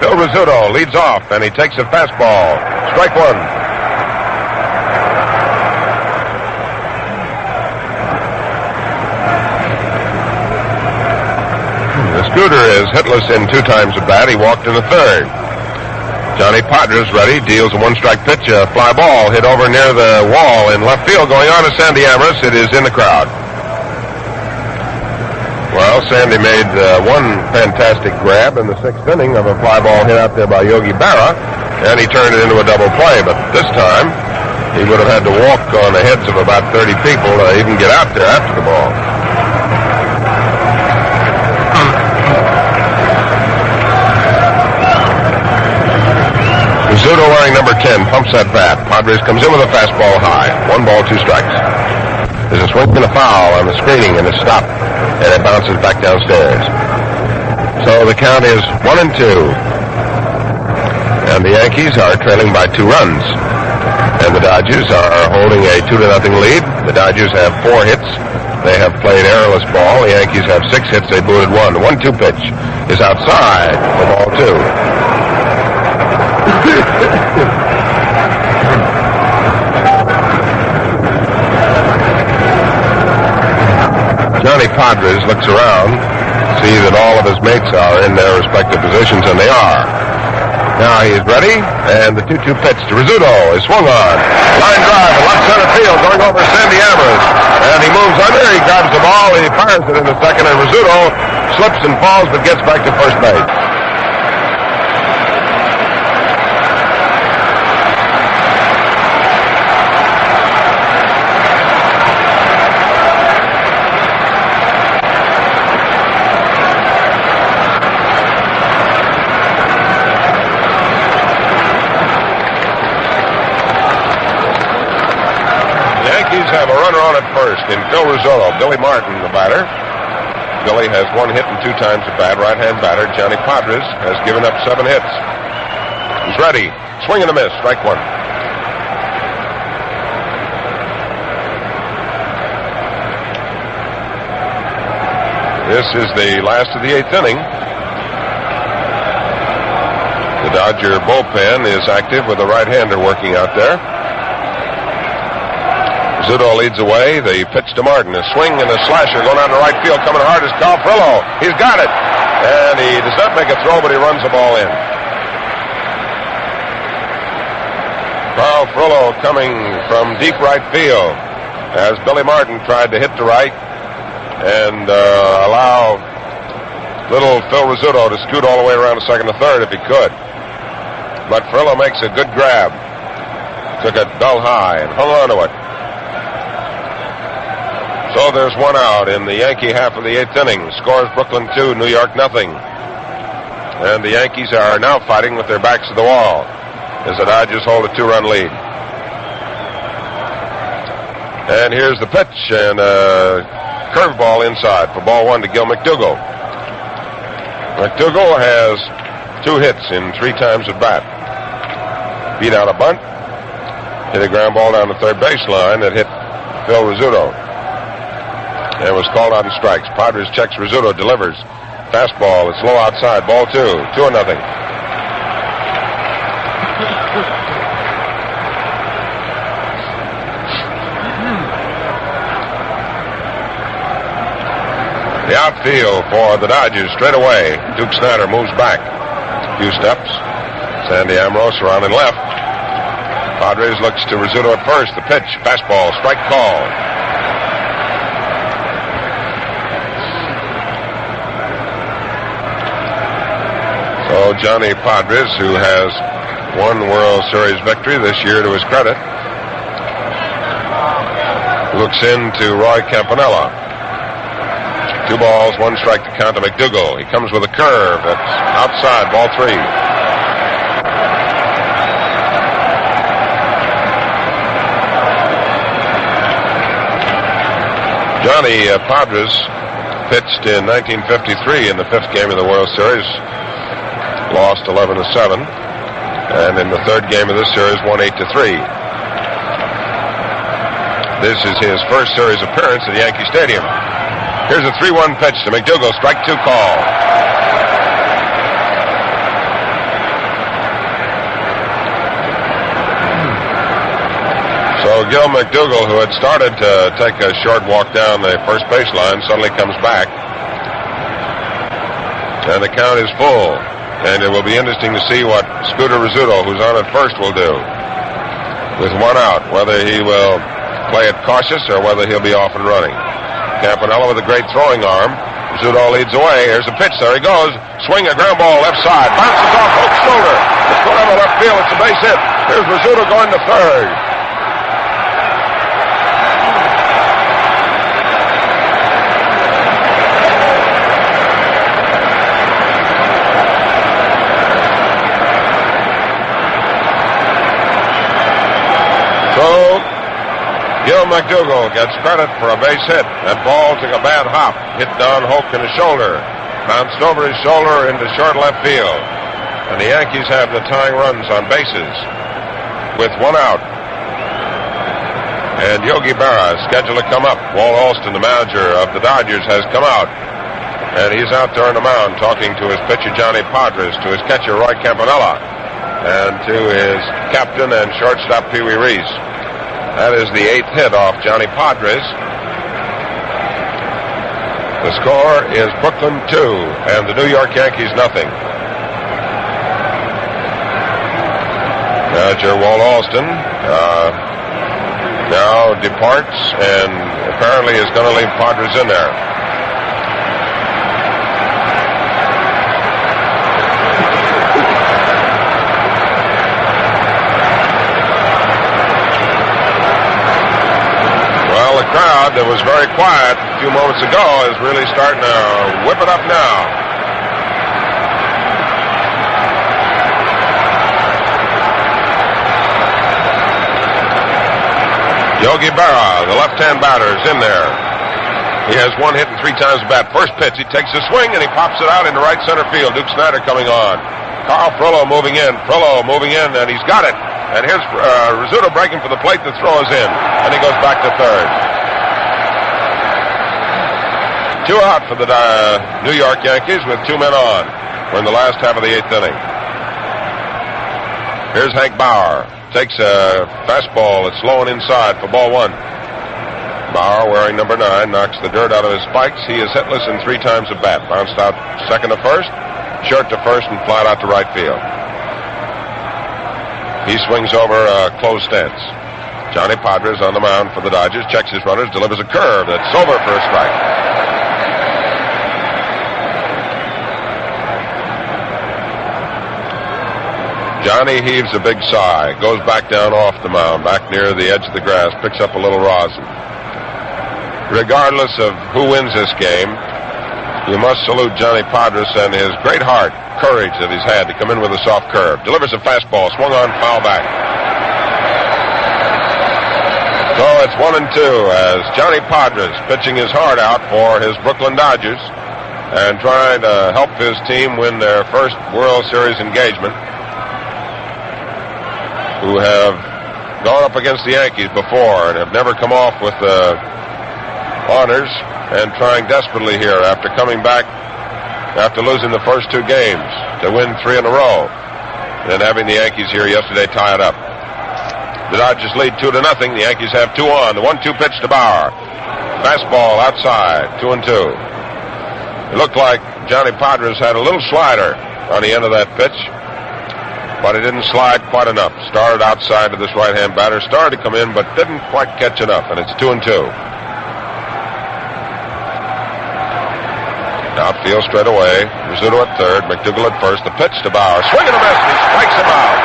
Bill Rizzuto leads off, and he takes a fastball. Strike 1. The Scooter is hitless in 2 times at bat. He walked in the 3rd. Johnny Potter's ready, deals a 1-strike pitch, a fly ball hit over near the wall in left field. Going on to Sandy Amherst. It is in the crowd. Well, Sandy made 1 fantastic grab in the 6th inning of a fly ball hit out there by Yogi Berra, and he turned it into a double play. But this time, he would have had to walk on the heads of about 30 people to even get out there after the ball. Rizzuto wearing number 10 pumps that bat. Padres comes in with a fastball high. 1 ball, 2 strikes. There's a swing and a foul on the screening and a stop, and it bounces back downstairs. So the count is 1-2. And the Yankees are trailing by 2 runs. And the Dodgers are holding a 2-0 lead. The Dodgers have 4 hits. They have played errorless careless ball. The Yankees have 6 hits. They booted 1. The 1-2 pitch is outside for ball 2. Johnny Padres looks around, see that all of his mates are in their respective positions, and they are. Now he's ready, and the 2-2 pitch to Rizzuto is swung on. Line drive in left center field, going over Sandy Amherst. And he moves under, he grabs the ball, he fires it into second, and Rizzuto slips and falls, but gets back to first base. Have a runner on at first in Phil Rizzuto. Billy Martin, the batter. Billy has 1 hit and 2 times at bat. Right-hand batter. Johnny Padres has given up 7 hits. He's ready. Swing and a miss. Strike 1. This is the last of the 8th inning. The Dodger bullpen is active with a right-hander working out there. Rizzuto leads away. The pitch to Martin. A swing and a slasher going out to right field. Coming hard is Carl Frillo. He's got it. And he does not make a throw, but he runs the ball in. Carl Frillo coming from deep right field as Billy Martin tried to hit to right and allow little Phil Rizzuto to scoot all the way around to second to third if he could. But Frillo makes a good grab. Took it dull high and hung on to it. So there's 1 out in the Yankee half of the 8th inning. Scores Brooklyn 2, New York nothing. And the Yankees are now fighting with their backs to the wall as the Dodgers hold a 2-run lead. And here's the pitch and a curveball inside for ball 1 to Gil McDougall. McDougall has 2 hits in 3 times at bat. Beat out a bunt, hit a ground ball down the third baseline that hit Phil Rizzuto. And was called out in strikes. Padres checks Rizzuto, delivers. Fastball, it's low outside. Ball 2, 2-0. The outfield for the Dodgers straight away. Duke Snider moves back a few steps. Sandy Amherst around and left. Padres looks to Rizzuto at first. The pitch, fastball, strike call. So Johnny Padres, who has 1 World Series victory this year to his credit, looks into Roy Campanella. 2 balls, 1 strike to count to McDougall. He comes with a curve that's outside, ball 3. Johnny Padres pitched in 1953 in the 5th game of the World Series. Lost 11-7, and in the 3rd game of this series, won 8-3. This is his first series appearance at Yankee Stadium. Here's a 3-1 pitch to McDougall, strike 2 call. So Gil McDougall, who had started to take a short walk down the first baseline, suddenly comes back, and the count is full. And it will be interesting to see what Scooter Rizzuto, who's on at first, will do with 1 out, whether he will play it cautious or whether he'll be off and running. Campanella with a great throwing arm. Rizzuto leads away. Here's a pitch. There he goes. Swing a ground ball left side. Bounces off Hook's shoulder. It's going over left field. It's a base hit. Here's Rizzuto going to third. So, Gil McDougall gets credit for a base hit. That ball took a bad hop, hit Don Hoke in the shoulder, bounced over his shoulder into short left field. And the Yankees have the tying runs on bases with 1 out. And Yogi Berra is scheduled to come up. Walt Alston, the manager of the Dodgers, has come out. And he's out there on the mound talking to his pitcher, Johnny Padres, to his catcher, Roy Campanella, and to his captain and shortstop, Pee Wee Reese. That is the 8th hit off Johnny Padres. The score is Brooklyn 2 and the New York Yankees nothing. Manager Walt Alston now departs and apparently is going to leave Padres in there. Well, the crowd that was very quiet a few moments ago is really starting to whip it up now. Yogi Berra, the left-hand batter, is in there. He has one hit and 3 times the bat. First pitch, he takes a swing and he pops it out into right center field. Duke Snider coming on. Carl Frillo moving in. And he's got it. And here's Rizzuto breaking for the plate. The throw is in. And he goes back to third. 2 out for the New York Yankees with 2 men on. We're in the last half of the 8th inning. Here's Hank Bauer. Takes a fastball that's low and inside for ball 1. Bauer, wearing number 9, knocks the dirt out of his spikes. He is hitless in 3 times at bat. Bounced out second to first, short to first, and flied out to right field. He swings over a closed stance. Johnny Padres on the mound for the Dodgers, checks his runners, delivers a curve that's over for a strike. Johnny heaves a big sigh, goes back down off the mound, back near the edge of the grass, picks up a little rosin. Regardless of who wins this game, you must salute Johnny Padres and his great heart, courage that he's had to come in with a soft curve. Delivers a fastball, swung on, foul back. So it's 1-2 as Johnny Padres pitching his heart out for his Brooklyn Dodgers and trying to help his team win their first World Series engagement, who have gone up against the Yankees before and have never come off with the honors, and trying desperately here after coming back after losing the first 2 games to win 3 in a row, and then having the Yankees here yesterday tie it up. The Dodgers lead 2-0. The Yankees have 2 on. The 1-2 pitch to Bauer. Fastball outside, 2-2. It looked like Johnny Padres had a little slider on the end of that pitch, but it didn't slide quite enough. Started outside to this right-hand batter. Started to come in, but didn't quite catch enough, and it's 2-2. Outfield straight away. Rizzuto at third. McDougal at first. The pitch to Bauer. Swing and a miss, and he strikes him out.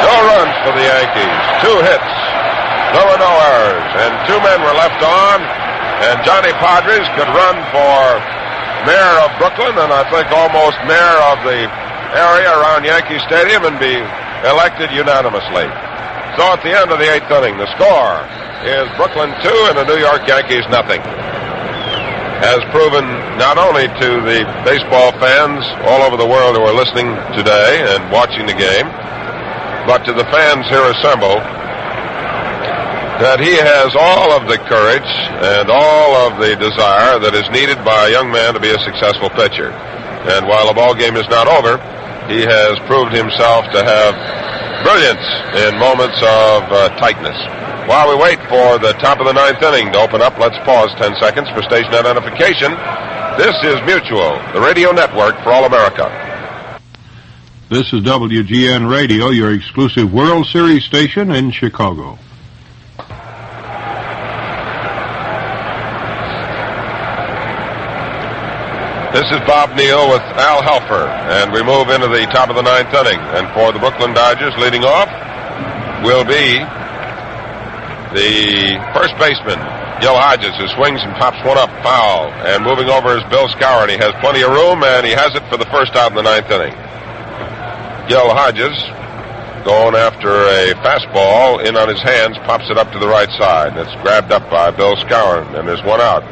No runs for the Yankees. 2 hits. There were no errors, and 2 men were left on, and Johnny Padres could run for mayor of Brooklyn, and I think almost mayor of the area around Yankee Stadium, and be elected unanimously. So at the end of the 8th inning, the score is Brooklyn 2 and the New York Yankees nothing. Has proven not only to the baseball fans all over the world who are listening today and watching the game, but to the fans here assembled, that he has all of the courage and all of the desire that is needed by a young man to be a successful pitcher. And while the ball game is not over, he has proved himself to have brilliance in moments of tightness. While we wait for the top of the 9th inning to open up, let's pause 10 seconds for station identification. This is Mutual, the radio network for all America. This is WGN Radio, your exclusive World Series station in Chicago. This is Bob Neal with Al Helfer, and we move into the top of the 9th inning. And for the Brooklyn Dodgers, leading off will be the first baseman, Gil Hodges, who swings and pops one up, foul. And moving over is Bill Skowron. He has plenty of room, and he has it for the first out in the 9th inning. Gil Hodges, going after a fastball in on his hands, pops it up to the right side. It's grabbed up by Bill Skowron, and there's 1 out.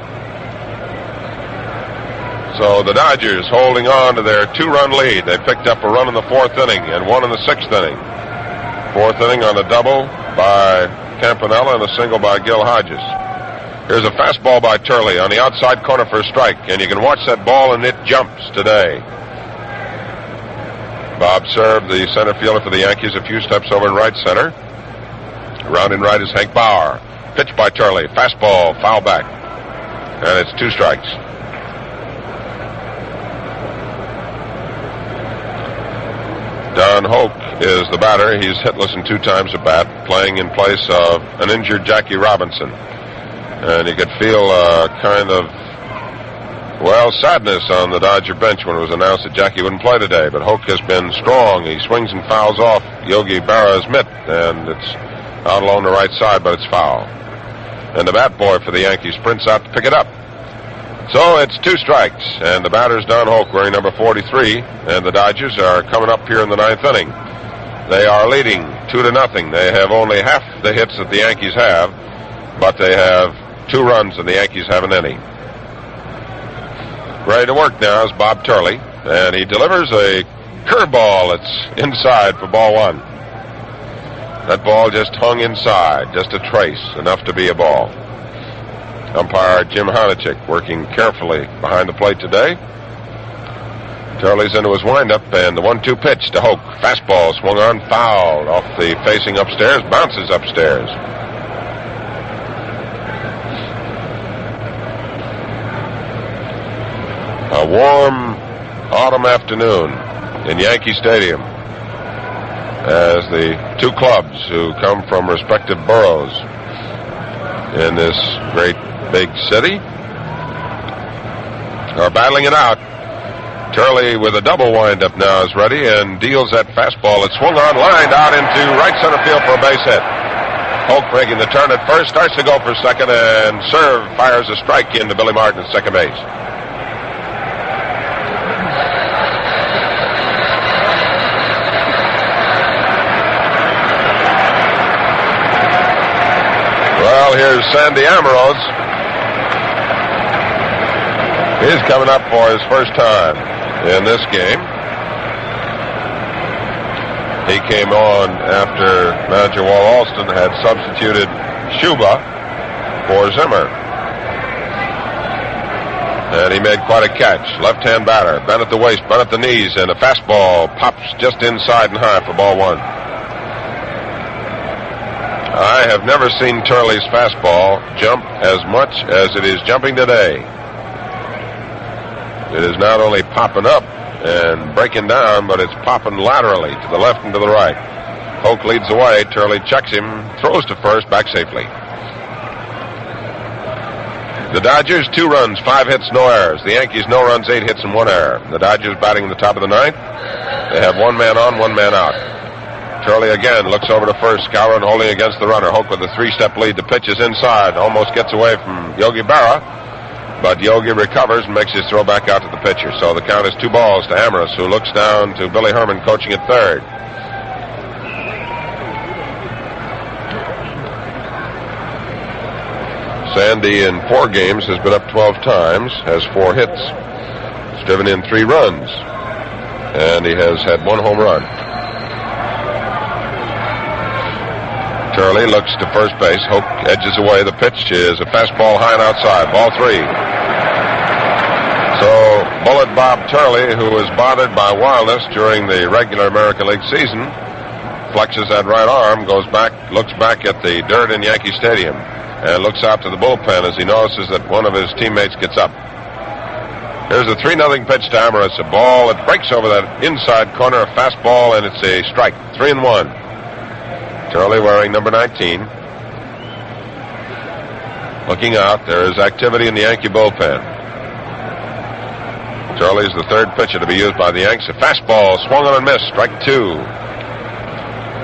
So the Dodgers holding on to their 2-run lead. They picked up a run in the 4th inning and 1 in the 6th inning. Fourth inning on a double by Campanella and a single by Gil Hodges. Here's a fastball by Turley on the outside corner for a strike, and you can watch that ball, and it jumps today. Bob served, the center fielder for the Yankees, a few steps over in right center. Rounding right is Hank Bauer. Pitch by Turley. Fastball, foul back. And it's 2 strikes. Don Hoke is the batter. He's hitless in 2 times at bat, playing in place of an injured Jackie Robinson. And you could feel kind of, sadness on the Dodger bench when it was announced that Jackie wouldn't play today. But Hoke has been strong. He swings and fouls off Yogi Berra's mitt, and it's out along the right side, but it's foul. And the bat boy for the Yankees sprints out to pick it up. So it's 2 strikes, and the batter's Don Hoke wearing number 43, and the Dodgers are coming up here in the 9th inning. They are leading 2-0. They have only half the hits that the Yankees have, but they have 2 runs and the Yankees haven't any. Ready to work now is Bob Turley, and he delivers a curveball that's inside for ball 1. That ball just hung inside, just a trace, enough to be a ball. Umpire Jim Honachek working carefully behind the plate today. Turley's into his windup, and the 1-2 pitch to Hoke. Fastball swung on, fouled off the facing upstairs, bounces upstairs. A warm autumn afternoon in Yankee Stadium as the 2 clubs who come from respective boroughs in this great big city are battling it out. Turley with a double windup now is ready and deals that fastball. It's swung on, lined out into right center field for a base hit. Hoke making the turn at first, starts to go for second, and serve fires a strike into Billy Martin at second base. Well, here's Sandy Amorose. He's coming up for his first time in this game. He came on after manager Walt Alston had substituted Schuba for Zimmer. And he made quite a catch. Left-hand batter, bent at the waist, bent at the knees, and a fastball pops just inside and high for ball 1. I have never seen Turley's fastball jump as much as it is jumping today. It is not only popping up and breaking down, but it's popping laterally to the left and to the right. Hoke leads the way. Turley checks him, throws to first, back safely. The Dodgers, 2 runs, 5 hits, no errors. The Yankees, no runs, 8 hits, and 1 error. The Dodgers batting in the top of the 9th. They have 1 man on, 1 man out. Turley again looks over to first, Skowron holding against the runner. Hoke with a 3-step lead. The pitch is inside, almost gets away from Yogi Berra, but Yogi recovers and makes his throw back out to the pitcher. So the count is 2 balls to Amorose, who looks down to Billy Herman coaching at third. Sandy in 4 games has been up 12 times, has 4 hits. He's driven in 3 runs, and he has had 1 home run. Turley looks to first base. Hoke edges away. The pitch is a fastball high and outside. Ball 3. So Bullet Bob Turley, who was bothered by wildness during the regular American League season, flexes that right arm, goes back, looks back at the dirt in Yankee Stadium, and looks out to the bullpen as he notices that one of his teammates gets up. Here's a 3-0 pitch to Amorose. A ball that breaks over that inside corner, a fastball, and it's a strike. 3-1. Turley wearing number 19. Looking out, there is activity in the Yankee bullpen. Turley's the 3rd pitcher to be used by the Yanks. A fastball swung on and missed. Strike 2.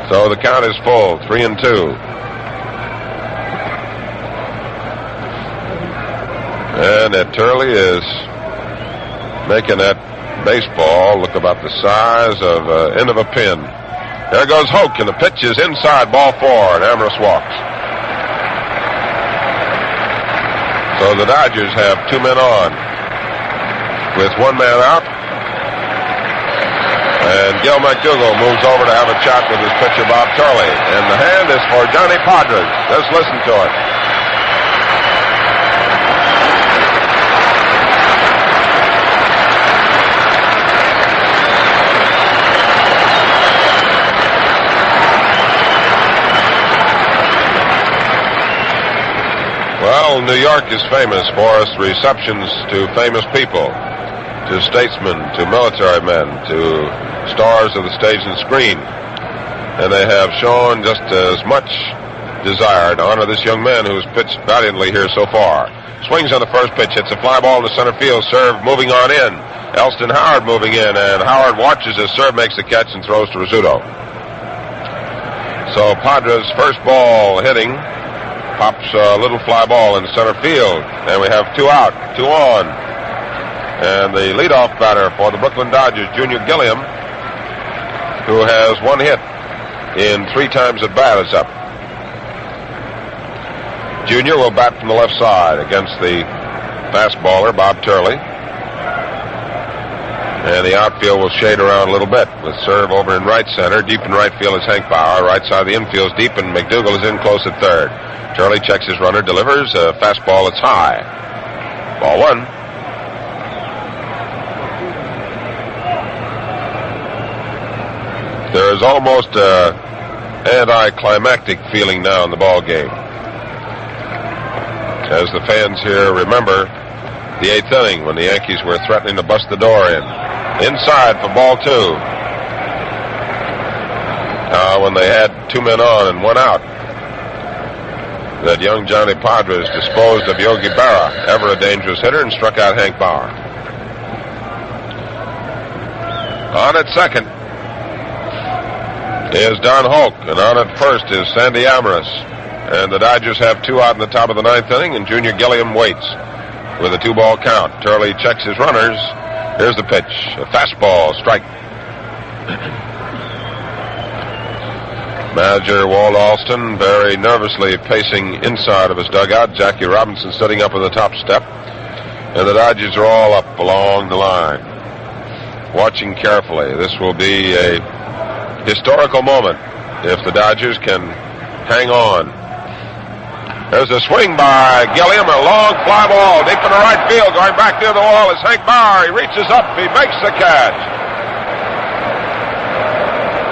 So the count is full. 3-2. And that Turley is making that baseball look about the size of the end of a pin. There goes Hoke, and the pitch is inside, ball 4, and Amorose walks. So the Dodgers have 2 men on, with 1 man out. And Gil McDougall moves over to have a chat with his pitcher, Bob Turley. And the hand is for Johnny Podres. Let's listen to it. Well, New York is famous for its receptions to famous people, to statesmen, to military men, to stars of the stage and screen. And they have shown just as much desire to honor this young man who's pitched valiantly here so far. Swings on the first pitch, hits a fly ball to center field, serve moving on in. Elston Howard moving in, and Howard watches as serve makes the catch and throws to Rizzuto. So Padres' first ball hitting pops a little fly ball in center field, and we have 2 out, 2 on. And the leadoff batter for the Brooklyn Dodgers, Junior Gilliam, who has 1 hit in 3 times at bat, is up. Junior will bat from the left side against the fastballer, Bob Turley. And the outfield will shade around a little bit with serve over in right center. Deep in right field is Hank Bauer. Right side of the infield is deep, and McDougall is in close at third. Turley checks his runner, delivers a fastball that's high. Ball 1. There's almost an anticlimactic feeling now in the ball game, as the fans here remember the 8th inning when the Yankees were threatening to bust the door in. Inside for ball 2. When they had 2 men on and 1 out, that young Johnny Podres disposed of Yogi Berra, ever a dangerous hitter, and struck out Hank Bauer. On at second is Don Hoke, and on at first is Sandy Amaris. And the Dodgers have 2 out in the top of the 9th inning, and Junior Gilliam waits with a 2-ball count. Turley checks his runners. Here's the pitch. A fastball, strike. Manager Walt Alston very nervously pacing inside of his dugout. Jackie Robinson sitting up on the top step. And the Dodgers are all up along the line, watching carefully. This will be a historical moment if the Dodgers can hang on. There's a swing by Gilliam, a long fly ball deep in the right field. Going back near the wall is Hank Bauer. He reaches up. He makes the catch.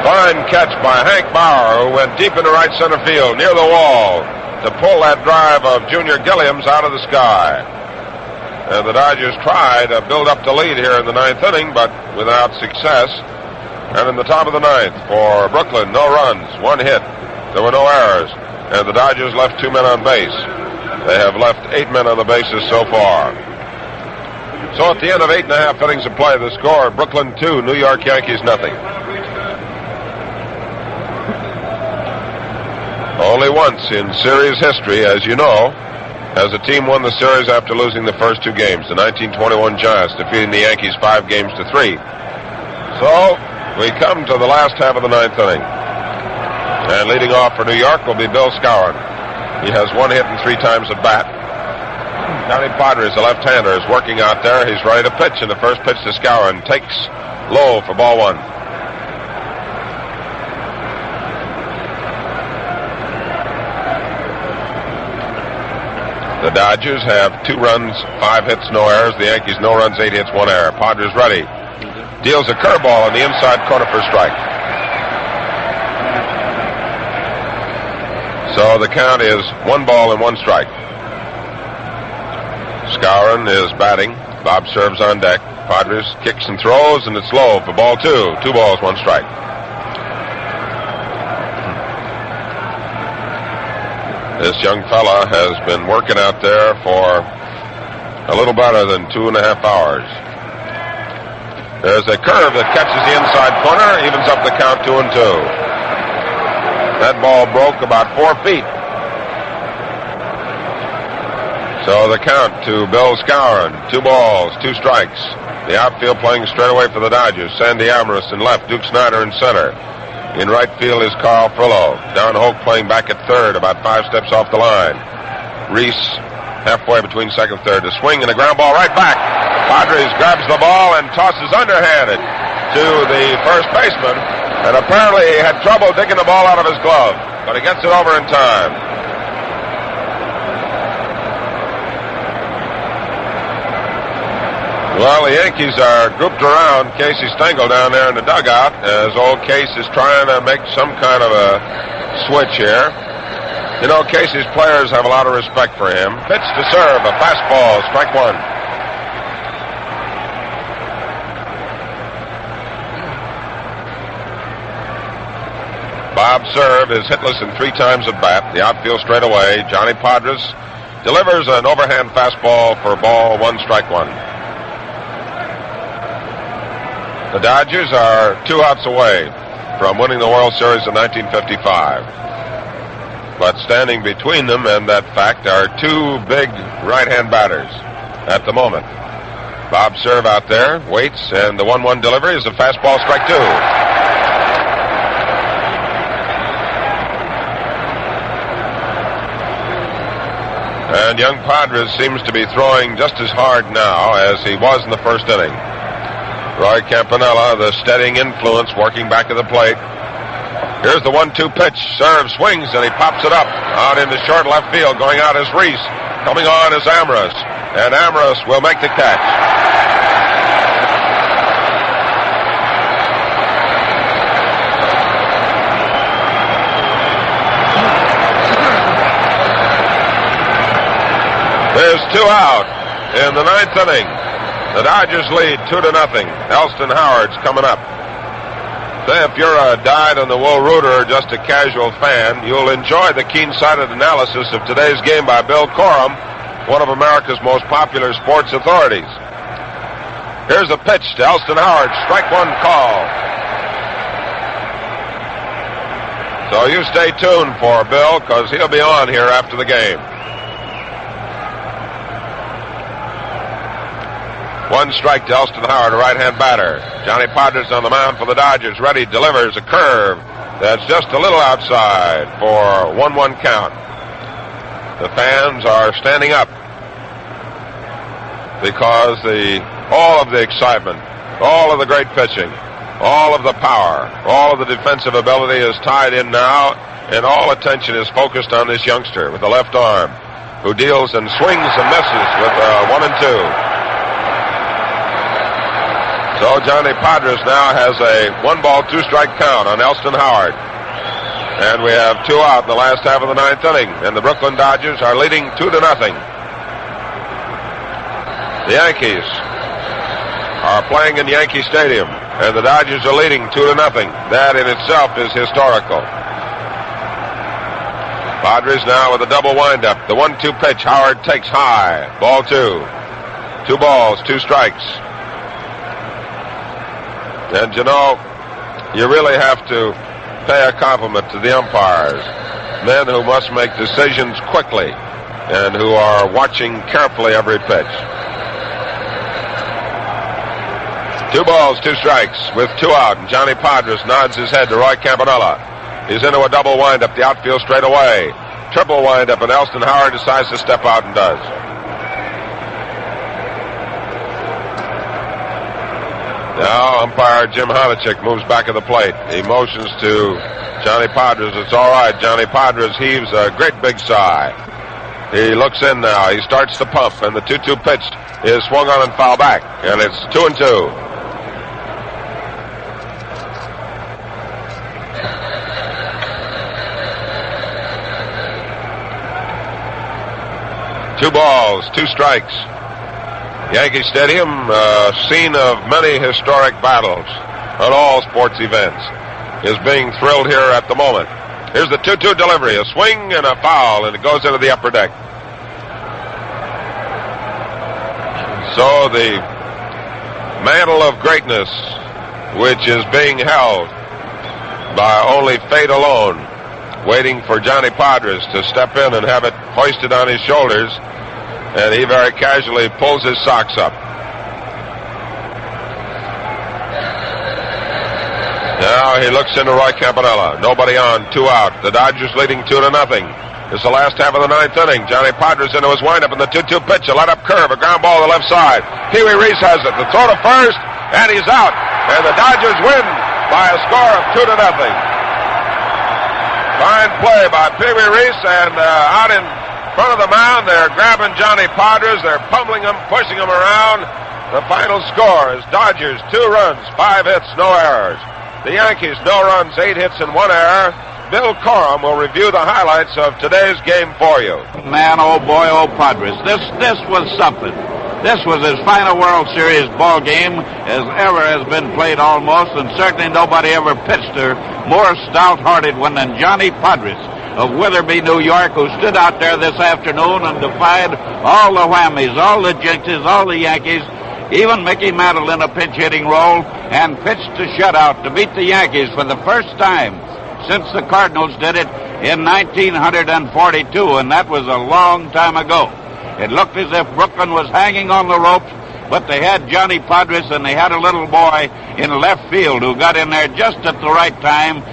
Fine catch by Hank Bauer, who went deep into right center field near the wall to pull that drive of Junior Gilliam's out of the sky. And the Dodgers try to build up the lead here in the 9th inning, but without success. And in the top of the 9th for Brooklyn, no runs, 1 hit. There were no errors. And the Dodgers left 2 men on base. They have left 8 men on the bases so far. So at the end of 8.5 innings of play, the score, Brooklyn 2, New York Yankees nothing. Only once in series history, as you know, has a team won the series after losing the first 2 games. The 1921 Giants defeating the Yankees 5 games to 3. So we come to the last half of the 9th inning. And leading off for New York will be Bill Skowron. He has 1 hit in 3 times at bat. Johnny Podres, the left-hander, is working out there. He's ready to pitch, and the first pitch to Skowron takes low for ball 1. The Dodgers have 2 runs, 5 hits, no errors. The Yankees, no runs, 8 hits, 1 error. Podres ready. Deals a curveball on the inside corner for a strike. So the count is 1 ball and 1 strike. Skowron is batting. Bob serves on deck. Podres kicks and throws, and it's low for ball 2. 2 balls, 1 strike. This young fella has been working out there for a little better than 2.5 hours. There's a curve that catches the inside corner, evens up the count 2-2. That ball broke about 4 feet. So the count to Bill Skowron, 2 balls, 2 strikes. The outfield playing straight away for the Dodgers. Sandy Amaris in left, Duke Snider in center. In right field is Carl Frillo. Don Hoke playing back at third, about 5 steps off the line. Reese halfway between second and third. A swing and a ground ball right back. Padres grabs the ball and tosses underhanded. to the first baseman, and apparently he had trouble digging the ball out of his glove, but he gets it over in time. Well, the Yankees are grouped around Casey Stengel down there in the dugout as old Case is trying to make some kind of a switch here. You know, Casey's players have a lot of respect for him. Pitch to serve, a fastball, strike one. Bob Serve is hitless in 3 times at bat. The outfield straight away. Johnny Padres delivers an overhand fastball for ball 1, strike 1. The Dodgers are 2 outs away from winning the World Series in 1955. But standing between them and that fact are 2 big right-hand batters at the moment. Bob Serve out there waits, and the 1-1 delivery is a fastball, strike 2. And young Padres seems to be throwing just as hard now as he was in the first inning. Roy Campanella, the steadying influence, working back to the plate. Here's the 1-2 pitch. Serve swings, and he pops it up out into short left field. Going out is Reese. Coming on is Amorous. And Amorous will make the catch. There's 2 out in the 9th inning. The Dodgers lead 2-0. Elston Howard's coming up. Say, if you're a dyed-in-the-wool rooter or just a casual fan, you'll enjoy the keen-sighted analysis of today's game by Bill Corum, one of America's most popular sports authorities. Here's a pitch to Elston Howard. Strike 1 call. So you stay tuned for Bill, because he'll be on here after the game. 1 strike to Elston Howard, a right-hand batter. Johnny Padres on the mound for the Dodgers. Ready, delivers a curve that's just a little outside for 1-1 count. The fans are standing up because all of the excitement, all of the great pitching, all of the power, all of the defensive ability is tied in now, and all attention is focused on this youngster with the left arm who deals and swings and misses with 1 and 2. So Johnny Padres now has a 1-ball, 2-strike count on Elston Howard. And we have 2 out in the last half of the 9th inning. And the Brooklyn Dodgers are leading 2-0. The Yankees are playing in Yankee Stadium. And the Dodgers are leading 2-0. That in itself is historical. Padres now with a double windup. The 1-2 pitch. Howard takes high. Ball 2. 2 balls, 2 strikes. And, you know, you really have to pay a compliment to the umpires, men who must make decisions quickly and who are watching carefully every pitch. 2 balls, 2 strikes with 2 out, and Johnny Padres nods his head to Roy Campanella. He's into a double windup, the outfield straight away. Triple windup, and Elston Howard decides to step out and does. Now, umpire Jim Honachek moves back of the plate. He motions to Johnny Padres. It's all right. Johnny Padres heaves a great big sigh. He looks in now. He starts to pump, and the 2-2 pitch is swung on and foul back, and it's 2-2. Two balls, 2 strikes. Yankee Stadium, scene of many historic battles on all sports events, is being thrilled here at the moment. Here's the 2-2 delivery, a swing and a foul, and it goes into the upper deck. So the mantle of greatness, which is being held by only fate alone, waiting for Johnny Padres to step in and have it hoisted on his shoulders, and he very casually pulls his socks up. Now he looks into Roy Campanella. Nobody on, 2 out. The Dodgers leading 2-0. It's the last half of the 9th inning. Johnny Padres into his windup, and the 2-2 pitch, a let-up curve, a ground ball to the left side. Pee Wee Reese has it. The throw to first, and he's out. And the Dodgers win by a score of 2-0. Fine play by Pee Wee Reese, and out in front of the mound, they're grabbing Johnny Podres. They're pummeling him, pushing him around. The final score is Dodgers 2 runs, 5 hits, no errors. The Yankees, no runs, 8 hits, and 1 error. Bill Corum will review the highlights of today's game for you. Man, oh boy, oh Padres. This was something. This was as fine a World Series ball game as ever has been played almost, and certainly nobody ever pitched a more stout-hearted one than Johnny Podres of Witherby, New York, who stood out there this afternoon and defied all the whammies, all the jinxes, all the Yankees, even Mickey Mantle in a pinch-hitting role, and pitched a shutout to beat the Yankees for the first time since the Cardinals did it in 1942, and that was a long time ago. It looked as if Brooklyn was hanging on the ropes, but they had Johnny Podres and they had a little boy in left field who got in there just at the right time,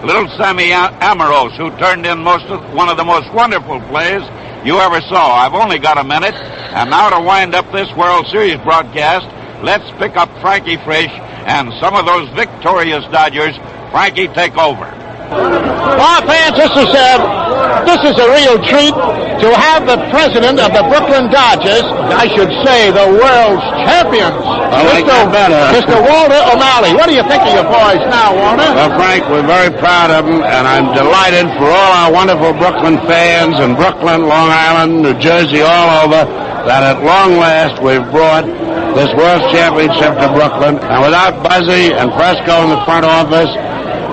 little Sammy Amoros, who turned in one of the most wonderful plays you ever saw. I've only got a minute, and now to wind up this World Series broadcast, let's pick up Frankie Frisch and some of those victorious Dodgers. Frankie, take over. Well, fans, this is a real treat to have the president of the Brooklyn Dodgers, I should say the world's champions, Mr. Walter O'Malley. What do you think of your boys now, Walter? Well, Frank, we're very proud of them, and I'm delighted for all our wonderful Brooklyn fans in Brooklyn, Long Island, New Jersey, all over, that at long last we've brought this World Championship to Brooklyn. And without Buzzy and Fresco in the front office,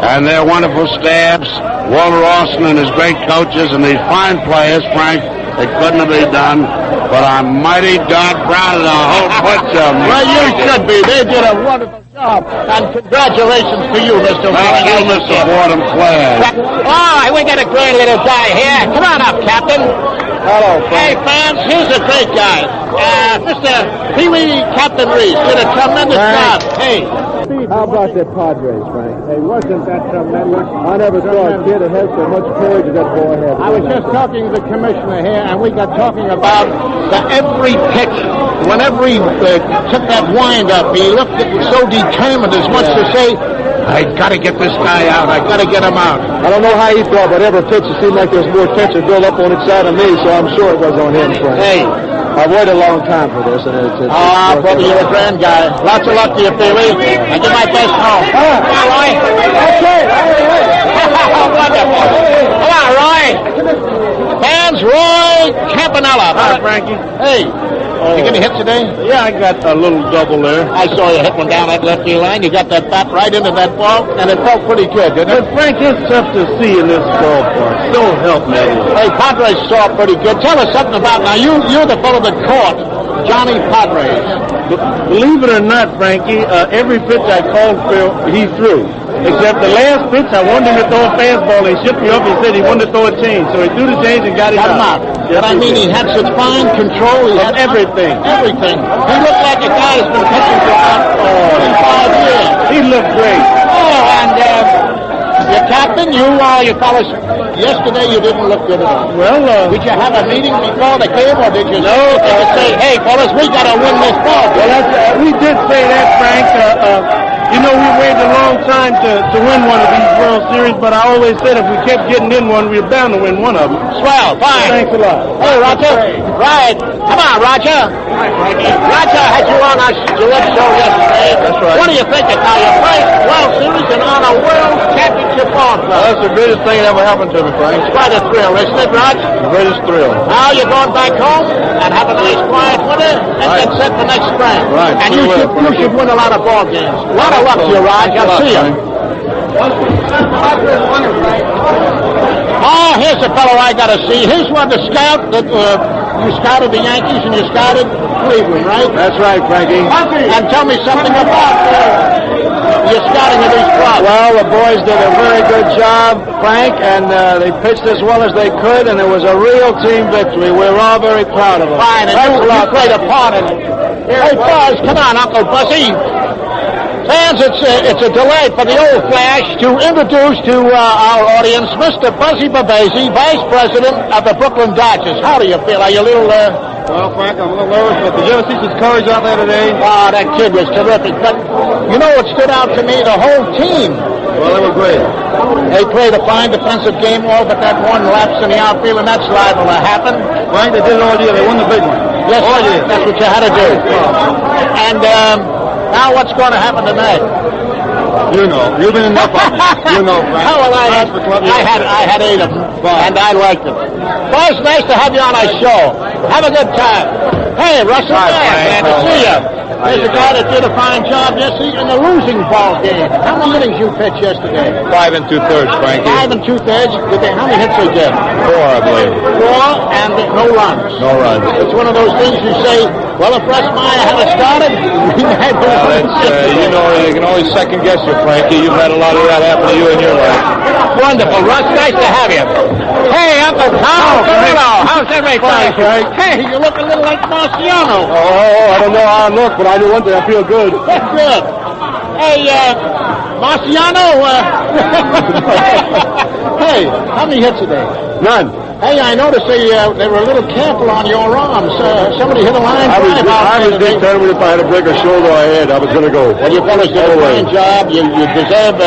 and their wonderful staffs, Walter Austin and his great coaches, and these fine players, Frank, it couldn't have been done. But I'm mighty darn proud of the whole bunch of them. Well, you should be. They did a wonderful job. And congratulations to you, Mr. Thank you, Mr. Fordham players. Oh, we got a great little guy here. Come on up, Captain. Hello, Frank. Hey, fans, here's a great guy. Mr. Pee Wee Captain Reese did a tremendous job. Hey. How about the Padres, Frank? Hey, wasn't that tremendous? I never saw a kid that had so much courage as that boy had. I was just talking to the commissioner here, and we got talking about every pitch. Whenever he took that wind-up, he looked so determined, as much to say, I got to get this guy out. I got to get him out. I don't know how he thought, but every pitch it seemed like there was more tension built up on each side of me, so I'm sure it was on him, Frank. Hey. I've waited a long time for this, and it's brother, you're a grand guy. Lots of luck to you, Pee Wee. I give my best home. Come on, Roy. Okay. Wonderful. Come on, Roy. Fans, Roy Campanella. Hi, Frankie. Hey. You get any hits today? Yeah, I got a little double there. I saw you hit one down that left field line. You got that bat right into that ball, and it felt pretty good, didn't it? But, Frank, it's tough to see in this ballpark. Don't help me. Hey, Padres saw pretty good. Tell us something about, now, you're the fellow that caught Johnny Padres. Believe it or not, Frankie, every pitch I called for, he threw. Except the last pitch, I wanted him to throw a fastball. He shipped me up. He said he wanted to throw a change. So he threw the change and got him out. Yes, but I mean, he had such fine control. He had everything. Everything. He looked like a guy who's been pitching for about 5 years. He looked great. Oh, and your captain, you fellas, yesterday you didn't look good at all. Well, did you have a meeting before the game, or did you say, hey, fellas, we got to win this ball? Well, we did say that, Frank. We waited a long time to win one of these World Series, but I always said if we kept getting in one, we were bound to win one of them. Swell, fine. Thanks a lot. Hey, Roger. Right. Come on, Roger. Hi, Frankie. Roger had you on our Gillette show yesterday. That's right. What do you think of now? Your first World Series and on a World Championship ball club. That's the greatest thing that ever happened to me, Frank. It's quite a thrill, isn't it, Rog? The greatest thrill. Now you're going back home and have a nice quiet winter and get set for next spring. Right. And you should win a lot of ball games. A lot of luck to you, Rog. I'll see you. Oh, here's the fellow I got to see. Here's one, the scout that you scouted the Yankees and you scouted Cleveland, right? That's right, Frankie. And tell me something about your scouting of these clubs. Well, the boys did a very good job, Frank, and they pitched as well as they could, and it was a real team victory. We're all very proud of them. Fine, and you played a part in it. Hey, Buzz, come on, Uncle Buzzy. Fans, it's a delay for the old Flash to introduce to our audience Mr. Buzzy Babese, Vice President of the Brooklyn Dodgers. How do you feel? Are you a little Well, Frank, I'm a little nervous, but did you ever see some courage out there today? Oh, that kid was terrific. But you know what stood out to me? The whole team. Well, they were great. They played a fine defensive game, all but that one lapse in the outfield, and that's liable to happen. Frank, they did it all year. They won the big one. Yes, all year. That's what you had to do. And now what's going to happen tonight? You know. You've been enough on me. You know, Frank. Oh, well, I had 8 of them, and I liked them. Boys, nice to have you on our show. Have a good time. Hey, Russell, glad to see you. There's a guy that did a fine job yesterday in the losing ball game. How many innings you pitched yesterday? 5 2/3, Frankie. 5 2/3. How many hits they get? 4, I believe. 4 and no runs. No runs. It's one of those things you say, well, if Russ Meyer had started, we had you know, you can always second guess you, Frankie. You've had a lot of that happen to you in your life. Wonderful, Russ. Nice to have you. Hey, Uncle Tom. Hello. How's everything? Hey, you look a little like Marciano. Oh, I don't know how I look, but I do one thing. I feel good. Good. Hey, Marciano. Hey, how many hits today? None. Hey, I noticed they were a little careful on your arms. Somebody hit a line drive out I was determined if I had to break a shoulder or head, I was going to go. Well, you fellas did a fine job. You deserve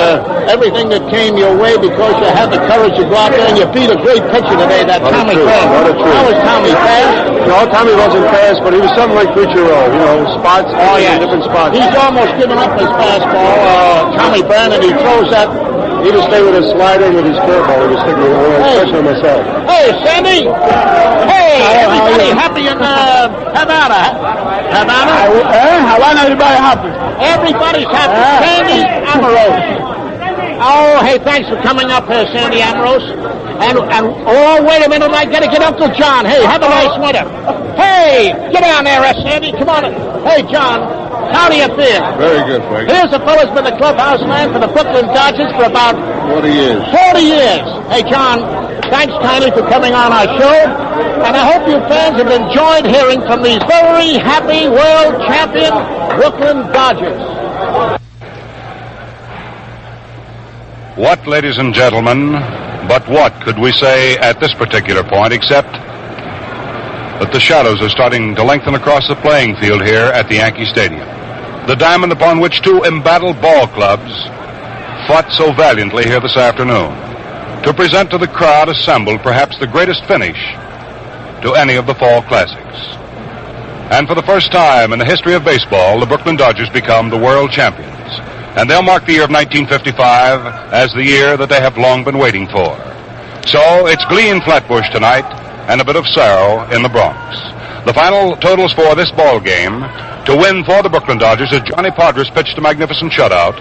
everything that came your way because you had the courage to go out there and you beat a great pitcher today, that Tommy Craig. How was Tommy? Fast? No, Tommy wasn't fast, but he was something like Cucciaro, spots, different spots. He's almost given up his fastball. Tommy Brandon, he throws that. He just stayed with his slider and with his curveball. He was sticking with especially myself. Hey, Sandy! Hey, everybody happy in Havana? Havana? Havana, everybody happy. Everybody's happy. Sandy Amorose. Oh, hey, thanks for coming up here, Sandy Amorose. And oh, wait a minute, I gotta get Uncle John. Hey, have a nice winter. Hey, get down there, Sandy. Come on. Hey, John. How do you feel? Very good, Frank. Here's a fellow's been the clubhouse man for the Brooklyn Dodgers for about 40 years. 40 years. Hey, John, thanks kindly for coming on our show. And I hope you fans have enjoyed hearing from these very happy world champion Brooklyn Dodgers. What, ladies and gentlemen, but what could we say at this particular point except that the shadows are starting to lengthen across the playing field here at the Yankee Stadium. The diamond upon which 2 embattled ball clubs fought so valiantly here this afternoon to present to the crowd assembled perhaps the greatest finish to any of the fall classics. And for the first time in the history of baseball, the Brooklyn Dodgers become the world champions. And they'll mark the year of 1955 as the year that they have long been waiting for. So it's glee in Flatbush tonight and a bit of sorrow in the Bronx. The final totals for this ball game to win for the Brooklyn Dodgers as Johnny Podres pitched a magnificent shutout.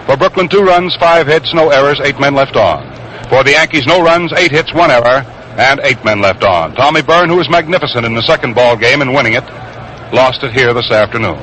For Brooklyn, 2 runs, 5 hits, no errors, 8 men left on. For the Yankees, no runs, 8 hits, 1 error, and 8 men left on. Tommy Byrne, who was magnificent in the second ball game and winning it, lost it here this afternoon.